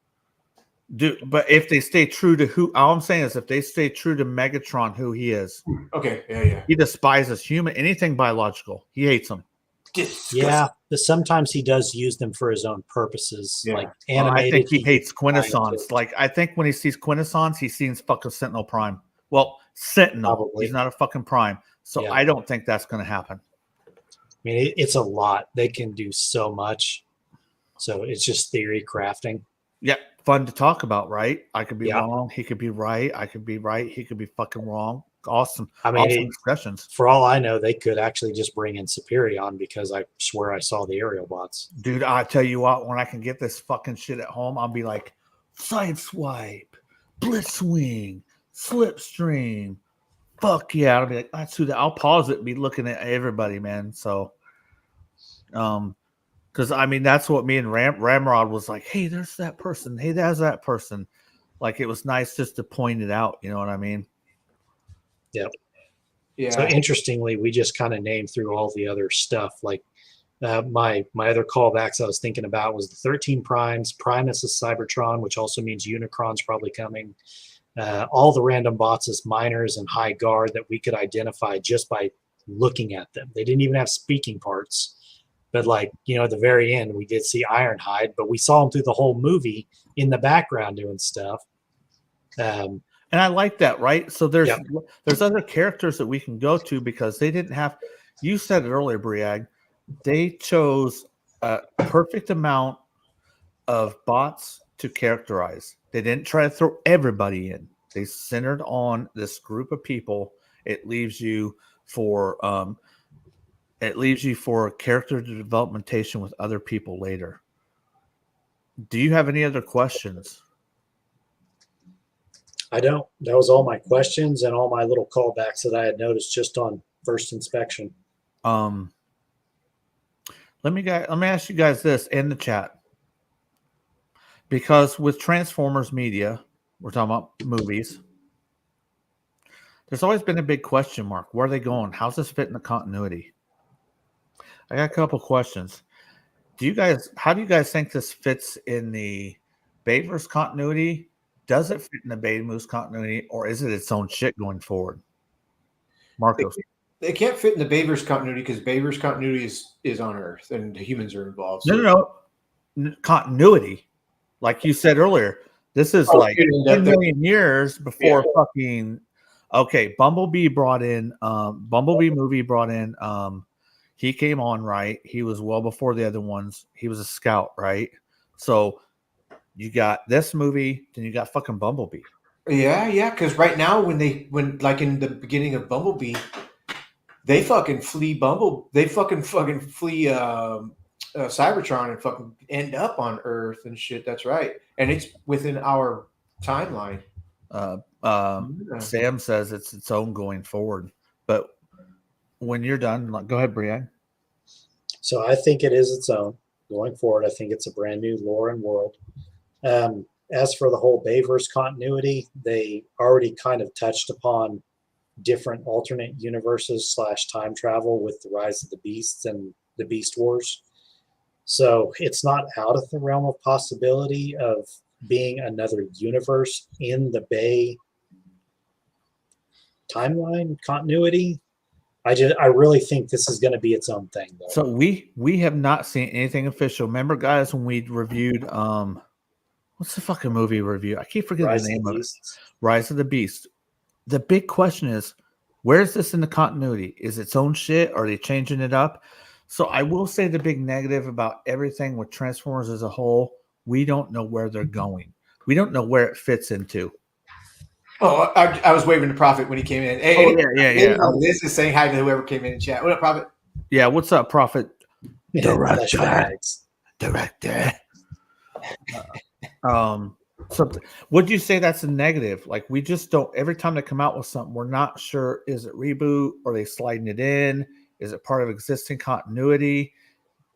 Speaker 1: But if they stay true to who, all I'm saying is if they stay true to Megatron, who he is.
Speaker 2: Okay, yeah.
Speaker 1: He despises anything biological. He hates them.
Speaker 2: Disgusting.
Speaker 3: Yeah, but sometimes he does use them for his own purposes, like animated.
Speaker 1: I think he hates Quintessons. Like, I think when he sees Quintessons, he sees fucking Sentinel Prime. Well, Sentinel.
Speaker 3: Probably.
Speaker 1: He's not a fucking Prime. So I don't think that's going to happen.
Speaker 3: I mean, it's a lot. They can do so much. So it's just theory crafting.
Speaker 1: Yep. fun to talk about, right? I could be
Speaker 3: Yeah.
Speaker 1: wrong. He could be right. I could be right. He could be fucking wrong. Awesome.
Speaker 3: I mean,
Speaker 1: Awesome discussions.
Speaker 3: for all I know, they could actually just bring in Superion because I swear I saw the aerial bots.
Speaker 1: Dude, I tell you what, when I can get this fucking shit at home, I'll be like, side swipe, blitzwing, slipstream. Fuck yeah. I'll be like, that's who I'll pause it and be looking at everybody, man. So, because I mean, that's what me and Ramrod was like, hey, there's that person. Hey, there's that person. Like, it was nice just to point it out. You know what I mean?
Speaker 3: Yep.
Speaker 2: Yeah.
Speaker 3: So interestingly, we just kind of named through all the other stuff. Like my other callbacks I was thinking about was the 13 Primes. Primus is Cybertron, which also means Unicron's probably coming. All the random bots as miners and high guard that we could identify just by looking at them. They didn't even have speaking parts. But like, you know, at the very end, we did see Ironhide, but we saw him through the whole movie in the background doing stuff.
Speaker 1: And I like that, right? So there's
Speaker 3: Yep.
Speaker 1: there's other characters that we can go to because they didn't have. You said it earlier, Briag. They chose a perfect amount of bots to characterize. They didn't try to throw everybody in. They centered on this group of people. It leaves you for character developmentation with other people later. Do you have any other questions?
Speaker 3: I don't. That was all my questions and all my little callbacks that I had noticed just on first inspection.
Speaker 1: Let me ask you guys this in the chat. Because with Transformers media, we're talking about movies, there's always been a big question mark. Where are they going? How's this fit in the continuity? I got a couple questions. How do you guys think this fits in the Bayverse continuity? Does it fit in the Baymoose continuity, or is it its own shit going forward? Marcos.
Speaker 2: They can't fit in the Bayverse continuity because Bayverse continuity is on Earth and humans are involved. So.
Speaker 1: No. Continuity. Like you said earlier, this is like 10 million years before fucking. Okay, Bumblebee movie brought in. He came on, right? He was well before the other ones. He was a scout, right? So you got this movie, then you got fucking Bumblebee.
Speaker 2: Yeah. Because right now, when like in the beginning of Bumblebee, they fucking flee They fucking flee Cybertron and fucking end up on Earth and shit. That's right, and it's within our timeline.
Speaker 1: Sam says it's its own going forward, but when you're done, go ahead, Brian.
Speaker 3: So I think it is its own going forward. I think it's a brand new lore and world. As for the whole Bayverse continuity, they already kind of touched upon different alternate universes / time travel with the Rise of the Beasts and the Beast Wars. So it's not out of the realm of possibility of being another universe in the Bay timeline continuity. I really think this is going to be its own thing, though.
Speaker 1: So we have not seen anything official. Remember, guys, when we reviewed what's the fucking movie review? I keep forgetting the name of it. Rise of the Beast. The big question is, where is this in the continuity? Is it its own shit? Are they changing it up? So I will say the big negative about everything with Transformers as a whole, we don't know where they're going. We don't know where it fits into.
Speaker 2: Oh, I was waving to Prophet when he came in. Hey,
Speaker 1: yeah.
Speaker 2: This is saying hi to whoever came in chat. What up, Prophet?
Speaker 1: Yeah, what's up, Prophet?
Speaker 3: Director.
Speaker 1: Something. Would you say that's a negative? Like, we just don't. Every time they come out with something, we're not sure. Is it reboot? Are they sliding it in? Is it part of existing continuity?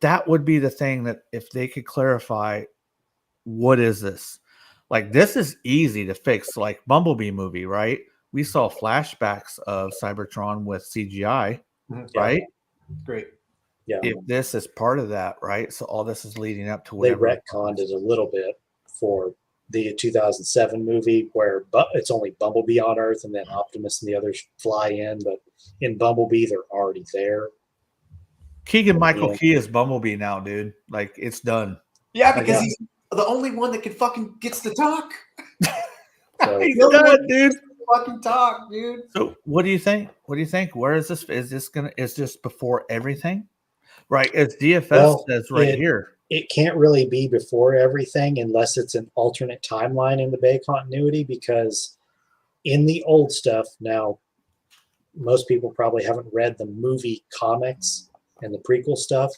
Speaker 1: That would be the thing that if they could clarify, what is this? Like, this is easy to fix. Like Bumblebee movie, right? We saw flashbacks of Cybertron with CGI, right?
Speaker 2: Great.
Speaker 3: Yeah.
Speaker 1: If this is part of that, right? So all this is leading up to
Speaker 3: They
Speaker 1: whatever.
Speaker 3: retconned it a little bit for the 2007 movie where it's only Bumblebee on Earth and then Optimus and the others fly in, but in Bumblebee they're already there.
Speaker 1: Keegan Michael Key is Bumblebee now, dude. Like, it's done.
Speaker 2: Yeah, because he's the only one that can fucking gets to talk.
Speaker 3: So,
Speaker 1: He's done, dude.
Speaker 2: Fucking talk, dude.
Speaker 1: So what do you think? What do you think? Where is this? Is this before everything? Right. As DFS says right here.
Speaker 3: it can't really be before everything unless it's an alternate timeline in the Bay continuity, because in the old stuff, now most people probably haven't read the movie comics and the prequel stuff,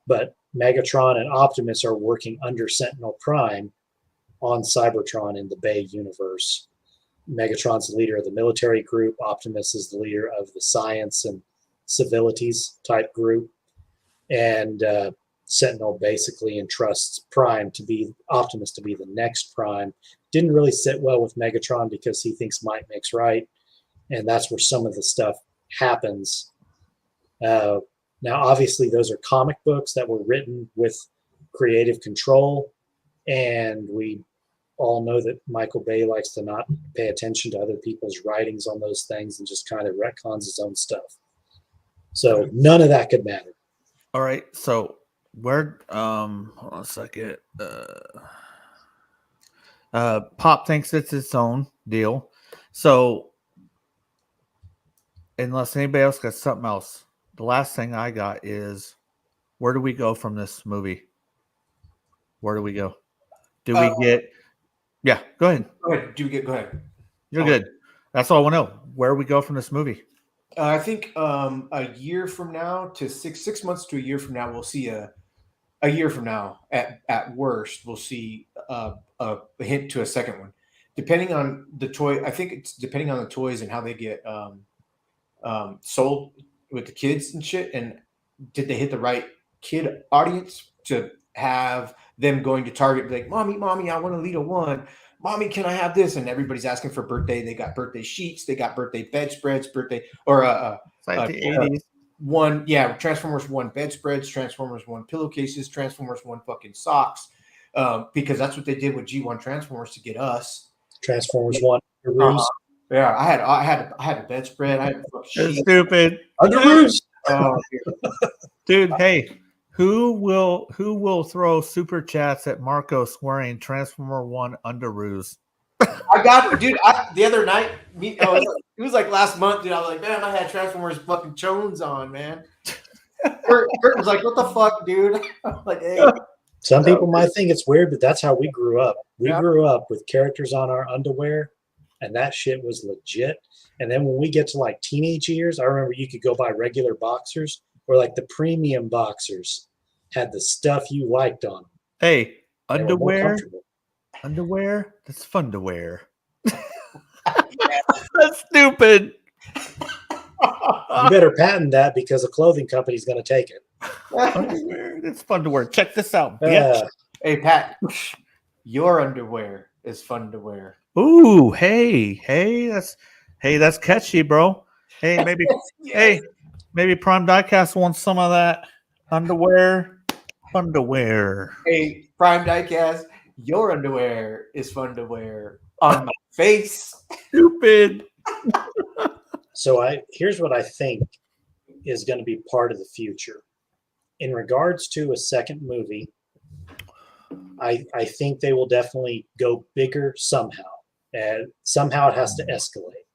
Speaker 3: but Megatron and Optimus are working under Sentinel Prime on Cybertron in the Bay universe. Megatron's the leader of the military group. Optimus is the leader of the science and civilities type group. And Sentinel basically entrusts Prime to be Optimus to be the next Prime. Didn't really sit well with Megatron because he thinks might makes right, and that's where some of the stuff happens. Now, obviously, those are comic books that were written with creative control, and we all know that Michael Bay likes to not pay attention to other people's writings on those things and just kind of retcons his own stuff. So none of that could matter.
Speaker 1: All right. So where hold on a second. Pop thinks it's its own deal. So unless anybody else got something else, the last thing I got is, where do we go from this movie? Where do we go? Do we get? Yeah, go ahead.
Speaker 2: Go ahead. Go ahead.
Speaker 1: You're good. That's all I want to know. Where do we go from this movie?
Speaker 2: I think a year from now to 6 months to a year from now, we'll see a year from now at worst, we'll see a hint to a second one, depending on the toy. I think it's depending on the toys and how they get sold with the kids and shit. And did they hit the right kid audience to have them going to Target, like, mommy, I want a Lita 1. Mommy, can I have this? And everybody's asking for birthday. They got birthday sheets. They got birthday bedspreads,
Speaker 1: It's like the 80s.
Speaker 2: One, yeah, Transformers 1 bedspreads, Transformers 1 pillowcases, Transformers 1 fucking socks, because that's what they did with G1 Transformers to get us.
Speaker 3: Transformers 1 Underoos.
Speaker 2: Yeah, I had a bedspread. I had a fucking
Speaker 1: It's
Speaker 2: sheet.
Speaker 1: stupid.
Speaker 3: Underoos.
Speaker 1: Dude, hey, who will throw super chats at Marcos wearing Transformer 1 underoos?
Speaker 2: I got, dude. The other night, it was like last month, dude. I was like, man, I had Transformers fucking chones on, man. Kurt was like, what the fuck, dude? I'm like, hey.
Speaker 3: Some people might think it's weird, but that's how we grew up. We
Speaker 2: Yeah.
Speaker 3: grew up with characters on our underwear, and that shit was legit. And then when we get to like teenage years, I remember you could go buy regular boxers, or like the premium boxers had the stuff you liked on them.
Speaker 1: Hey,
Speaker 3: They were more
Speaker 1: underwear,
Speaker 3: comfortable.
Speaker 1: that's fun to wear. That's stupid.
Speaker 3: You better patent that because a clothing company's going to take it.
Speaker 1: Underwear, it's fun to wear. Check this out, bitch.
Speaker 2: Hey, Pat, your underwear is fun to wear.
Speaker 1: Ooh, hey, that's catchy, bro. Hey, maybe
Speaker 2: Yes.
Speaker 1: hey, maybe Prime Diecast wants some of that underwear.
Speaker 2: Hey, Prime Diecast, your underwear is fun to wear on my face.
Speaker 1: Stupid.
Speaker 3: So here's what I think is going to be part of the future. In regards to a second movie, I think they will definitely go bigger somehow. And somehow it has to escalate.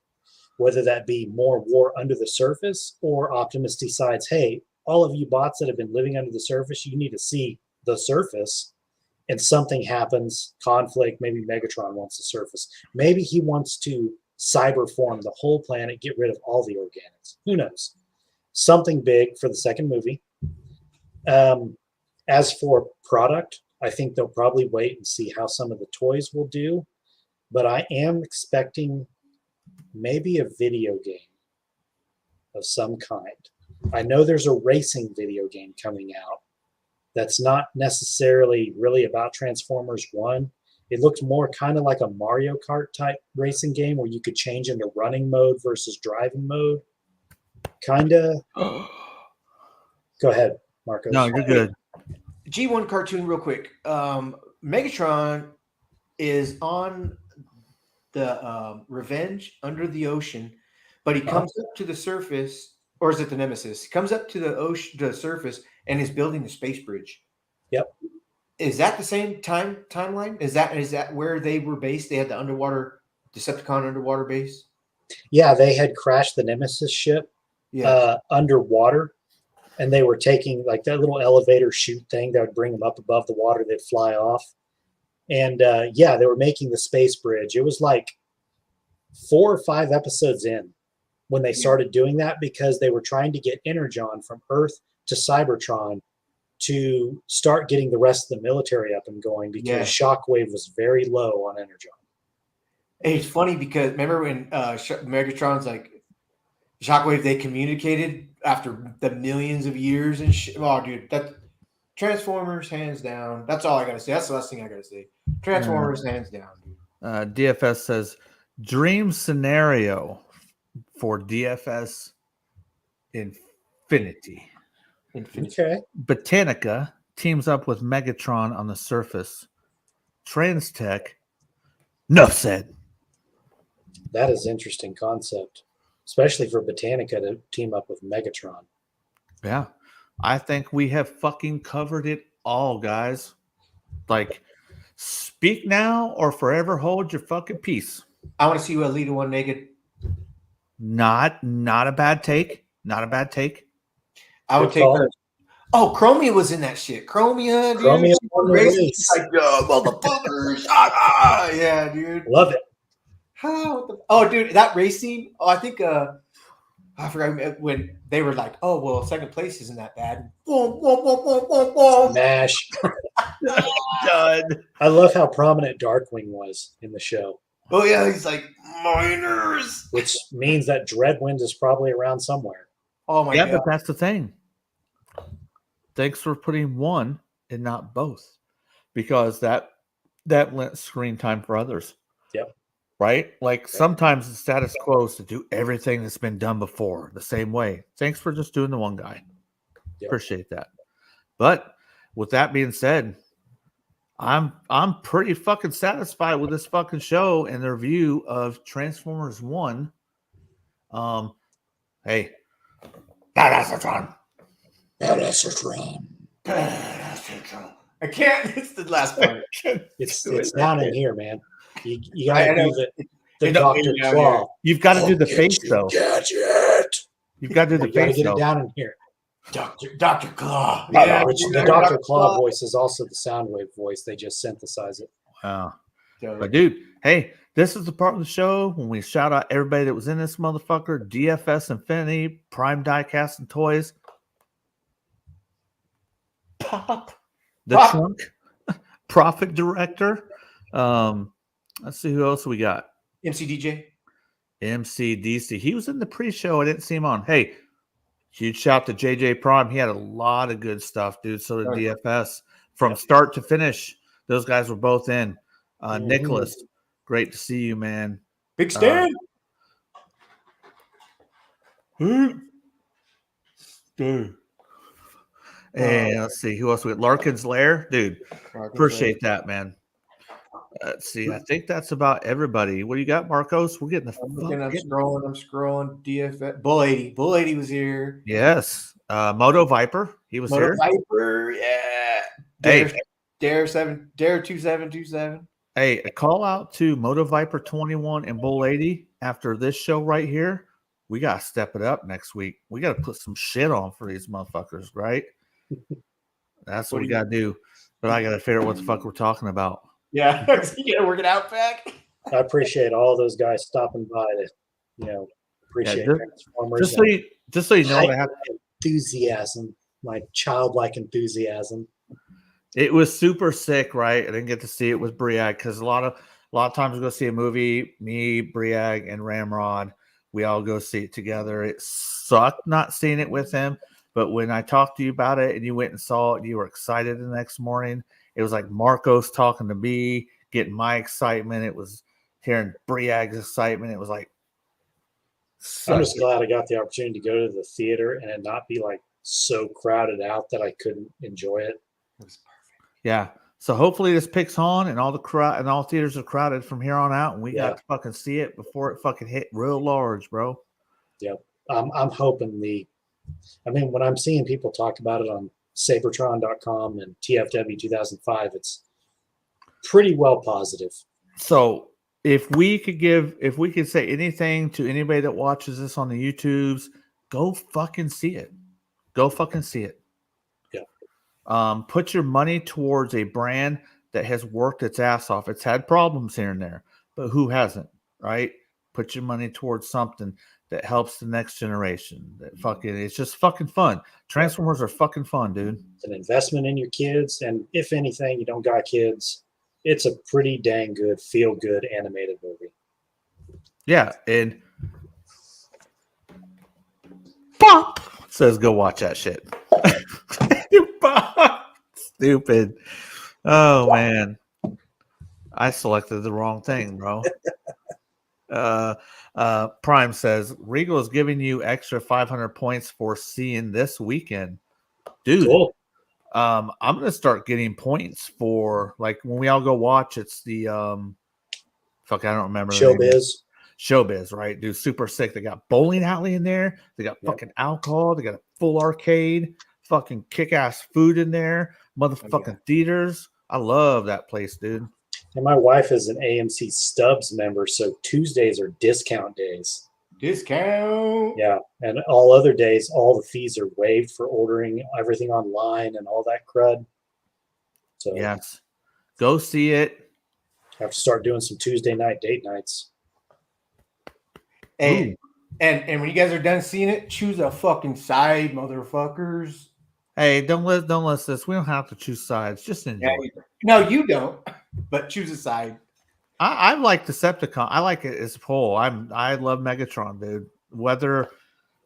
Speaker 3: Whether that be more war under the surface, or Optimus decides, hey, all of you bots that have been living under the surface, you need to see the surface. And something happens, conflict, maybe Megatron wants the surface. Maybe he wants to cyber form the whole planet, get rid of all the organics. Who knows? Something big for the second movie. As for product, I think they'll probably wait and see how some of the toys will do. But I am expecting maybe a video game of some kind. I know there's a racing video game coming out that's not necessarily really about Transformers 1. It looks more kind of like a Mario Kart type racing game where you could change into running mode versus driving mode. Kind of. Go ahead, Marcos.
Speaker 1: No, you're good.
Speaker 2: G1 cartoon, real quick. Megatron is on the Revenge under the ocean, but he comes up to the surface, or is it the Nemesis? He comes up to the ocean, to the surface, and is building the space bridge.
Speaker 3: Yep.
Speaker 2: Is that the same timeline? Is that where they were based? They had the Decepticon underwater base.
Speaker 3: Yeah, they had crashed the Nemesis ship underwater, and they were taking like that little elevator chute thing that would bring them up above the water. They'd fly off. And yeah, they were making the space bridge. It was like 4 or 5 episodes in when they started doing that because they were trying to get Energon from Earth to Cybertron to start getting the rest of the military up and going because Shockwave was very low on Energon.
Speaker 2: Hey, it's funny because remember when Megatron's like Shockwave, they communicated after the millions of years and shit. Oh, dude, that Transformers hands down. That's all I gotta say. That's the last thing I gotta say. Transformers hands down, dude.
Speaker 1: DFS says dream scenario for DFS Infinity.
Speaker 3: Okay.
Speaker 1: Botanica teams up with Megatron on the surface. Transtech. Nuff said.
Speaker 3: That is an interesting concept, especially for Botanica to team up with Megatron.
Speaker 1: Yeah. I think we have fucking covered it all, guys. Like, speak now or forever hold your fucking peace.
Speaker 2: I want to see you Alita One naked.
Speaker 1: Not a bad take. Not a bad take.
Speaker 2: I would
Speaker 3: Good
Speaker 2: take
Speaker 3: call.
Speaker 2: her. Oh, Chromia was in that shit. Chromia, dude.
Speaker 3: Chromia
Speaker 2: She
Speaker 3: won the
Speaker 2: racing,
Speaker 3: race.
Speaker 2: like, motherfuckers. Yeah, dude.
Speaker 3: Love it.
Speaker 2: Oh, dude, that racing. Oh, I think I forgot when they were like, "Oh, well, second place isn't that bad." Boom, boom, boom, boom, boom, boom.
Speaker 3: Mash.
Speaker 1: Done.
Speaker 3: I love how prominent Darkwing was in the show,
Speaker 2: Oh yeah, he's like miners.
Speaker 3: which means that Dreadwind is probably around somewhere.
Speaker 2: Oh my
Speaker 1: Yeah,
Speaker 2: god.
Speaker 1: but that's the thing. Thanks for putting one and not both, because that lent screen time for others.
Speaker 3: Yep.
Speaker 1: Right? Like sometimes the status quo is to do everything that's been done before the same way. Thanks for just doing the one guy.
Speaker 3: Yep.
Speaker 1: Appreciate that. But with that being said, I'm pretty fucking satisfied with this fucking show and the review of Transformers 1. Hey, badass Tron.
Speaker 4: Badass Tron.
Speaker 2: I can't. It's the last part.
Speaker 3: It's down in here, man. You
Speaker 2: I
Speaker 3: gotta
Speaker 2: know.
Speaker 3: do the
Speaker 2: It don't
Speaker 3: Dr.
Speaker 2: mean down
Speaker 3: Claw.
Speaker 1: You've got to do
Speaker 4: I'll
Speaker 1: the
Speaker 4: get
Speaker 1: face
Speaker 4: you,
Speaker 1: though.
Speaker 4: Gadget.
Speaker 1: You've got to do
Speaker 3: You
Speaker 1: the
Speaker 3: gotta
Speaker 1: face
Speaker 3: get
Speaker 1: though.
Speaker 3: it down in here.
Speaker 2: Dr. Claw.
Speaker 3: Which the Dr. Claw voice is also the Soundwave voice. They just synthesize it.
Speaker 1: Wow. But dude, hey, this is the part of the show when we shout out everybody that was in this motherfucker. DFS Infinity, Prime Diecast and Toys,
Speaker 2: Pop.
Speaker 1: The
Speaker 2: Pop.
Speaker 1: Trunk, Profit Director. Let's see who else we got.
Speaker 2: MCDJ.
Speaker 1: MCDC. He was in the pre-show. I didn't see him on. Hey, huge shout to JJ Prime. He had a lot of good stuff, dude. So did DFS from start to finish. Those guys were both in. Nicholas, great to see you, man.
Speaker 2: Big Stan.
Speaker 1: And let's see who else we got. Larkin's Lair, dude. Appreciate that, man. Let's see. I think that's about everybody. What do you got, Marcos? We're getting the
Speaker 2: I'm scrolling. DFS. Bull 80. Bull 80 was here.
Speaker 1: yes. Moto Viper, he was
Speaker 2: Moto
Speaker 1: here.
Speaker 2: Viper, yeah.
Speaker 1: Hey.
Speaker 2: Dare 2727.
Speaker 1: Hey, a call out to Moto Viper 21 and Bull 80 after this show right here. We got to step it up next week. We got to put some shit on for these motherfuckers, right? That's what we got to do. But I got to figure out what the fuck we're talking about.
Speaker 2: Yeah, you got to work it out, back.
Speaker 3: I appreciate all those guys stopping by to, appreciate Transformers.
Speaker 1: Just so you know, I have
Speaker 3: enthusiasm, my childlike enthusiasm.
Speaker 1: it was super sick, right? I didn't get to see it with Briag because a lot of times we go see a movie, me, Briag, and Ramrod, we all go see it together. It sucked not seeing it with him, but when I talked to you about it and you went and saw it, and you were excited the next morning. It was like Marcos talking to me, getting my excitement. It was hearing Briag's excitement. It was like,
Speaker 3: I'm just glad I got the opportunity to go to the theater and it not be like so crowded out that I couldn't enjoy it.
Speaker 2: It was perfect.
Speaker 1: yeah. So hopefully this picks on and all the crowd and all theaters are crowded from here on out, and we got to fucking see it before it fucking hit real large, bro.
Speaker 3: Yep. I'm hoping when I'm seeing people talk about it on Sabertron.com and TFW 2005, it's pretty well positive.
Speaker 1: So if we could say anything to anybody that watches this on the YouTubes, go fucking see it. Go fucking see it.
Speaker 3: Yeah.
Speaker 1: Put your money towards a brand that has worked its ass off. It's had problems here and there, but who hasn't, right? Put your money towards something that helps the next generation. That fucking, it's just fucking fun. Transformers are fucking fun, dude.
Speaker 3: It's an investment in your kids, and if anything, you don't got kids, it's a pretty dang good, feel good animated movie.
Speaker 1: Yeah, and Pop says go watch that shit. Stupid. Oh man. I selected the wrong thing, bro. Prime says Regal is giving you extra 500 points for seeing this weekend. Dude,
Speaker 3: Cool.
Speaker 1: I'm gonna start getting points for like when we all go watch. It's the I don't remember the name.
Speaker 3: Showbiz.
Speaker 1: Showbiz, right? Dude, super sick. They got bowling alley in there. They got fucking alcohol. They got a full arcade. Fucking kick-ass food in there. Motherfucking theaters. I love that place, dude.
Speaker 3: And my wife is an AMC Stubs member, so Tuesdays are discount days.
Speaker 2: Discount.
Speaker 3: Yeah, and all other days, all the fees are waived for ordering everything online and all that crud. So
Speaker 1: Yes. Go see it.
Speaker 3: I have to start doing some Tuesday night date nights.
Speaker 2: And when you guys are done seeing it, choose a fucking side, motherfuckers.
Speaker 1: Hey, don't listen to this. We don't have to choose sides. Just enjoy.
Speaker 2: Yeah, no, you don't. But choose a side.
Speaker 1: I like Decepticon. I like it as a whole. I love Megatron, dude. Whether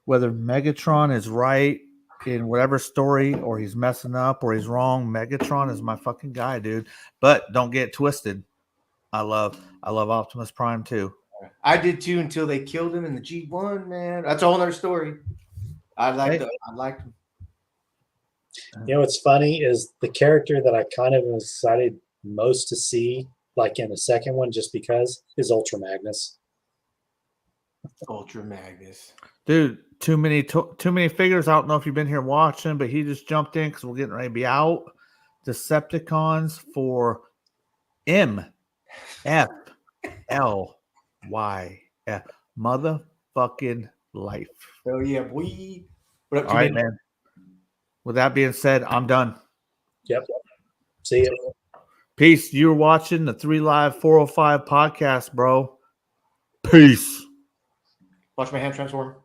Speaker 1: Megatron is right in whatever story or he's messing up or he's wrong, Megatron is my fucking guy, dude. But don't get it twisted. I love Optimus Prime too.
Speaker 2: I did too until they killed him in the G1, man. That's a whole other story. I liked him.
Speaker 3: You know what's funny is the character that I kind of was excited most to see, like in the second one, just because, is Ultra Magnus.
Speaker 2: Ultra Magnus.
Speaker 1: Dude, too many figures. I don't know if you've been here watching, but he just jumped in because we're getting ready to be out. Decepticons for MFLY. Motherfucking life.
Speaker 2: Oh yeah, boy. What up,
Speaker 1: All right, man. With that being said, I'm done.
Speaker 3: Yep. See you.
Speaker 1: Peace. You're watching the 3 Live 405 podcast, bro. Peace.
Speaker 2: Watch my hand transform.